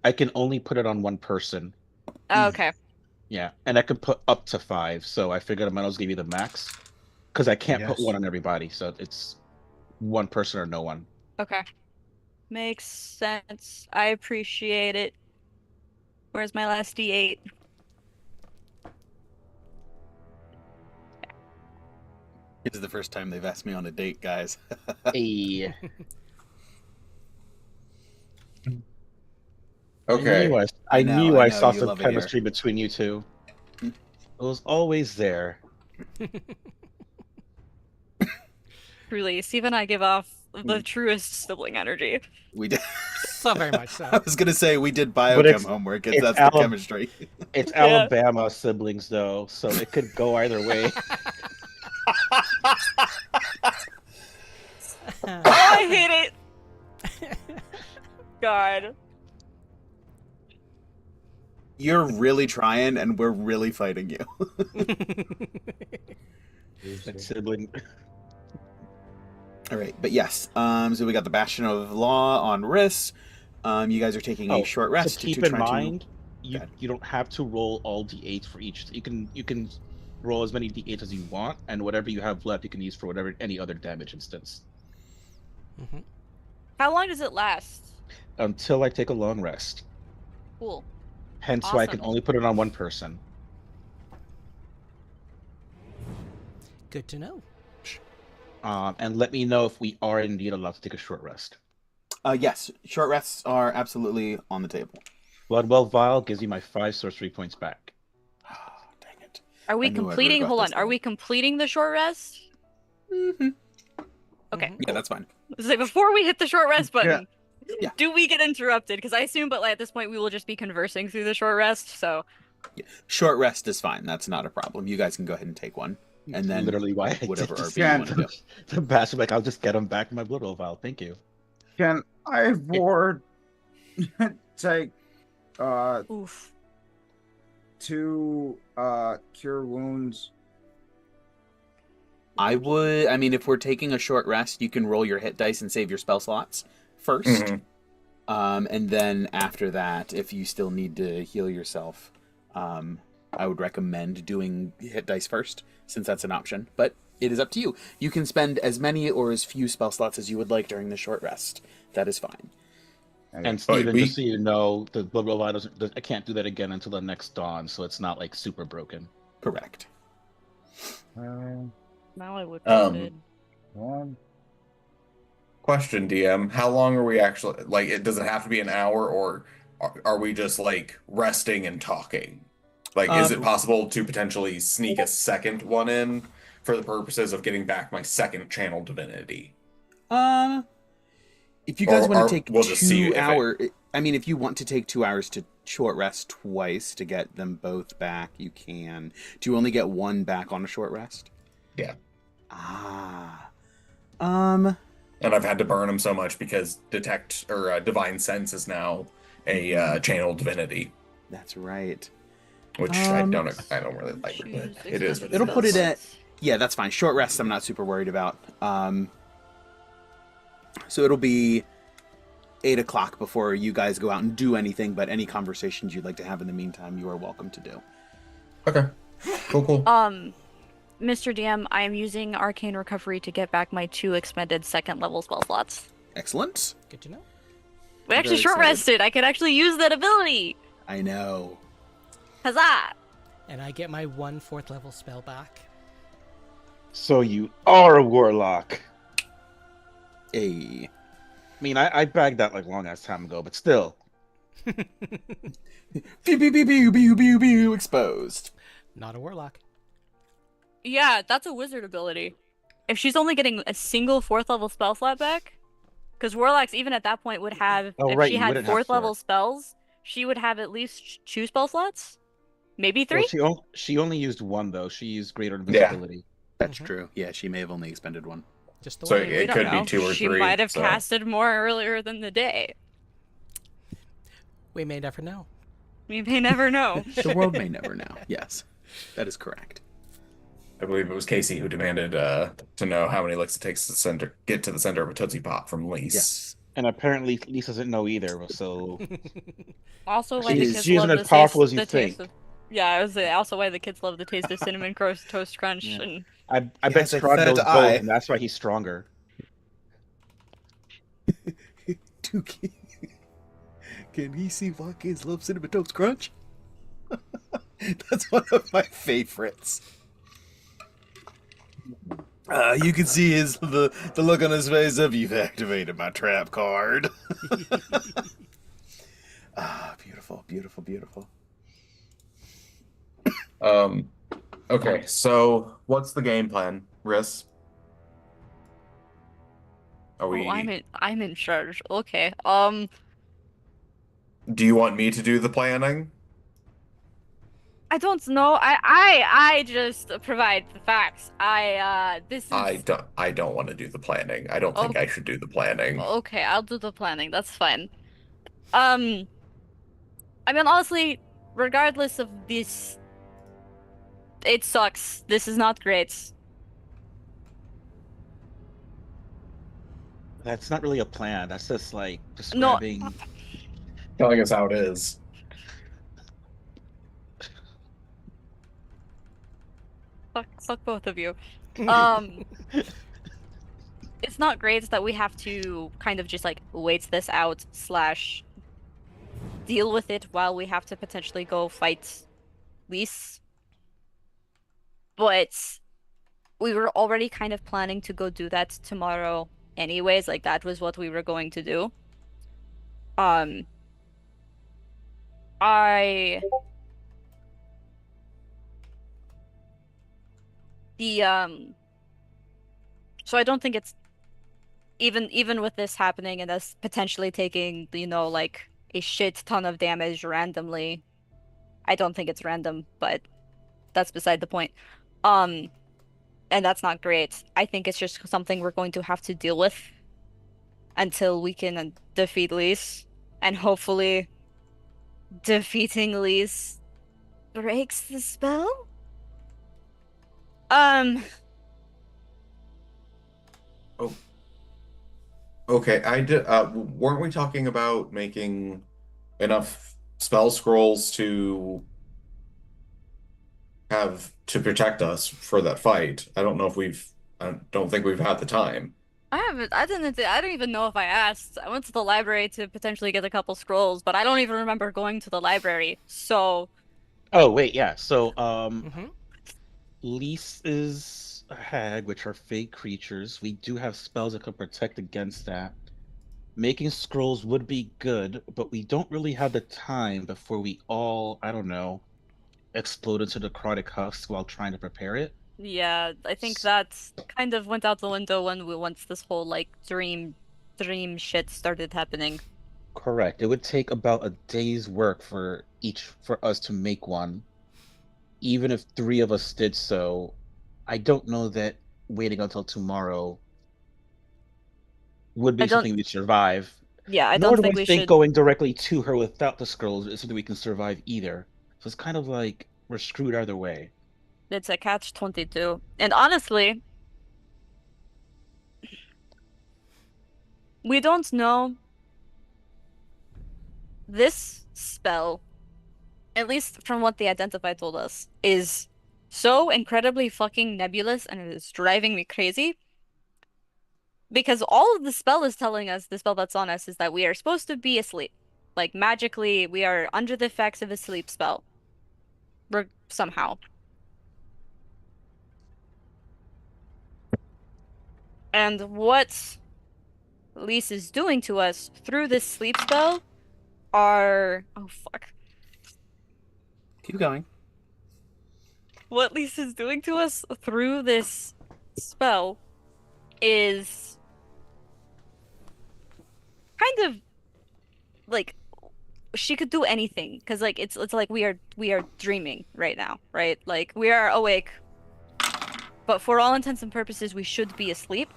I can only put it on one person. Oh, okay. Yeah, and I can put up to 5, so I figured I might as well give you the max. Because I can't put Yes. one on everybody, so it's one person or no one. Okay. Makes sense. I appreciate it. Where's my last D8? It is the first time they've asked me on a date, guys. Hey. Okay. I I know, knew I I know, saw you some love it here. chemistry between you two. It was always there. Truly, Steve and I give off the truest sibling energy. We did. So very much I so. was gonna say we did But biochem it's- homework. it's That's the Alab- chemistry. It's Yeah. Alabama siblings, though, so it could go either way. Oh, I hate it! God. You're really trying, and we're really fighting you. That sibling. All right, but yes. So we got the Bastion of Law on Riss. You guys are taking a short rest To keep to in try mind, Go you ahead. you don't have to roll all d8s for each. You can roll as many d8s as you want, and whatever you have left, you can use for whatever any other damage instance. Mhm. How long does it last? Until I take a long rest. Cool. Hence why I can Awesome. only put it on one person. Good to know. And let me know if we are indeed allowed to take a short rest. yes, short rests are absolutely on the table. Bloodwell Vial gives you my 5 sorcery points back. Dang it. Are we I knew I'd completing? regret Hold on. this Are one. we completing the short rest? Mm-hmm. Okay. Mhm. Yeah, that's fine. So before we hit the short rest button, Yeah. do we get interrupted? Because I assume, but like, at this point, we will just be conversing through the short rest. So Short rest is fine. That's not a problem. You guys can go ahead and take one, and then Literally why I whatever did RP Yeah. you want to do. the bastard, like, I'll just get him back in my Bloodwell Vial. Thank you. Can Ivor take oof. 2 cure wounds? I would. I mean, if we're taking a short rest, you can roll your hit dice and save your spell slots 1st. Mhm. And then after that, if you still need to heal yourself, I would recommend doing hit dice first, since that's an option. But it is up to you. You can spend as many or as few spell slots as you would like during the short rest. That is fine. And Oh, Steven, we- just so you know, the Bloodwell Vial I can't do that again until the next dawn, so it's not like super broken. Correct. Now I would. One. Question, DM. How long are we actually like? Does it have to be an hour, or are we just like resting and talking? Like, is it possible to potentially sneak a second one in for the purposes of getting back my second channel divinity? If you guys Or- want or to take we'll just see 2 if it- hour, I mean, if you want to take 2 hours to short rest twice to get them both back, you can. Do you only get one back on a short rest? Yeah. Ah. And I've had to burn them so much because detect or divine sense is now a channel divinity, That's right. which I don't really like, Choose but it is what extended it It'll put is. it at slots. yeah, that's fine. Short rest, I'm not super worried about. So it'll be 8 o'clock before you guys go out and do anything. But any conversations you'd like to have in the meantime, you are welcome to do. Okay, cool. Mr. DM, I am using Arcane Recovery to get back my 2 expended second level spell slots. Excellent. Good to know. We actually Very short excited. rested. I could actually use that ability. I know. Huzzah! And I get my 1 4th level spell back. So you are a warlock. A I mean, I bagged that like long ass time ago, but still. pew pew pew pew pew pew pew exposed. Not a warlock. Yeah, that's a wizard ability. If she's only getting a single 4th level spell slot back, because warlocks even at that point would have, Oh, if right, she you had wouldn't have 4th level four. spells, she would have at least 2 spell slots, maybe 3. Well, she only used 1 though. She used greater Yeah. invisibility. That's Mhm. true. Yeah, she may have only expended 1. Just the So one. We it don't could be know. 2 or She 3. might have so. casted more earlier than the day. We may never know. We may never know. The world may never know. Yes, that is correct. I believe it was Casey who demanded to know how many licks it takes to get to the center of a Tootsie Pop from Lise. Yes. And apparently Lisa doesn't know either, so Also, why She the is- kids she isn't love as the powerful taste, as you the taste think. of. Yeah, I was also why the kids love the taste of cinnamon toast crunch. Yeah. And I He bet has a Strahd third knows eye. both, and that's why he's stronger. Dookie. Can he see why kids love Cinnamon Toast Crunch? That's one of my favorites. You can see the look on his face of you've activated my trap card. Beautiful, beautiful, beautiful. Okay, so what's the game plan, Riss? Are we? oh, I'm in charge. Okay. Do you want me to do the planning? I don't know. I just provide the facts. This is I don't want to do the planning. I don't think I should do the planning. okay. I'll do the planning. That's fine. I mean, honestly, regardless of this, it sucks. This is not great. That's not really a plan. That's just like No. describing. Telling us how it is. Fuck both of you. It's not great that we have to kind of just like wait this out slash deal with it while we have to potentially go fight Lise. But we were already kind of planning to go do that tomorrow anyways, like that was what we were going to do. I so I don't think it's even with this happening and us potentially taking, like a shit ton of damage randomly. I don't think it's random, but that's beside the point. And that's not great. I think it's just something we're going to have to deal with until we can defeat Lise, and hopefully defeating Lise breaks the spell. Okay, I did. Weren't we talking about making enough spell scrolls to have to protect us for that fight? I don't know if we've. I don't think we've had the time. I don't even know if I asked. I went to the library to potentially get a couple scrolls, but I don't even remember going to the library. So, Oh wait, yeah. So Mm-hmm. Lise is a hag, which are fake creatures. We do have spells that can protect against that. Making scrolls would be good, but we don't really have the time before we all, I don't know, explode into the necrotic husk while trying to prepare it. yeah, I think that kind of went out the window once this whole like dream shit started happening. Correct. It would take about a day's work for us to make one. Even if 3 of us did so, I don't know that waiting until tomorrow would I be don't something we'd survive. Yeah, I Nor don't do think I we think should. going directly to her without the scrolls is something we can survive either. So it's kind of like we're screwed either way. It's a catch-22. And honestly, we don't know this spell, at least from what the Identify told us, is so incredibly fucking nebulous and it is driving me crazy because all of the spell is telling us, the spell that's on us, is that we are supposed to be asleep. Like magically, we are under the effects of a sleep spell. Somehow. And what Lise is doing to us through this sleep spell are oh fuck. Keep going. What Lise is doing to us through this spell is kind of like she could do anything because like it's like we are dreaming right now, right? Like we are awake, but for all intents and purposes we should be asleep,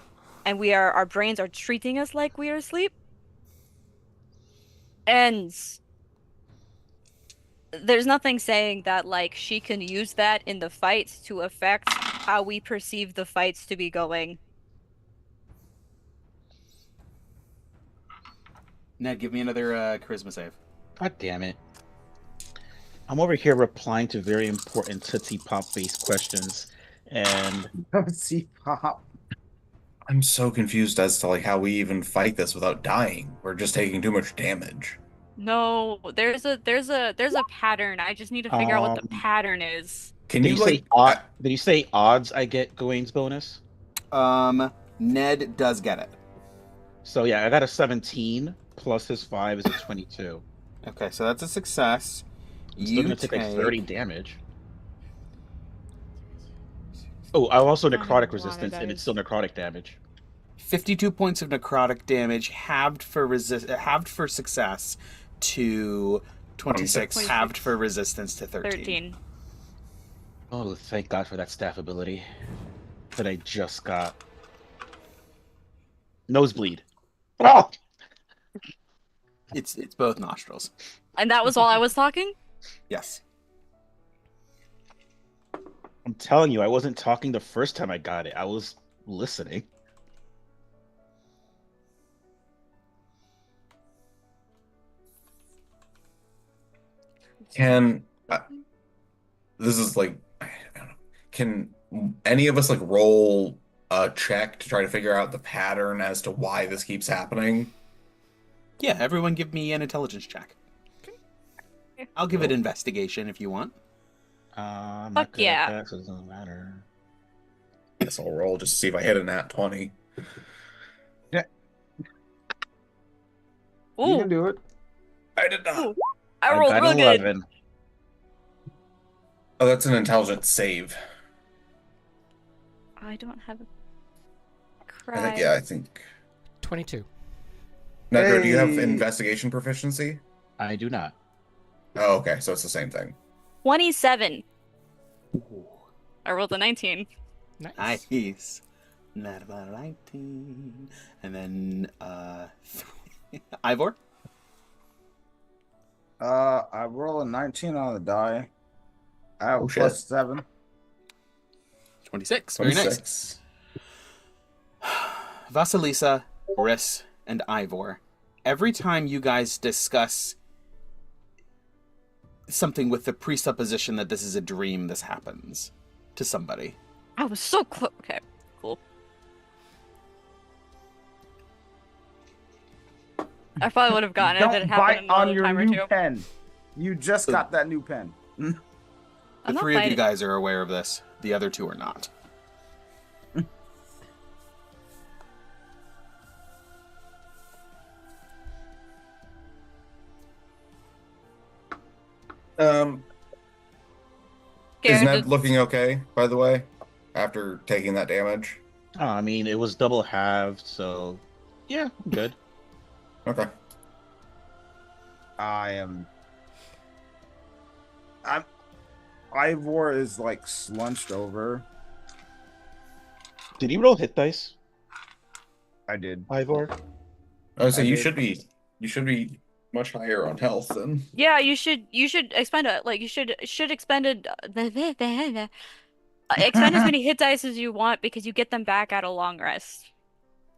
and our brains are treating us like we are asleep. And there's nothing saying that like she can use that in the fight to affect how we perceive the fights to be going. Ned, give me another charisma save. God damn it. I'm over here replying to very important Tootsie Pop based questions, and See pop. I'm so confused as to like how we even fight this without dying. We're just taking too much damage. No, there's a pattern. I just need to figure out what the pattern is. Can did you you say like did you say odds I get Gawain's bonus? Ned does get it. So yeah, I got a 17 plus his 5 is a 22. Okay, so that's a success. I'm still gonna take like 30 damage. Oh, I'm also necrotic resistance, and it's still necrotic damage. 52 points of necrotic damage, halved for success to 26, 26. halved for resistance to 13. 13. Oh, thank God for that staff ability that I just got. Nosebleed. Oh! It's both nostrils. And that was all I was talking? Yes. I'm telling you, I wasn't talking the first time I got it. I was listening. can this is like I don't know. Can any of us like roll a check to try to figure out the pattern as to why this keeps happening? Yeah, everyone give me an intelligence check. I'll give it investigation if you want. I'm Fuck not good yeah. at that, so it doesn't matter. Guess I'll roll just to see if I hit a nat 20. You Ooh, can do it. I did not. ooh. I rolled got real an good. 11. Oh, that's an intelligence save. I don't have a I think 22. Nedro, do you have Hey. investigation proficiency? I do not. Oh, okay, so it's the same thing. 27. I rolled a 19. Nice. Nice. Not about 19. And then, Ivor? I roll a 19 on the die. I have Oh, plus shit. 7. 26. Very nice. 26. Vasalisa, Riss, and Ivor. Every time you guys discuss something with the presupposition that this is a dream, this happens to somebody. I was so close. Okay, cool. I probably would have gotten it if it Don't happened bite on another your time or new two. pen. You just got that new pen. The I'm not three of you biting. guys are aware of this. The other two are not. Is Scared Ned to- looking okay, by the way, after taking that damage? Oh, I mean, it was double halved, so yeah, I'm good. Okay. I'm Ivor is like slunched over. Did you roll hit dice, I did. Ivor? Oh, so I you did. should be You should be much higher on health then. Yeah, you should expend a like you should expend expend as many hit dice as you want because you get them back at a long rest.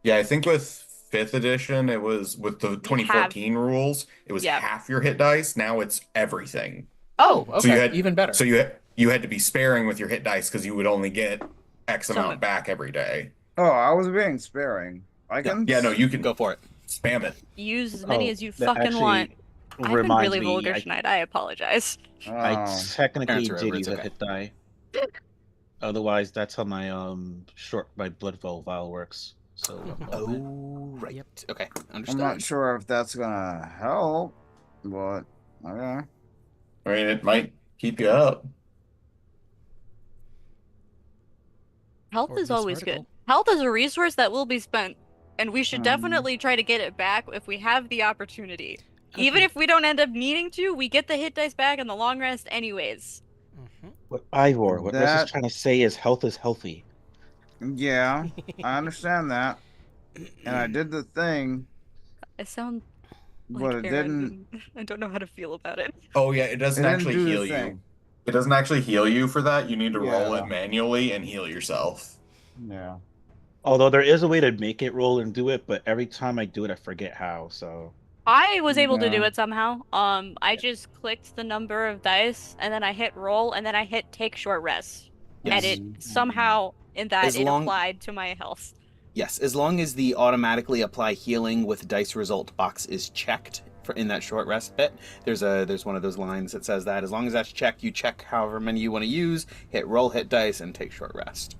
Yeah, I think with fifth edition, it was with the You have 2014 rules, it was Yep. half your hit dice. Now it's everything. Oh, So you okay, had even better. so you had to be sparing with your hit dice because you would only get X Some amount back every day. Oh, I was being sparing. I can. Yeah, no, you can Go for it. spam it. use as many as you that fucking want. I've been reminds really me, vulgar tonight. I apologize. I Oh, technically Parents are did over, use it's a okay. hit die. Otherwise, that's how my my blood vial works. So Oh, right. Yep. Okay, I'm understood. not sure if that's gonna help, but okay. I mean, it might keep you up. Health Or at is least always vertical. good. Health is a resource that will be spent, and we should Um, definitely try to get it back if we have the opportunity. Even Agreed. if we don't end up needing to, we get the hit dice back in the long rest anyways. what Ivor, what Rez is That, trying to say is health is healthy. yeah, I understand that, and I did the thing, I sound but like it Aaron. didn't. I don't know how to feel about it. Oh yeah, it It doesn't didn't actually do the heal you. thing. It doesn't actually heal you for that. You need to roll it Yeah, manually and heal yourself. yeah. Although there is a way to make it roll and do it, but every time I do it, I forget how. So I was able to do Yeah. it somehow. I just clicked the number of dice and then I hit roll and then I hit take short rest. And Yes. it somehow in that As it long- applied to my health. Yes, as long as the automatically apply healing with dice result box is checked for in that short rest bit. There's one of those lines that says that as long as that's checked, you check however many you want to use, hit roll, hit dice, and take short rest.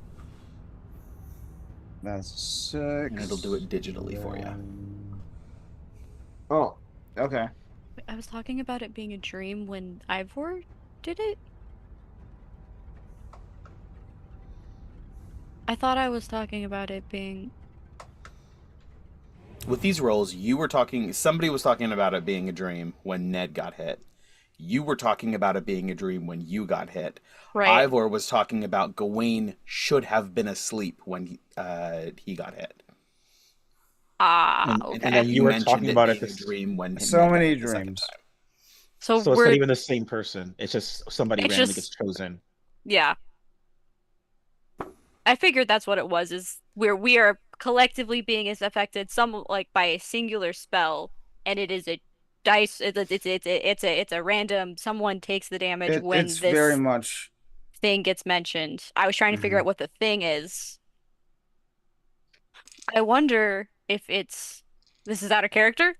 That's 6. And it'll do it digitally for you. Oh, okay. I was talking about it being a dream when Ivor did it. I thought I was talking about it being. With these rolls, somebody was talking about it being a dream when Ned got hit. You were talking about it being a dream when you got hit. Right. Ivor was talking about Gawain should have been asleep when he got hit. and Okay. then you were mentioned talking about it being a dream when So Ned got many hit the second dreams. time. So so it's we're not even the same person. It's just somebody It's randomly just- gets chosen. yeah. I figured that's what it was, is where we are collectively being as affected some like by a singular spell, and it is a dice it's a random someone takes the damage when It's this very much. thing gets mentioned. I was trying to figure Mhm. out what the thing is. I wonder if this is out of character?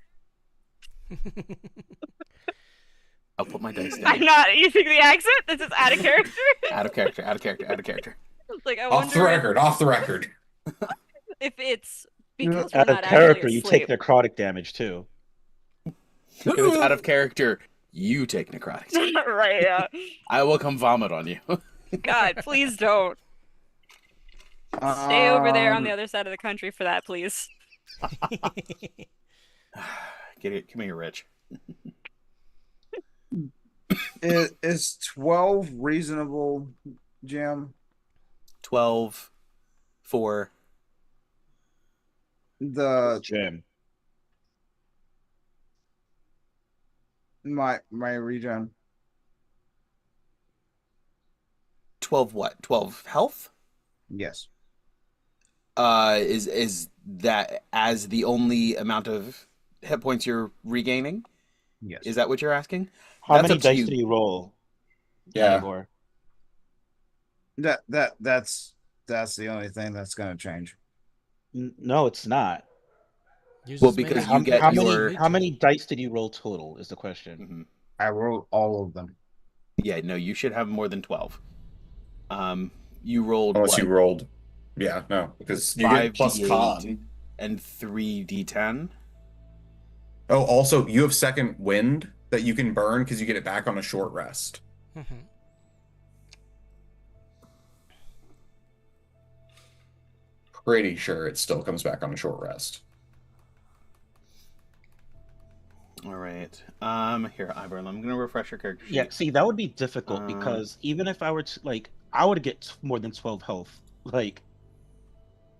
I'll put my dice I'm down. not you think the accent? This is out of character? Out of character, out of character, out of character. Like I Off the wonder record, off the record. if it's because we're Out of not actually character, you take asleep. necrotic damage too. If it's out of character, you take necrotic. Right, yeah. I will come vomit on you. God, please don't. Stay over there on the other side of the country for that, please. Get it, come here, Rich. Is 12 reasonable, Jim? 12 for Jim. my regen. 12 what? 12 health? Yes. Is that as the only amount of hit points you're regaining? Yes. Is that what you're asking? How That's many up to dice you. did you roll? Yeah. Ivor? That's the only thing that's gonna change. No, it's not. Yours Well, is made because of you wood. get how your- how many dice did you roll total? Is the question. Mhm. I rolled all of them. Yeah, no, you should have more than 12. You rolled Unless what? you rolled. Yeah, no, because you Five get plus D8. con. And 3d10. Oh, also, you have second wind that you can burn because you get it back on a short rest. Mhm. Pretty sure it still comes back on a short rest. All right. Here, Ivor, I'm gonna refresh your character sheet. Yeah, see, that would be difficult Um, because even if I were to I would get more than 12 health. Like,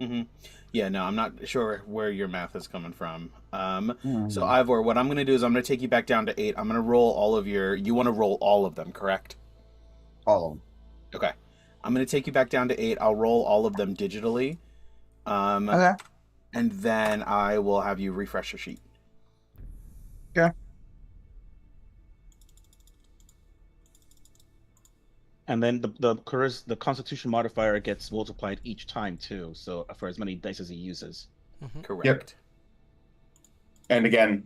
hmm Yeah, no, I'm not sure where your math is coming from. So Hmm. Ivor, what I'm going to do is I'm going to take you back down to 8. I'm going to roll all of your. You want to roll all of them, correct? All of them. Okay. I'm going to take you back down to 8. I'll roll all of them digitally. Okay. And then I will have you refresh your sheet. Okay. And then the Constitution modifier gets multiplied each time too. So for as many dice as he uses. Correct. Yep. And again,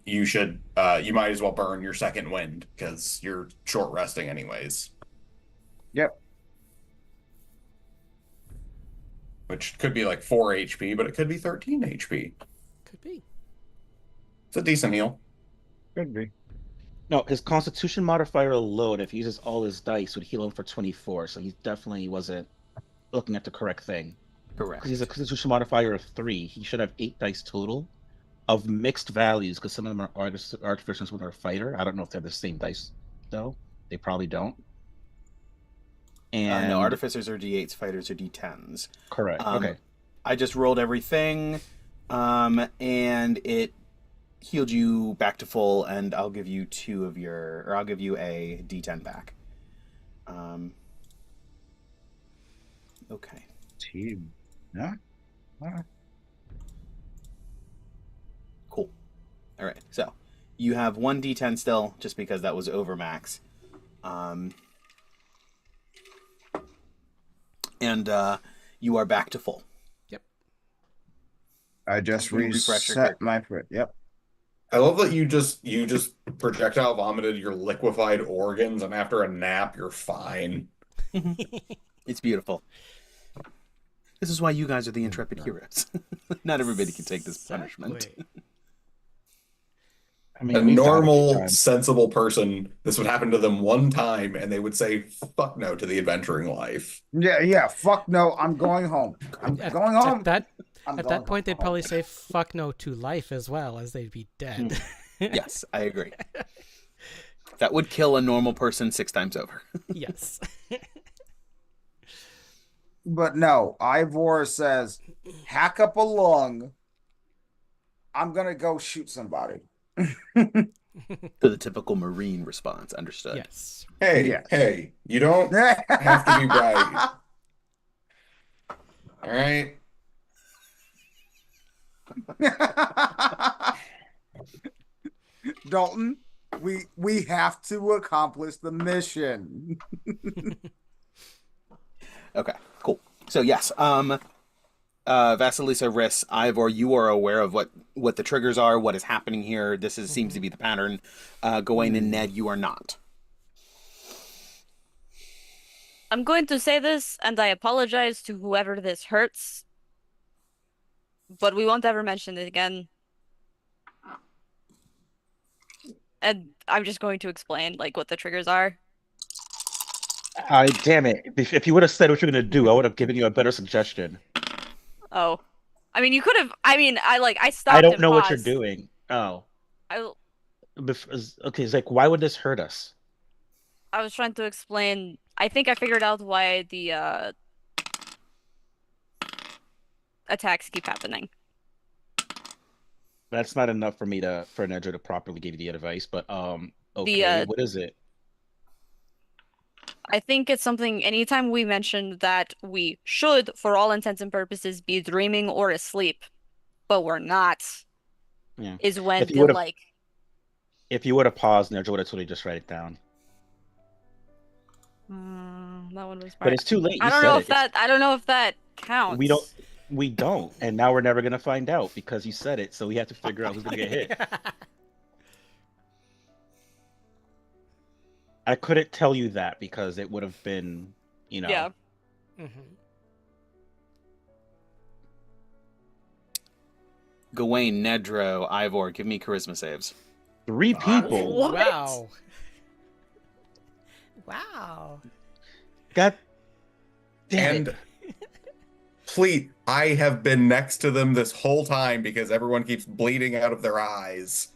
you might as well burn your second wind because you're short resting anyways. Yep. Which could be like 4 HP, but it could be 13 HP. Could be. It's a decent heal. Could be. No, his Constitution modifier alone, if he uses all his dice, would heal him for 24. So he definitely wasn't looking at the correct thing. Correct. Because he's a Constitution modifier of 3. He should have 8 dice total of mixed values. Because some of them are artificers, some of them are fighter. I don't know if they have the same dice though. They probably don't. And no, artificers are D8s, fighters are D10s. correct. Okay. I just rolled everything, and it healed you back to full, and I'll give you I'll give you a D10 back. Okay. Team. Yeah. All right. Cool. All right. So you have 1 D10 still, just because that was over max. And you are back to full. Yep. I just Refresh your reset character. my foot. Yep. I love that you just projectile vomited your liquefied organs, and after a nap, you're fine. It's beautiful. This is why you guys are the intrepid heroes. Not everybody can take this punishment. Exactly. I mean, A we've died few normal, times. sensible person, this would happen to them one time, and they would say "fuck no" to the adventuring life. Yeah. Fuck no. I'm going home. I'm going home. At I'm that going point, they'd home. probably say "fuck no" to life as well, as they'd be dead. Yes, I agree. That would kill a normal person 6 times over. Yes. But no, Ivor says, hack up a lung. I'm gonna go shoot somebody. To the typical Marine response. Understood. Yes. Hey, Yes. hey, you don't have to be right. All right? Dalton, we have to accomplish the mission. Okay, cool. So yes, Vasalisa, Riss, Ivor, you are aware of what the triggers are, what is happening here. This seems to be the pattern. Gawain and Ned, you are not. I'm going to say this, and I apologize to whoever this hurts, but we won't ever mention it again. And I'm just going to explain like what the triggers are. Damn it. If you would have said what you're going to do, I would have given you a better suggestion. Oh. I mean, you could have. I mean, I stopped I don't and know what you're paused. doing. Oh. I Okay, it's like, why would this hurt us? I was trying to explain. I think I figured out why the attacks keep happening. That's not enough for Nedro to properly give you the advice, but okay, what is it? I think it's something anytime we mention that we should, for all intents and purposes, be dreaming or asleep, but we're not, Yeah. is when If you the would've- like. If you would have paused, Nedro would have totally just write it down. That one was. But it's too late. You I don't said know it. if that. I don't know if that counts. We don't, and now we're never gonna find out because you said it. So we have to figure out who's gonna get hit. I couldn't tell you that because it would have been, Yeah. Gawain, Nedro, Ivor, give me charisma saves. 3 people. What? Wow. Wow. God damn And it. please, I have been next to them this whole time because everyone keeps bleeding out of their eyes.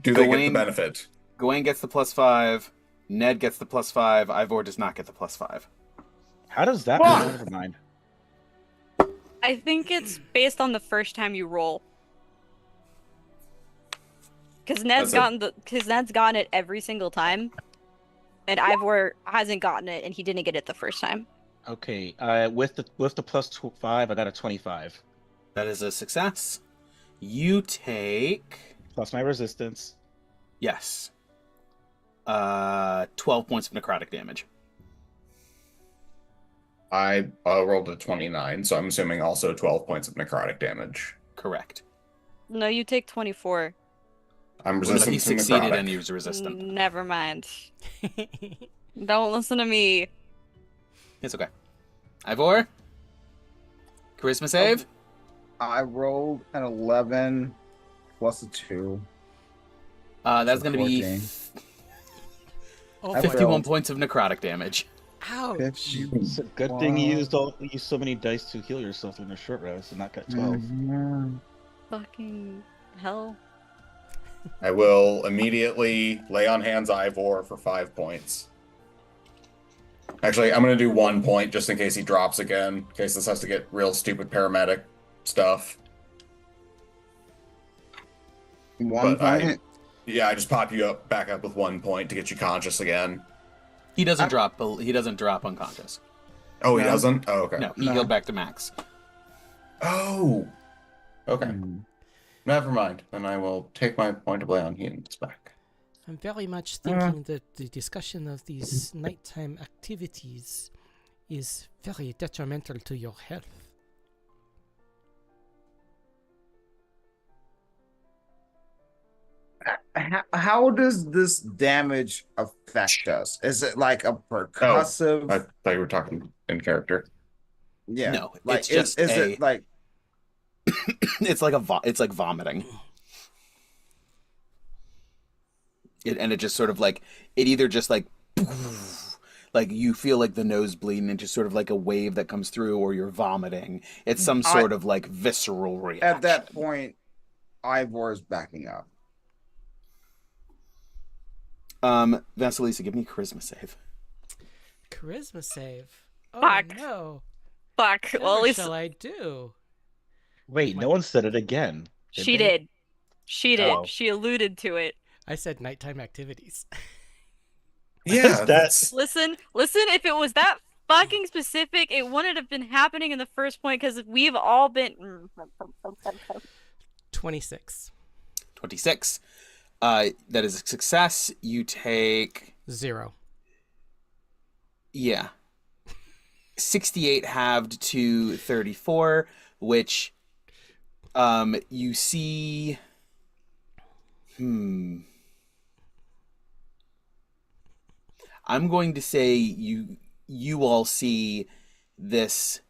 Do they get the Gawain- benefit? Gawain gets the +5. Ned gets the +5. Ivor does not get the +5. How does that Fuck! Never mind. I think it's based on the first time you roll. Because That's it. Ned's gotten it every single time, and Ivor hasn't gotten it, and he didn't get it the first time. Okay, with the plus 5, I got a 25 That is a success. You take plus my resistance. yes, 12 points of necrotic damage. I rolled a 29, so I'm assuming also 12 points of necrotic damage. Correct. No, you take 24. I'm No, resistant he to succeeded necrotic. and he was resistant. Never mind. Don't listen to me. It's okay. Ivor, charisma save. I rolled an 11 plus a 2. That's going to be 14. Oh, I 51 failed. points of necrotic damage. ouch. It's a good thing you used so many dice to heal yourself in a short rest and not got 12. Mhm. Fucking hell. I will immediately lay on hands Ivor for 5 points. Actually, I'm going to do 1 point just in case he drops again, in case this has to get real stupid paramedic stuff. One But point. Yeah, I just pop you up back up with 1 point to get you conscious again. He doesn't drop. He doesn't drop unconscious. Oh, he No. doesn't? Oh, okay. No, he No. healed back to max. Oh! Okay. Mm. Never mind. Then I will take my point of lay on hands back. I'm very much thinking that the discussion of these nighttime activities is very detrimental to your health. How does this damage affect us? Is it like a percussive? I thought you were talking in character. Yeah. No, Like, it's just is a- it like It's like it's like vomiting. And it just sort of like it either just like you feel like the nose bleeding and just sort of like a wave that comes through, or you're vomiting. It's some sort of like visceral reaction. at that point Ivor is backing up? Vasalisa, give me a charisma save. Charisma save. Oh Fuck. no. Fuck. Well, at What least shall I do? Wait, no one said it again. she they? did. She did. Oh. She alluded to it. I said nighttime activities. Yeah, That's- Listen, if it was that fucking specific, it wouldn't have been happening in the first point because we've all been. 26. 26. That is a success. You take 0. yeah. 68 halved to 34, which you see I'm going to say you all see this.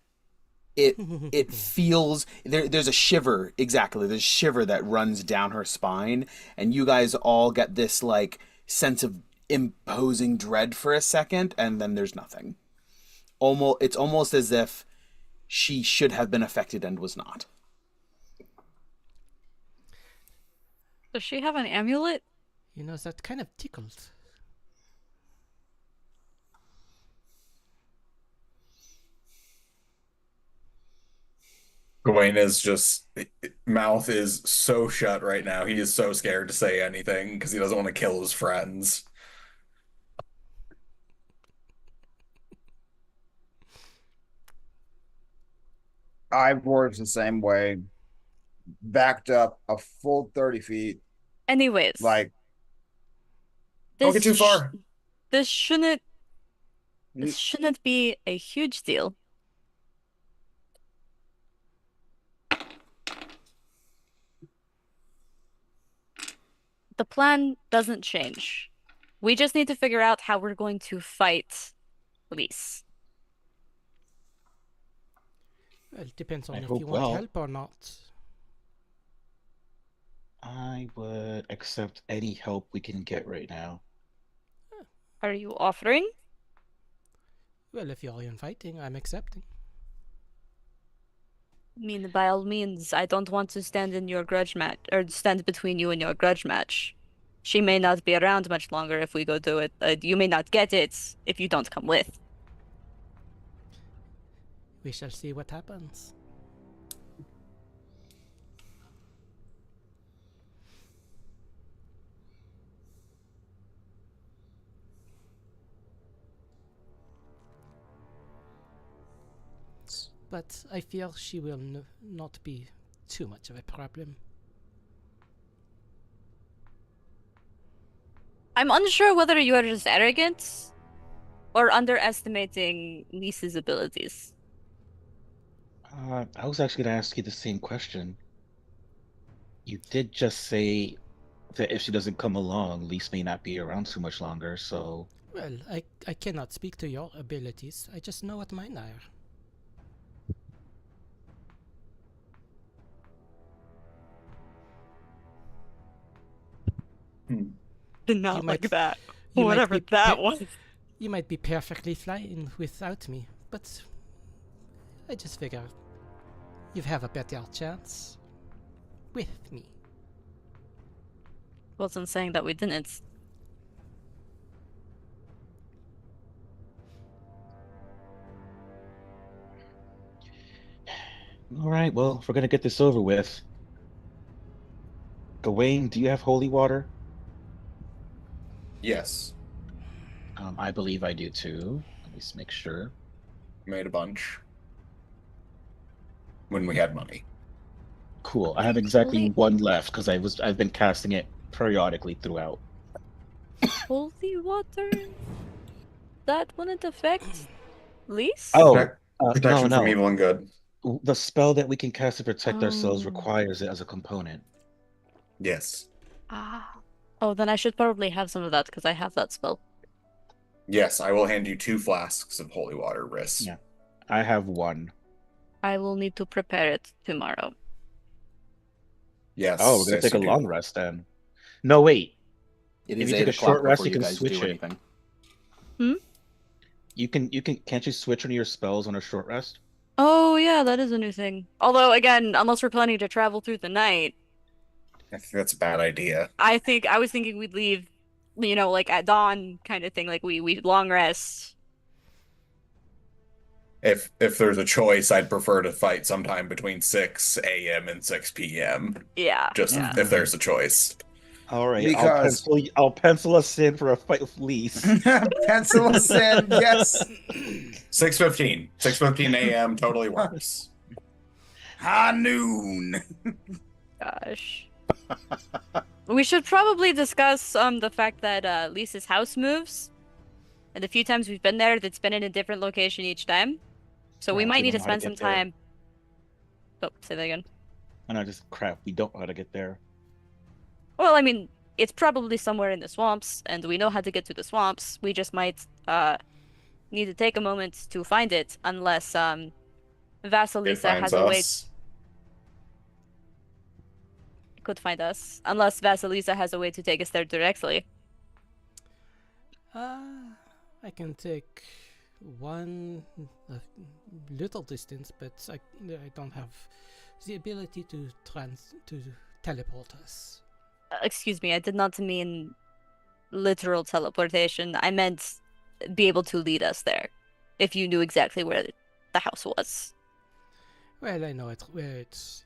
It feels there's a shiver. Exactly, there's a shiver that runs down her spine, and you guys all get this like sense of imposing dread for a second, and then there's nothing. It's almost as if she should have been affected and was not. Does she have an amulet? You know, that kind of tickled. Gawain is just mouth is so shut right now. He is so scared to say anything because he doesn't want to kill his friends. Ivor's the same way, backed up a full 30 feet. Anyways, Like, Don't get too far. This shouldn't be a huge deal. The plan doesn't change. We just need to figure out how we're going to fight Lise. Well, it depends on I if hope you want well. help or not. I would accept any help we can get right now. Are you offering? Well, if you're inviting, I'm accepting. I mean, by all means, I don't want to stand in your grudge match, or stand between you and your grudge match. She may not be around much longer if we go do it. You may not get it if you don't come with. We shall see what happens. but I fear she will not be too much of a problem. I'm unsure whether you are just arrogant or underestimating Lisa's abilities. I was actually going to ask you the same question. You did just say that if she doesn't come along, Lise may not be around too much longer, so... Well, I cannot speak to your abilities. I just know what mine are. Did not You like might- that. you might Whatever be that pe- was. You might be perfectly fine without me, but I just figure you have a better chance with me. Wasn't saying that we didn't. All right, well, if we're going to get this over with... Gawain, do you have holy water? Yes, I believe I do too. Let me just make sure. made a bunch when we had money. Cool. I have exactly Holy- one left because I've been casting it periodically throughout. Holy water? That wouldn't affect Lise? Oh, Protection no, from no. evil and good. The spell that we can cast to protect ourselves Oh. requires it as a component. Yes. Ah. Oh, then I should probably have some of that because I have that spell. Yes, I will hand you 2 flasks of holy water, Riss. Yeah. I have one. I will need to prepare it tomorrow. Yes. Oh, we're gonna yes, take a you do. long rest then. No, wait. It If is you 8 take a o'clock short rest, before you you can guys switch do it. anything. Can't you switch one of your spells on a short rest? Oh, yeah, that is a new thing. Although, again, unless we're planning to travel through the night, I think that's a bad idea. I was thinking we'd leave, like at dawn kind of thing, like we long rest. If there's a choice, I'd prefer to fight sometime between 6 a.m. and 6 p.m. Yeah. Just yeah. if there's a choice. All right, Because- I'll pencil us in for a fight with Lise. Pencil us in, yes. 6:15. 6:15 a.m. totally works. High noon. Gosh. We should probably discuss the fact that Lisa's house moves. And the few times we've been there, it's been in a different location each time. So we Crap, might we need don't to know how to spend some get there. time. Oh, say that again. And I just crap, we don't know how to get there. Well, I mean, it's probably somewhere in the swamps, and we know how to get to the swamps. We just might need to take a moment to find it, unless It Vasalisa finds has a way us. could find us. Unless Vasalisa has a way to take us there directly. I can take one little distance, but I don't have the ability to teleport us. Excuse me, I did not mean literal teleportation. I meant be able to lead us there. If you knew exactly where the house was. Well, I know where it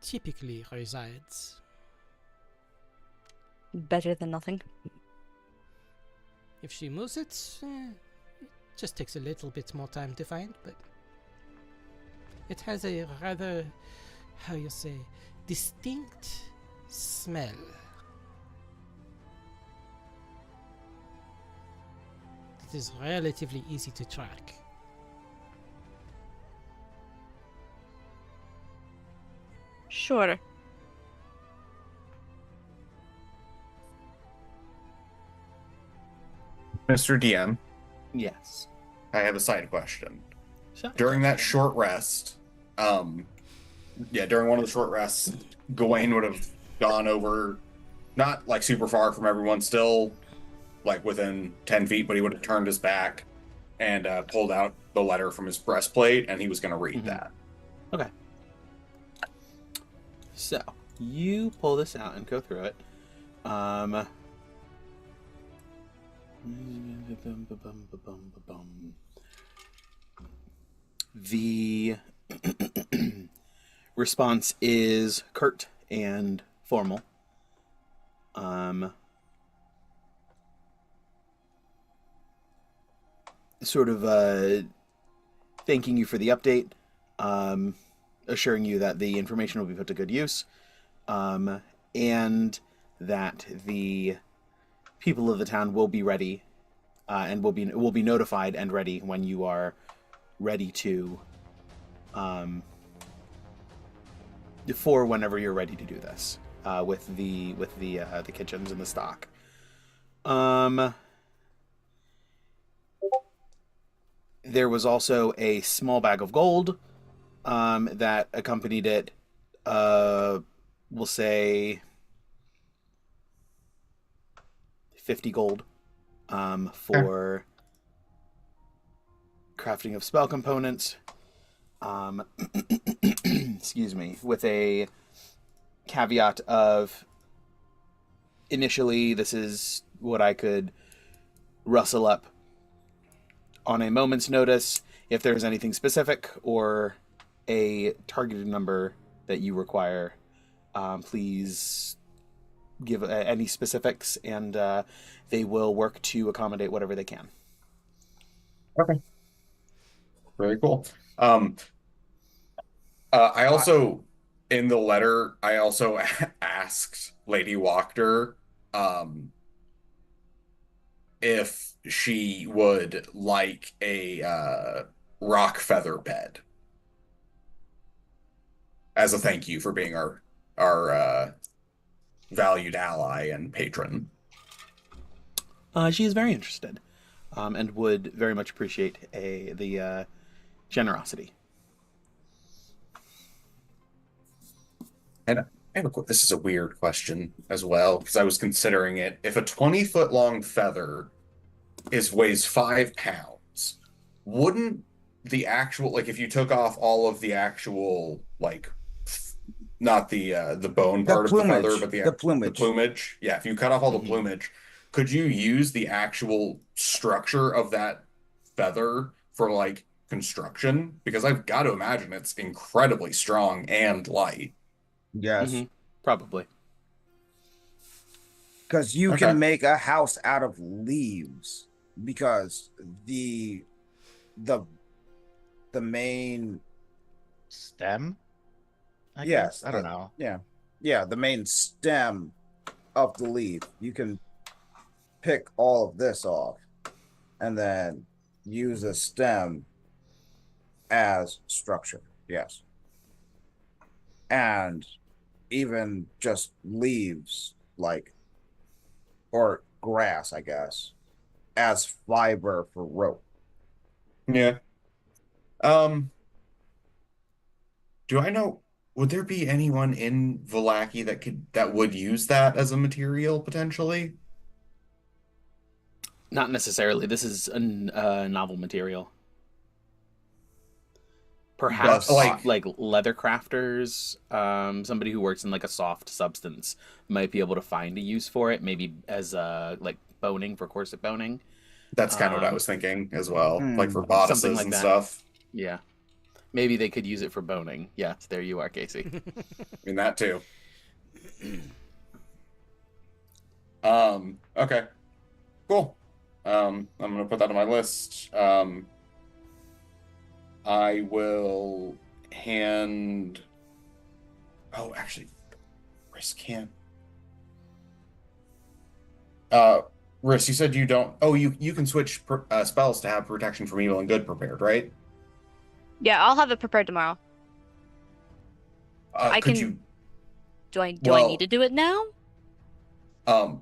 typically resides. Better than nothing. If she moves it, it just takes a little bit more time to find, but it has a rather, how you say, distinct smell. It is relatively easy to track. Sure. Mr. DM, Yes. I have a side question. Sure. During that short rest, during one of the short rests, Gawain would have gone over, not like super far from everyone, still like within 10 feet, but he would have turned his back and pulled out the letter from his breastplate, and he was going to read Mhm. that. Okay. So you pull this out and go through it. The response is curt and formal. Sort of thanking you for the update. assuring you that the information will be put to good use, and that the people of the town will be ready, and will be notified and ready when you are ready to, for whenever you're ready to do this, with the kitchens and the stock. There was also a small bag of gold, that accompanied it. We'll say 50 gold, for crafting of spell components. Excuse me, with a caveat of, initially, this is what I could rustle up on a moment's notice. If there's anything specific or a targeted number that you require, please give any specifics, and they will work to accommodate whatever they can. Okay. Very cool. I also, in the letter, I also asked Lady Wachter, if she would like a rock feather bed as a thank you for being our valued ally and patron. She is very interested, and would very much appreciate the generosity. And I have this is a weird question as well, because I was considering it. If a 20-foot long feather weighs 5 pounds, wouldn't the actual, like, if you took off all of the actual, like, not the bone part of the feather, but the plumage. Yeah, if you cut off all the plumage, could you use the actual structure of that feather for, like, construction? Because I've got to imagine it's incredibly strong and light. Yes. Probably. Because you can make a house out of leaves, because the main Stem? I yes, guess? I don't know. Yeah, the main stem of the leaf. You can pick all of this off and then use a stem as structure. Yes. And even just leaves, like, or grass, I guess, as fiber for rope. Yeah. Do I know, would there be anyone in Vallaki that would use that as a material potentially? Not necessarily. This is a novel material. Perhaps like leather crafters, somebody who works in like a soft substance might be able to find a use for it, maybe as like boning, for corset boning. That's kind of what I was thinking as well, like for bodices like and that. stuff. Yeah. Maybe they could use it for boning. Yes, there you are, Casey. I mean, that too. Okay. Cool. I'm gonna put that on my list. I will hand. Oh, actually, Riss can't. Riss, you said you don't. Oh, you can switch spells to have protection from evil and good prepared, right? Yeah, I'll have it prepared tomorrow. I Could can. you? Do I need to do it now?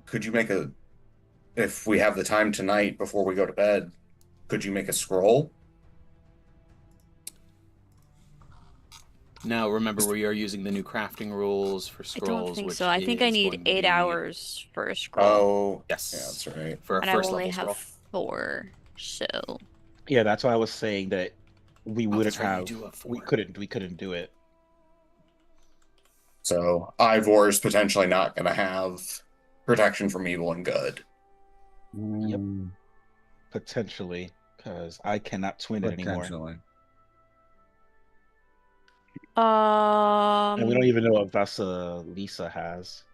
Could you make if we have the time tonight before we go to bed, could you make a scroll? Now, remember, we are using the new crafting rules for scrolls. I don't think so. I think I need 8 hours for a scroll. Oh, yes. Yeah, that's right. For a and first I only level have scroll. 4, so. Yeah, that's why I was saying that we wouldn't right, have. We couldn't do it. So Ivor is potentially not going to have protection from evil and good. Yep. Potentially, because I cannot twin it anymore. And we don't even know what Vasalisa has.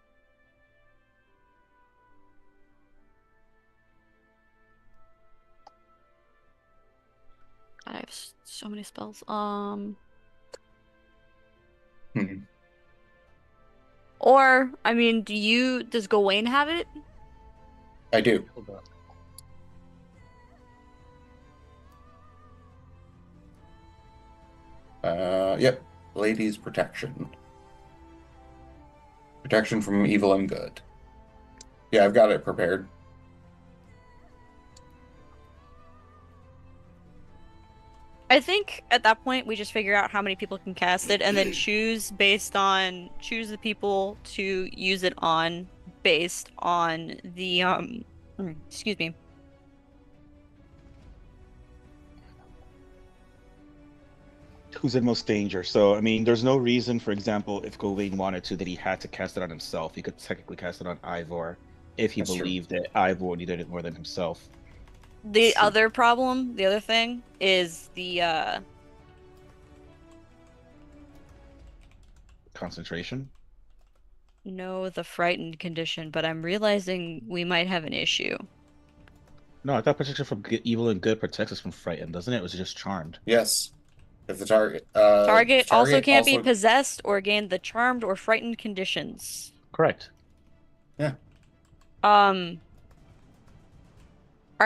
God, I have so many spells. Mhm. Or, I mean, does Gawain have it? I do. Hold up. Yep. Ladies' protection. Protection from evil and good. Yeah, I've got it prepared. I think at that point we just figure out how many people can cast it and then choose the people to use it on based on the excuse me. Who's in most danger? So, I mean, there's no reason, for example, if Gawain wanted to, that he had to cast it on himself. He could technically cast it on Ivor if he That's true. believed that Ivor needed it more than himself. The Sure. other problem, the other thing is the Concentration? no, the frightened condition, but I'm realizing we might have an issue. No, I thought protection from evil and good protects us from frightened, doesn't it? It was just charmed. Yes. If the target Target also can't be also possessed or gain the charmed or frightened conditions. Correct. yeah. Are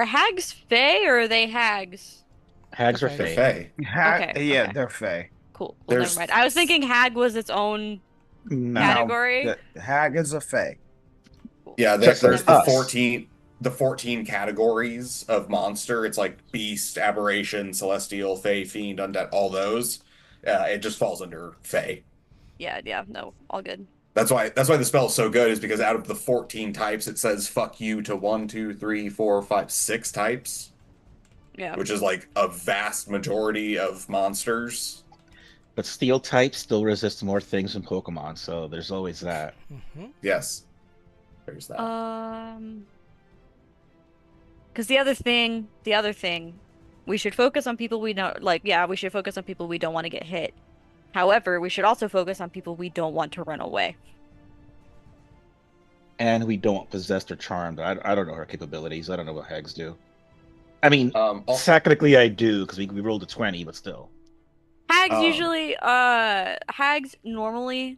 hags fae or are they hags? Hags are Okay. They're fey. Fae. Okay. They're fey. Cool. Well, There's- never mind. I was thinking hag was its own No. category. The hag is a fey. Yeah, Except for there's the us. 14 categories of monster. It's like beast, aberration, celestial, fey, fiend, undead, all those. It just falls under fey. Yeah, no, all good. That's why the spell is so good, is because out of the 14 types, it says fuck you to 1, 2, 3, 4, 5, 6 types, Yeah. which is like a vast majority of monsters. But steel types still resist more things than Pokemon, so there's always that. Mm-hmm. Yes. There's that. Because the other thing, we should focus on people we know. Like, yeah, we should focus on people we don't want to get hit. However, we should also focus on people we don't want to run away. And we don't possess or charmed. I don't know her capabilities. I don't know what hags do. I mean, Also, technically I do, because we rolled a 20, but still. Hags normally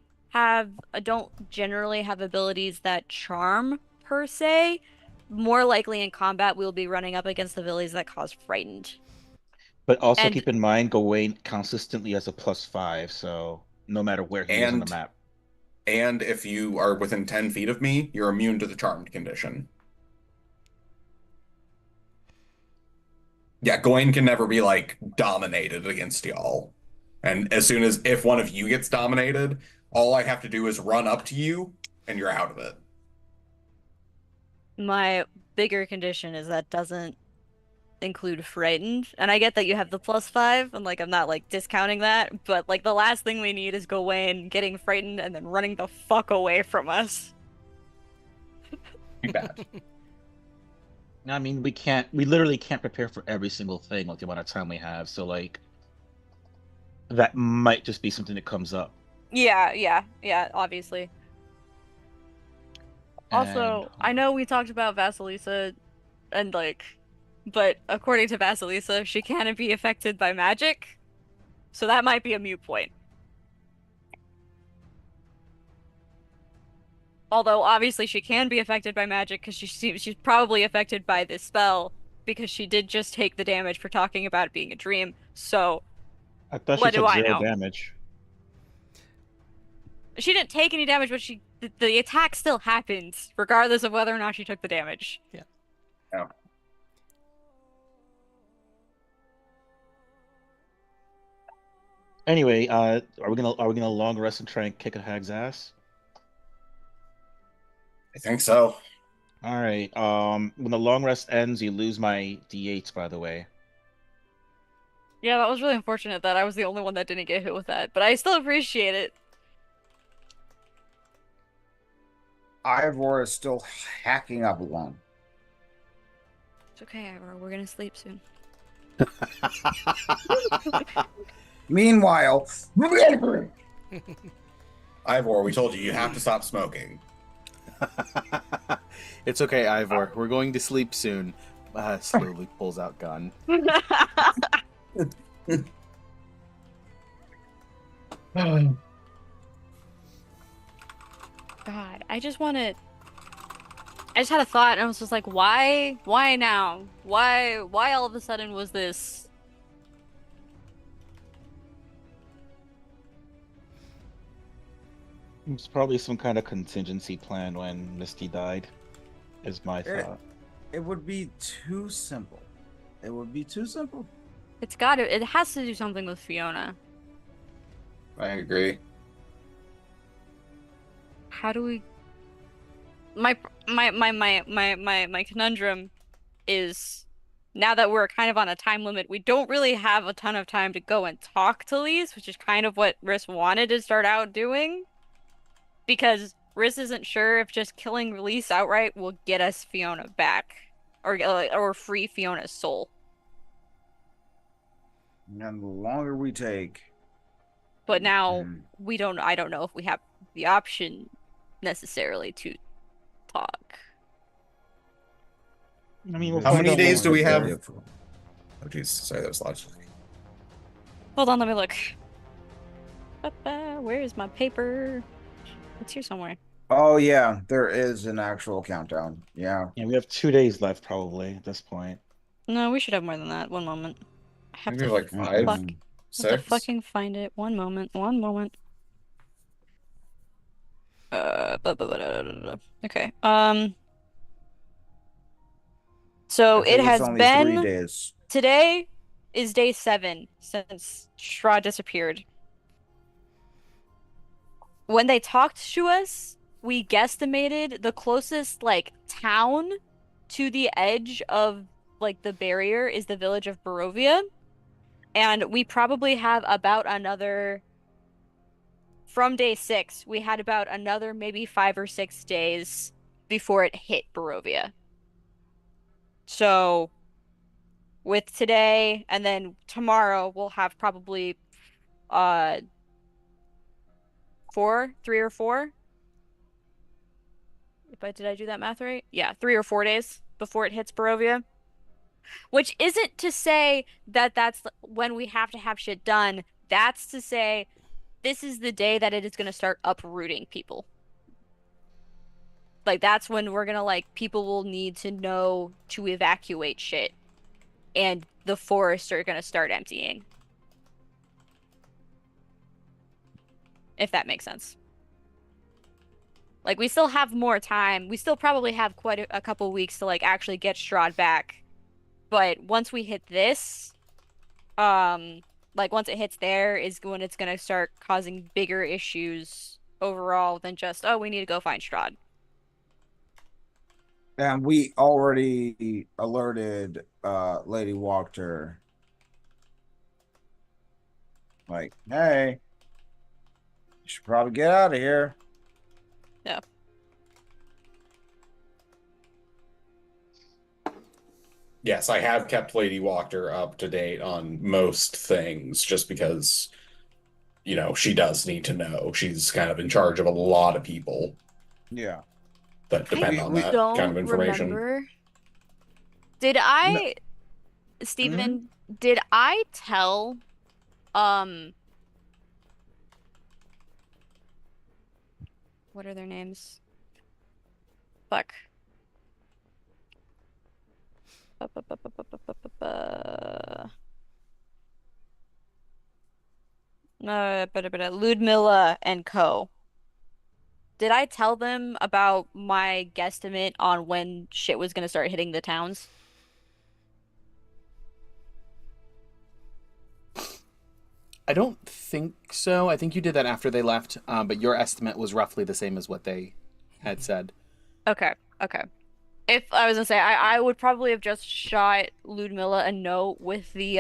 don't generally have abilities that charm per se. More likely in combat, we'll be running up against the abilities that cause frightened. But also And- keep in mind, Gawain consistently has a +5, so no matter where he is on the And- map. and if you are within 10 feet of me, you're immune to the charmed condition. Yeah, Gawain can never be like dominated against y'all. And if one of you gets dominated, all I have to do is run up to you and you're out of it. My bigger condition is that doesn't include frightened, and I get that you have the +5, and like I'm not like discounting that, but like the last thing we need is Gawain getting frightened and then running the fuck away from us. Too bad. I mean, we literally can't prepare for every single thing with the amount of time we have, so like, that might just be something that comes up. Yeah, obviously. Also, And- I know we talked about Vasalisa and like, but according to Vasalisa, she can't be affected by magic, so that might be a moot point. Although obviously she can be affected by magic because she's probably affected by this spell because she did just take the damage for talking about it being a dream. So I thought What she do took I 0 know? damage. she didn't take any damage, but the attack still happened regardless of whether or not she took the damage. Anyway, are we gonna long rest and try and kick a hag's ass? I think so. All right. When the long rest ends, you lose my d8s, by the way. Yeah, that was really unfortunate that I was the only one that didn't get hit with that, but I still appreciate it. Ivor is still hacking up one. It's okay, Ivor. We're gonna sleep soon. Meanwhile, Ivor, we told you have to stop smoking. It's okay, Ivor. We're going to sleep soon. Slowly pulls out gun. I just want to. I just had a thought, and I was just like, why? Why now? Why all of a sudden was this? It's probably some kind of contingency plan when Misty died, is my thought. It would be too simple. It would be too simple. It's got to. It has to do something with Fiona. I agree. How do we? My conundrum is now that we're kind of on a time limit, we don't really have a ton of time to go and talk to Lise, which is kind of what Riss wanted to start out doing. Because Riss isn't sure if just killing Lise outright will get us Fiona back, or free Fiona's soul. And the longer we take, But now we don't. I don't know if we have the option necessarily to talk. I mean, we'll How find many out days do more we in have? there. Oh, jeez. Sorry, that was loud. Hold on, let me look. Where is my paper? It's here somewhere. oh yeah, there is an actual countdown. Yeah. Yeah, we have 2 days left probably at this point. No, we should have more than that. One moment. I I have think to we have like five, fuck. I have to six. fucking find it. One moment. One moment. Okay. So I think it it's has only 3 been days. today is day 7 since Strahd disappeared. When they talked to us, we guesstimated the closest like town to the edge of like the barrier is the village of Barovia, and we probably have about another from day 6, we had about another maybe 5 or 6 days before it hit Barovia. So with today and then tomorrow we'll have probably uh 3 or 4. Did I do that math right? Yeah, 3 or 4 days before it hits Barovia. Which isn't to say that that's when we have to have shit done. That's to say this is the day that it is going to start uprooting people. Like that's when we're going to like people will need to know to evacuate shit and the forests are going to start emptying. If that makes sense. Like we still have more time. We still probably have quite a couple weeks to like actually get Strahd back. But once we hit this, like once it hits there is when it's gonna start causing bigger issues overall than just, oh, we need to go find Strahd. And we already alerted Lady Walker. Like, hey, you should probably get out of here. Yeah. Yes, I have kept Lady Walker up to date on most things just because, you know, she does need to know. She's kind of in charge of a lot of people Yeah. that depend on that Don't kind of information. remember. Did I, Stephen, did I tell, what are their names? Fuck. Ludmilla and Co. Did I tell them about my guesstimate on when shit was gonna start hitting the towns? I don't think so. I think you did that after they left, but your estimate was roughly the same as what they had said. Okay, okay. If I was gonna say, I would probably have just shot Ludmilla a note with the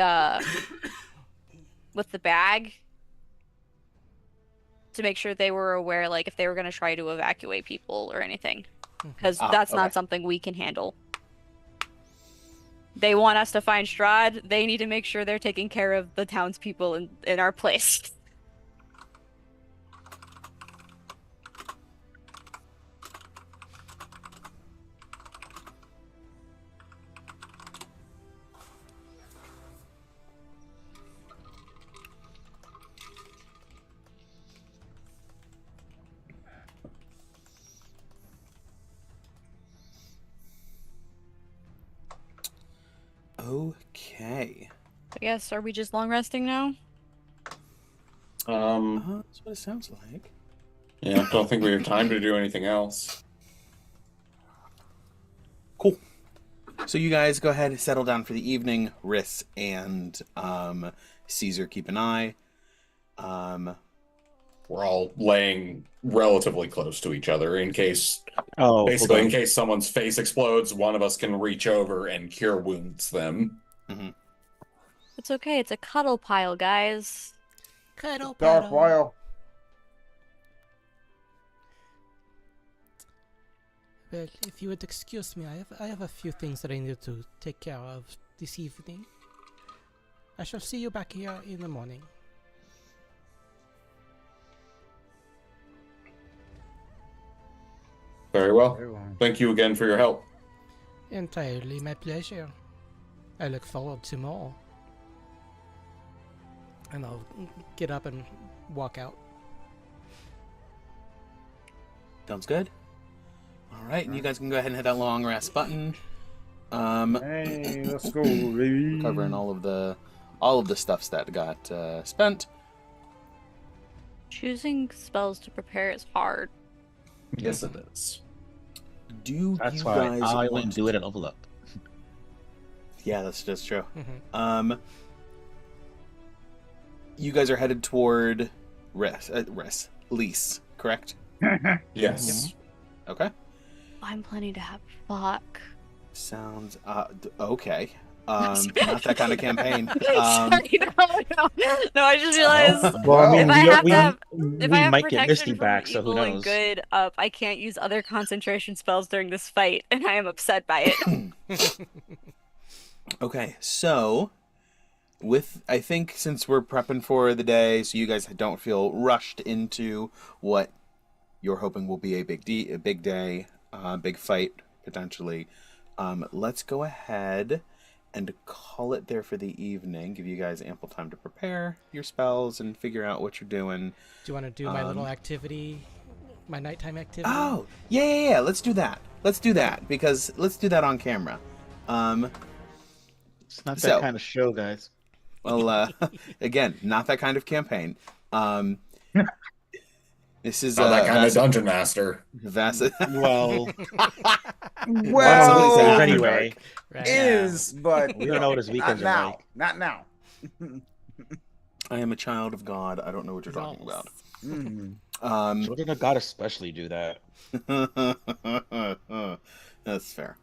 bag to make sure they were aware, like if they were gonna try to evacuate people or anything, because that's okay. not something we can handle. They want us to find Strahd. They need to make sure they're taking care of the townspeople in our place. Okay. I guess, are we just long resting now? That's what it sounds like. Yeah, don't think we have time to do anything else. Cool. So you guys go ahead and settle down for the evening. Riss and Caesar keep an eye. We're all laying relatively close to each other in case, Oh, basically, hold in on. case someone's face explodes, one of us can reach over and cure wounds them. It's okay, it's a cuddle pile, guys. Cuddle Dark paddle. while. Well, if you would excuse me, I have a few things that I need to take care of this evening. I shall see you back here in the morning. Very well. Very well. Thank you again for your help. Entirely my pleasure. I look forward to more. And I'll get up and walk out. Sounds good. All right, and you guys can go ahead and hit that long rest button. Hey, let's go, baby. Covering all of the stuffs that got spent. Choosing spells to prepare is hard. Yes, it is. Do That's you why guys I only want do it at level up. Yeah, that's just true. Mm-hmm. You guys are headed toward Lease, correct? Yes. Okay. I'm planning to have fuck. Sounds okay. Not that kind of campaign. Sorry, no, I just realized Well, if I have to have we if I have might get protection Misty from back, so who evil and knows? good up, I can't use other concentration spells during this fight, and I am upset by it. Okay, so I think since we're prepping for the day, so you guys don't feel rushed into what you're hoping will be a big day, big fight potentially. Let's go ahead and call it there for the evening. Give you guys ample time to prepare your spells and figure out what you're doing. Do you want to do my little activity? My nighttime activity? Oh, yeah. Let's do that. Let's do that because let's do that on camera. It's not that So- kind of show, guys. Well, again, not that kind of campaign. This is Not that kind of dungeon master. Well, Well, weekdays anyway. Right. is, but We don't know what his not weekends are now. like. Not now. I am a child of God. I don't know what you're talking about. Mhm. Children of God especially do that. That's fair.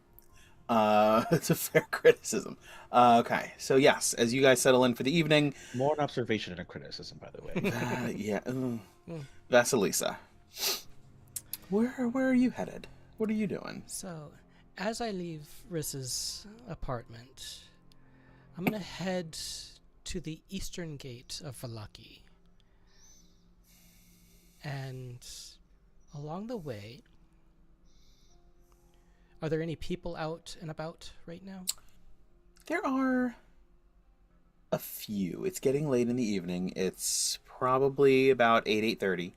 It's a fair criticism. Okay, so yes, as you guys settle in for the evening, More an observation than a criticism, by the way. yeah, Vasalisa, where are you headed? What are you doing? So, as I leave Riss's apartment, I'm gonna head to the eastern gate of Valaki. And along the way, are there any people out and about right now? There are a few. It's getting late in the evening. It's probably about 8:30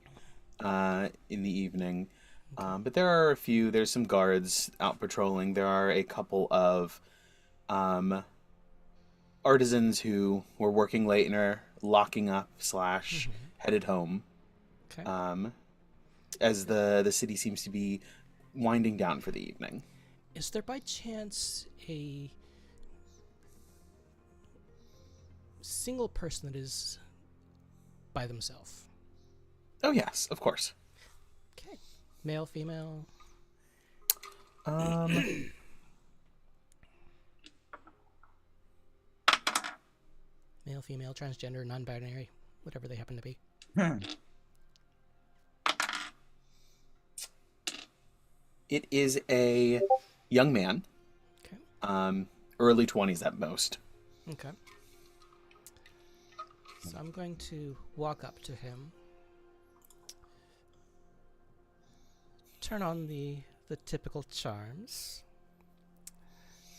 in the evening. But there are a few. There's some guards out patrolling. There are a couple of artisans who were working late and are locking up / headed home. Okay. As the city seems to be winding down for the evening. Is there by chance a single person that is by themselves? Oh yes, of course. Okay. Male, female? Male, female, transgender, non-binary, whatever they happen to be. It is a young man. Okay. Early 20s at most. Okay. So I'm going to walk up to him, turn on the typical charms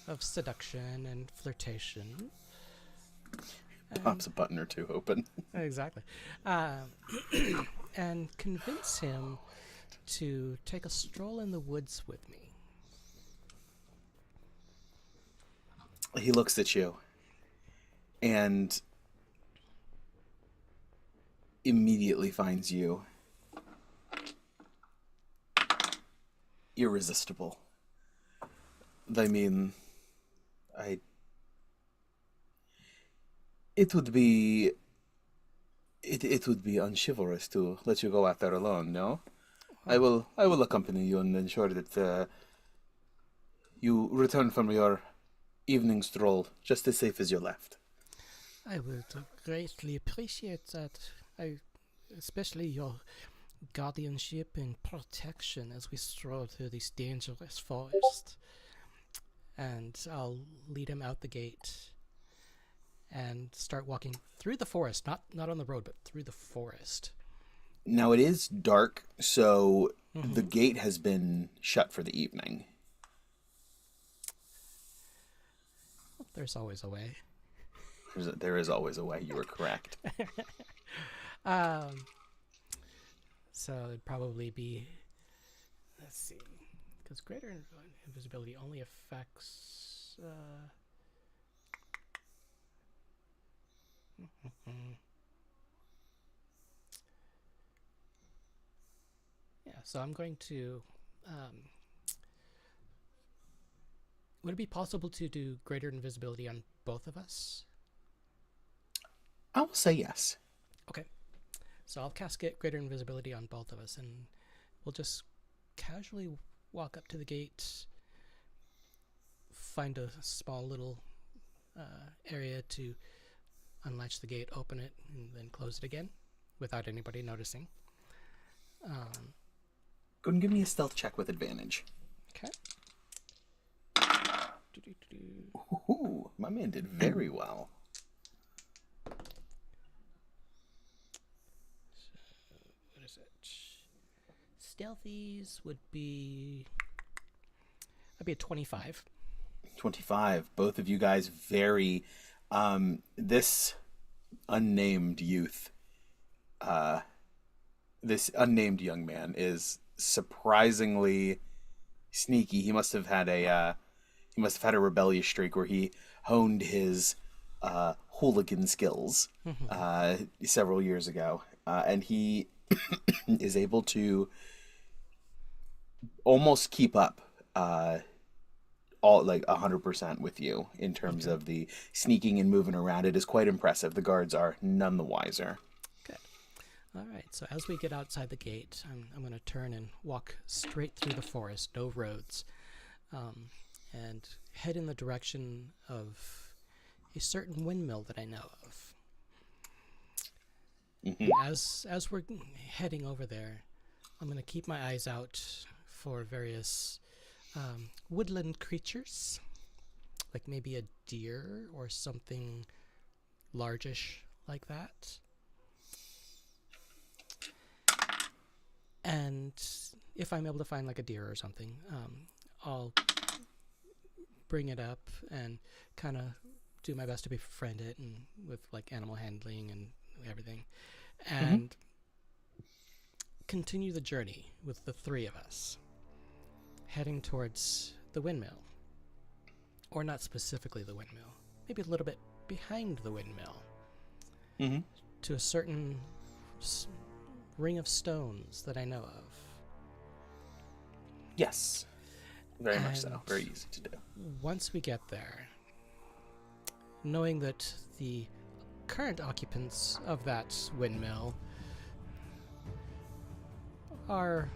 of seduction and flirtation. Pops a button or two open. Exactly. And convince him to take a stroll in the woods with me. He looks at you and immediately finds you irresistible. I mean, I. It would be. It would be unchivalrous to let you go out there alone. No, I will accompany you and ensure that you return from your evening stroll just as safe as you left. I would greatly appreciate that. Especially your guardianship and protection as we stroll through this dangerous forest. And I'll lead him out the gate and start walking through the forest, not on the road, but through the forest. Now it is dark, so the gate has been shut for the evening. There's always a way. There is always a way. You are correct. So it'd probably be, let's see, because greater invisibility only affects. Yeah, so I'm going to. Would it be possible to do greater invisibility on both of us? I will say yes. Okay. So I'll cast greater invisibility on both of us, and we'll just casually walk up to the gate, find a small little area to unlatch the gate, open it, and then close it again without anybody noticing. Go and give me a stealth check with advantage. Okay. Ooh, my man did very well. What is it? Stealthies would be. That'd be a 25. 25. Both of you guys very. This unnamed youth, this unnamed young man is surprisingly sneaky. He must have had a rebellious streak where he honed his hooligan skills several years ago, and he is able to almost keep up all like 100% with you in terms of the sneaking and moving around. It is quite impressive. The guards are none the wiser. Good. All right. So as we get outside the gate, I'm going to turn and walk straight through the forest, no roads, and head in the direction of a certain windmill that I know of. And as we're heading over there, I'm going to keep my eyes out for various woodland creatures, like maybe a deer or something largish like that. And if I'm able to find like a deer or something, I'll bring it up and kind of do my best to befriend it, and with like animal handling and everything, and continue the journey with the three of us, heading towards the windmill. Or not specifically the windmill, maybe a little bit behind the windmill, to a certain ring of stones that I know of. Yes, very much so. Very easy to do. Once we get there, knowing that the current occupants of that windmill are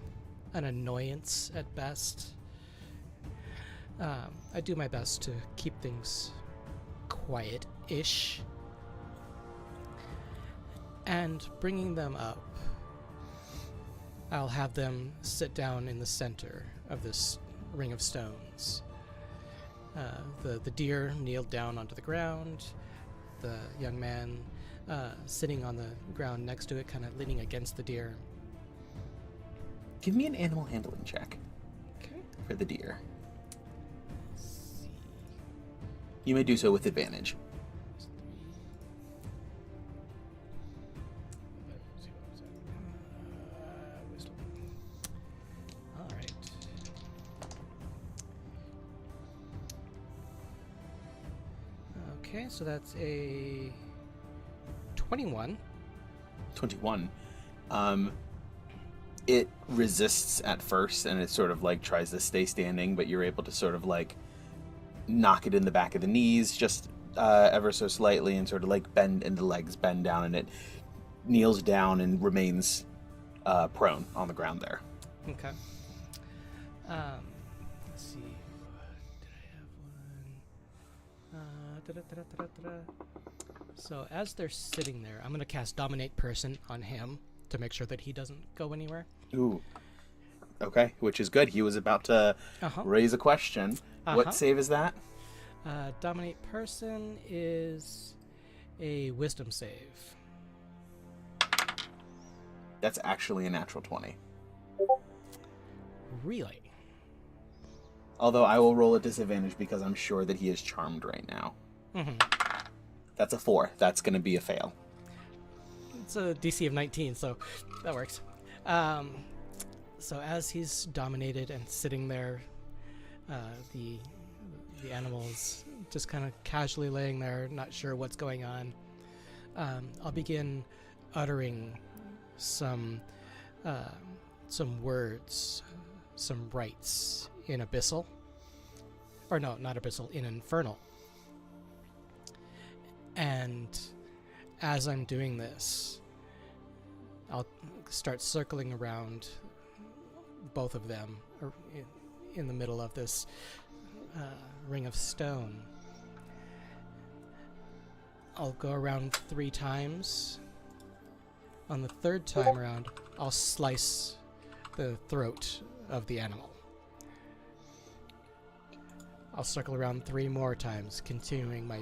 an annoyance at best, I do my best to keep things quiet-ish. And bringing them up, I'll have them sit down in the center of this ring of stones. The deer kneeled down onto the ground. The young man sitting on the ground next to it, kind of leaning against the deer. Give me an animal handling check. Okay. For the deer. You may do so with advantage. All right. Okay, so that's a 21. 21. It resists at first, and it sort of like tries to stay standing, but you're able to sort of like knock it in the back of the knees just ever so slightly, and sort of like bend, and the legs bend down, and it kneels down and remains prone on the ground there. Okay. Let's see. Did I have one? So as they're sitting there, I'm going to cast Dominate Person on him to make sure that he doesn't go anywhere. Ooh. Okay, which is good. He was about to raise a question. What save is that? Dominate Person is a Wisdom save. That's actually a natural 20. Really? Although I will roll a disadvantage because I'm sure that he is charmed right now. That's a 4. That's going to be a fail. It's a DC of 19, so that works. So as he's dominated and sitting there, the animal's just kind of casually laying there, not sure what's going on. I'll begin uttering some words, some rites in Abyssal. Or no, not Abyssal, in Infernal. And as I'm doing this, I'll start circling around both of them in the middle of this ring of stone. I'll go around 3 times. On the 3rd time around, I'll slice the throat of the animal. I'll circle around 3 more times, continuing my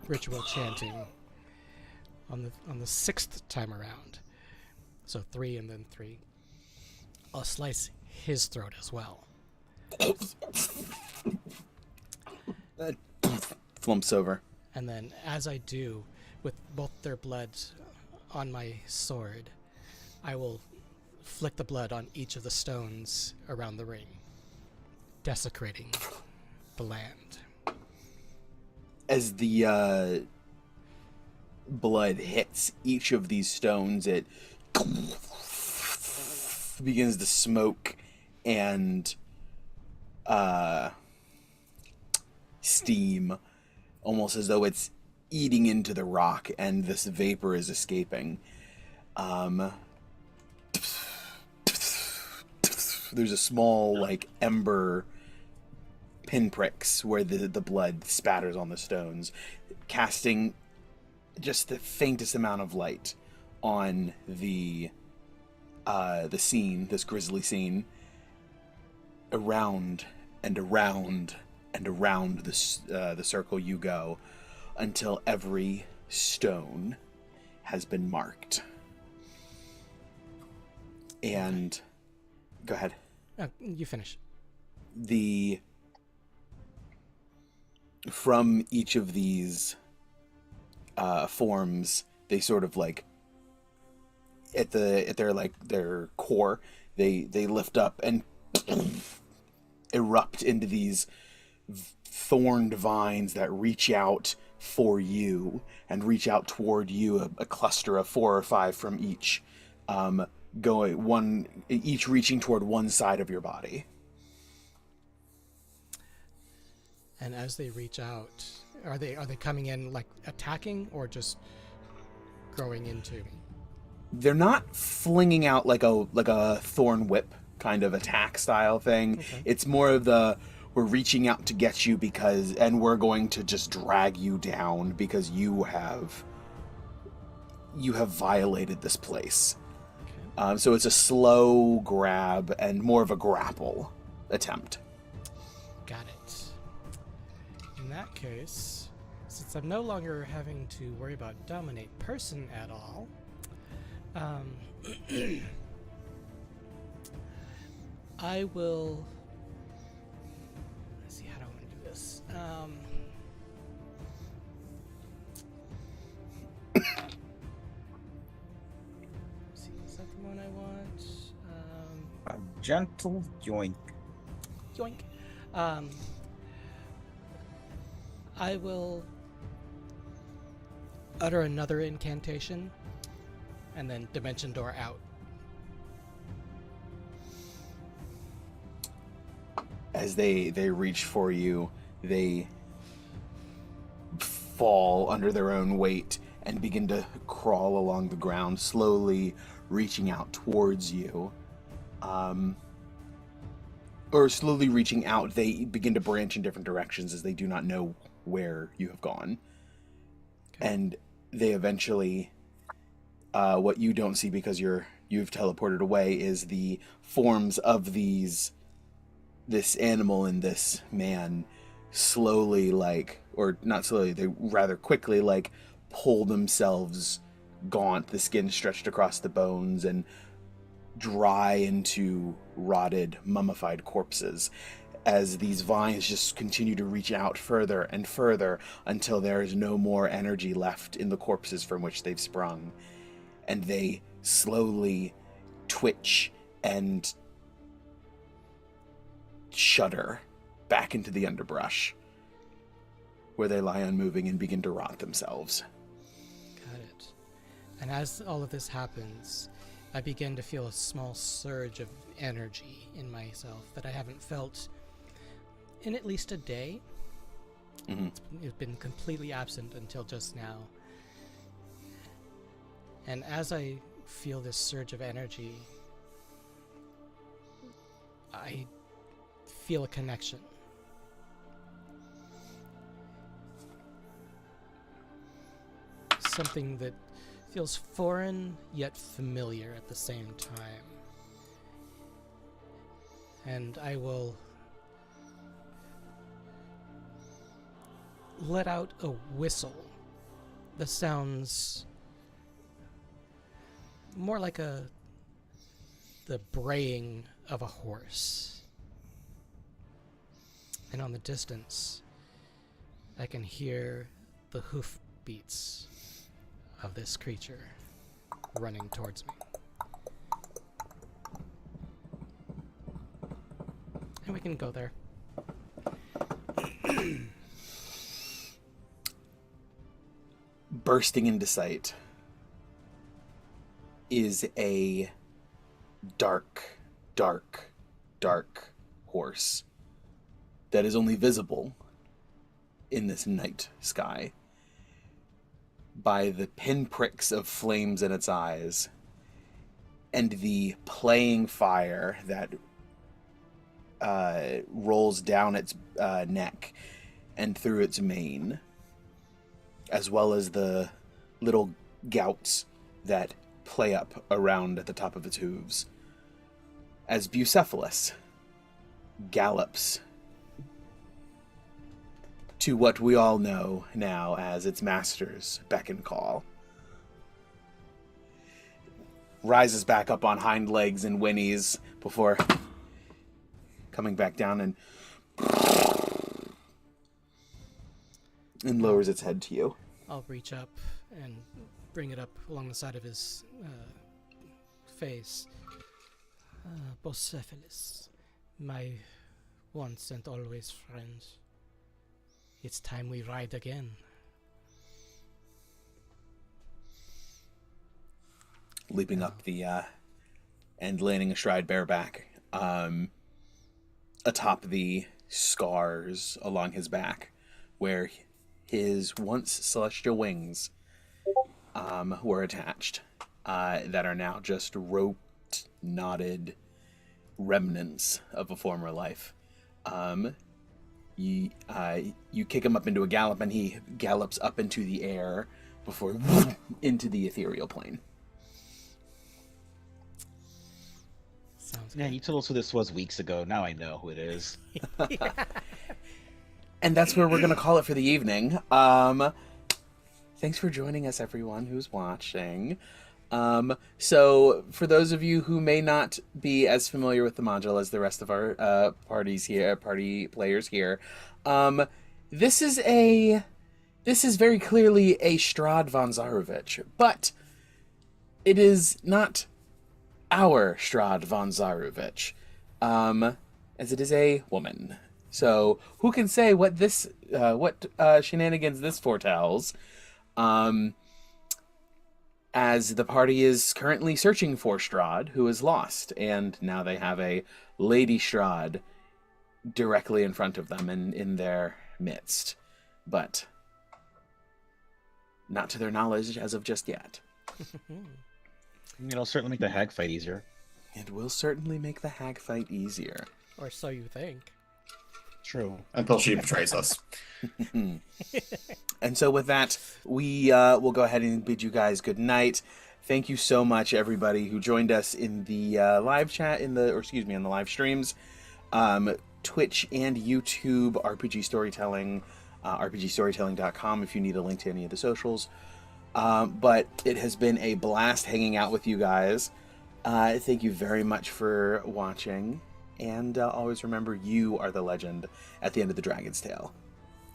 ritual chanting. On the 6th time around, so 3 and then 3, I'll slice his throat as well. Flumps over. And then as I do, with both their blood on my sword, I will flick the blood on each of the stones around the ring, desecrating the land. As the blood hits each of these stones, it begins to smoke and steam, almost as though it's eating into the rock, and this vapor is escaping. There's a small, like, ember pinpricks where the blood spatters on the stones, casting just the faintest amount of light on the scene, this grisly scene. Around and around and around the circle you go, until every stone has been marked. And go ahead. You finish. From each of these forms, they sort of like at their core, they lift up and erupt into these thorned vines that reach out for you and reach out toward you, a cluster of 4 or 5 from each, each reaching toward one side of your body. And as they reach out, are they coming in like attacking or just growing into me? They're not flinging out like a thorn whip kind of attack style thing. Okay. It's more of we're reaching out to get you and we're going to just drag you down because you have violated this place. Okay. So it's a slow grab and more of a grapple attempt. Got it. In that case, since I'm no longer having to worry about dominate person at all, I will. Let's see, how do I want to do this? Let's see, is that the one I want? A gentle yoink. Yoink. I will utter another incantation and then dimension door out. As they reach for you, they fall under their own weight and begin to crawl along the ground, slowly reaching out towards you. Or slowly reaching out, they begin to branch in different directions as they do not know where you have gone. Okay. And they eventually, what you don't see because you've teleported away, is the forms of this animal and this man slowly, or not slowly, they rather quickly, pull themselves gaunt, the skin stretched across the bones, and dry into rotted, mummified corpses, as these vines just continue to reach out further and further until there is no more energy left in the corpses from which they've sprung. And they slowly twitch and shudder back into the underbrush, where they lie unmoving and begin to rot themselves. Got it. And as all of this happens, I begin to feel a small surge of energy in myself that I haven't felt in at least a day. Mm-hmm. It's been completely absent until just now. And as I feel this surge of energy, I feel a connection. Something that feels foreign yet familiar at the same time. And I will let out a whistle that sounds more like the braying of a horse. And on the distance, I can hear the hoof beats of this creature running towards me. And we can go there. Bursting into sight is a dark, dark, dark horse that is only visible in this night sky by the pinpricks of flames in its eyes and the playing fire that rolls down its neck and through its mane, as well as the little gouts that play up around at the top of its hooves, as Bucephalus gallops to what we all know now as its master's beck and call. Rises back up on hind legs and whinnies before coming back down and lowers its head to you. I'll reach up and bring it up along the side of his face. Bucephalus, my once and always friend. It's time we ride again. Leaping up and landing astride bareback, atop the scars along his back, where his once celestial wings were attached, that are now just roped, knotted remnants of a former life. You kick him up into a gallop, and he gallops up into the air before into the ethereal plane. Sounds Yeah, good. you told us who this was weeks ago. Now I know who it is. And that's where we're going to call it for the evening. Thanks for joining us, everyone who's watching. So, for those of you who may not be as familiar with the module as the rest of our party players here, this is very clearly a Strahd von Zarovich, but it is not our Strahd von Zarovich, as it is a woman. So who can say what this shenanigans this foretells? Um, as the party is currently searching for Strahd, who is lost, and now they have a Lady Strahd directly in front of them and in their midst, but not to their knowledge as of just yet. It'll certainly make the hag fight easier. It will certainly make the hag fight easier. Or so you think. True. Until she betrays us. And so with that, we will go ahead and bid you guys good night. Thank you so much, everybody who joined us in the live chat, on the live streams. Twitch and YouTube, RPG Storytelling, rpgstorytelling.com if you need a link to any of the socials. But it has been a blast hanging out with you guys. Thank you very much for watching. And always remember, you are the legend at the end of the Dragon's Tale.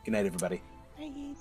Good night, everybody. Right.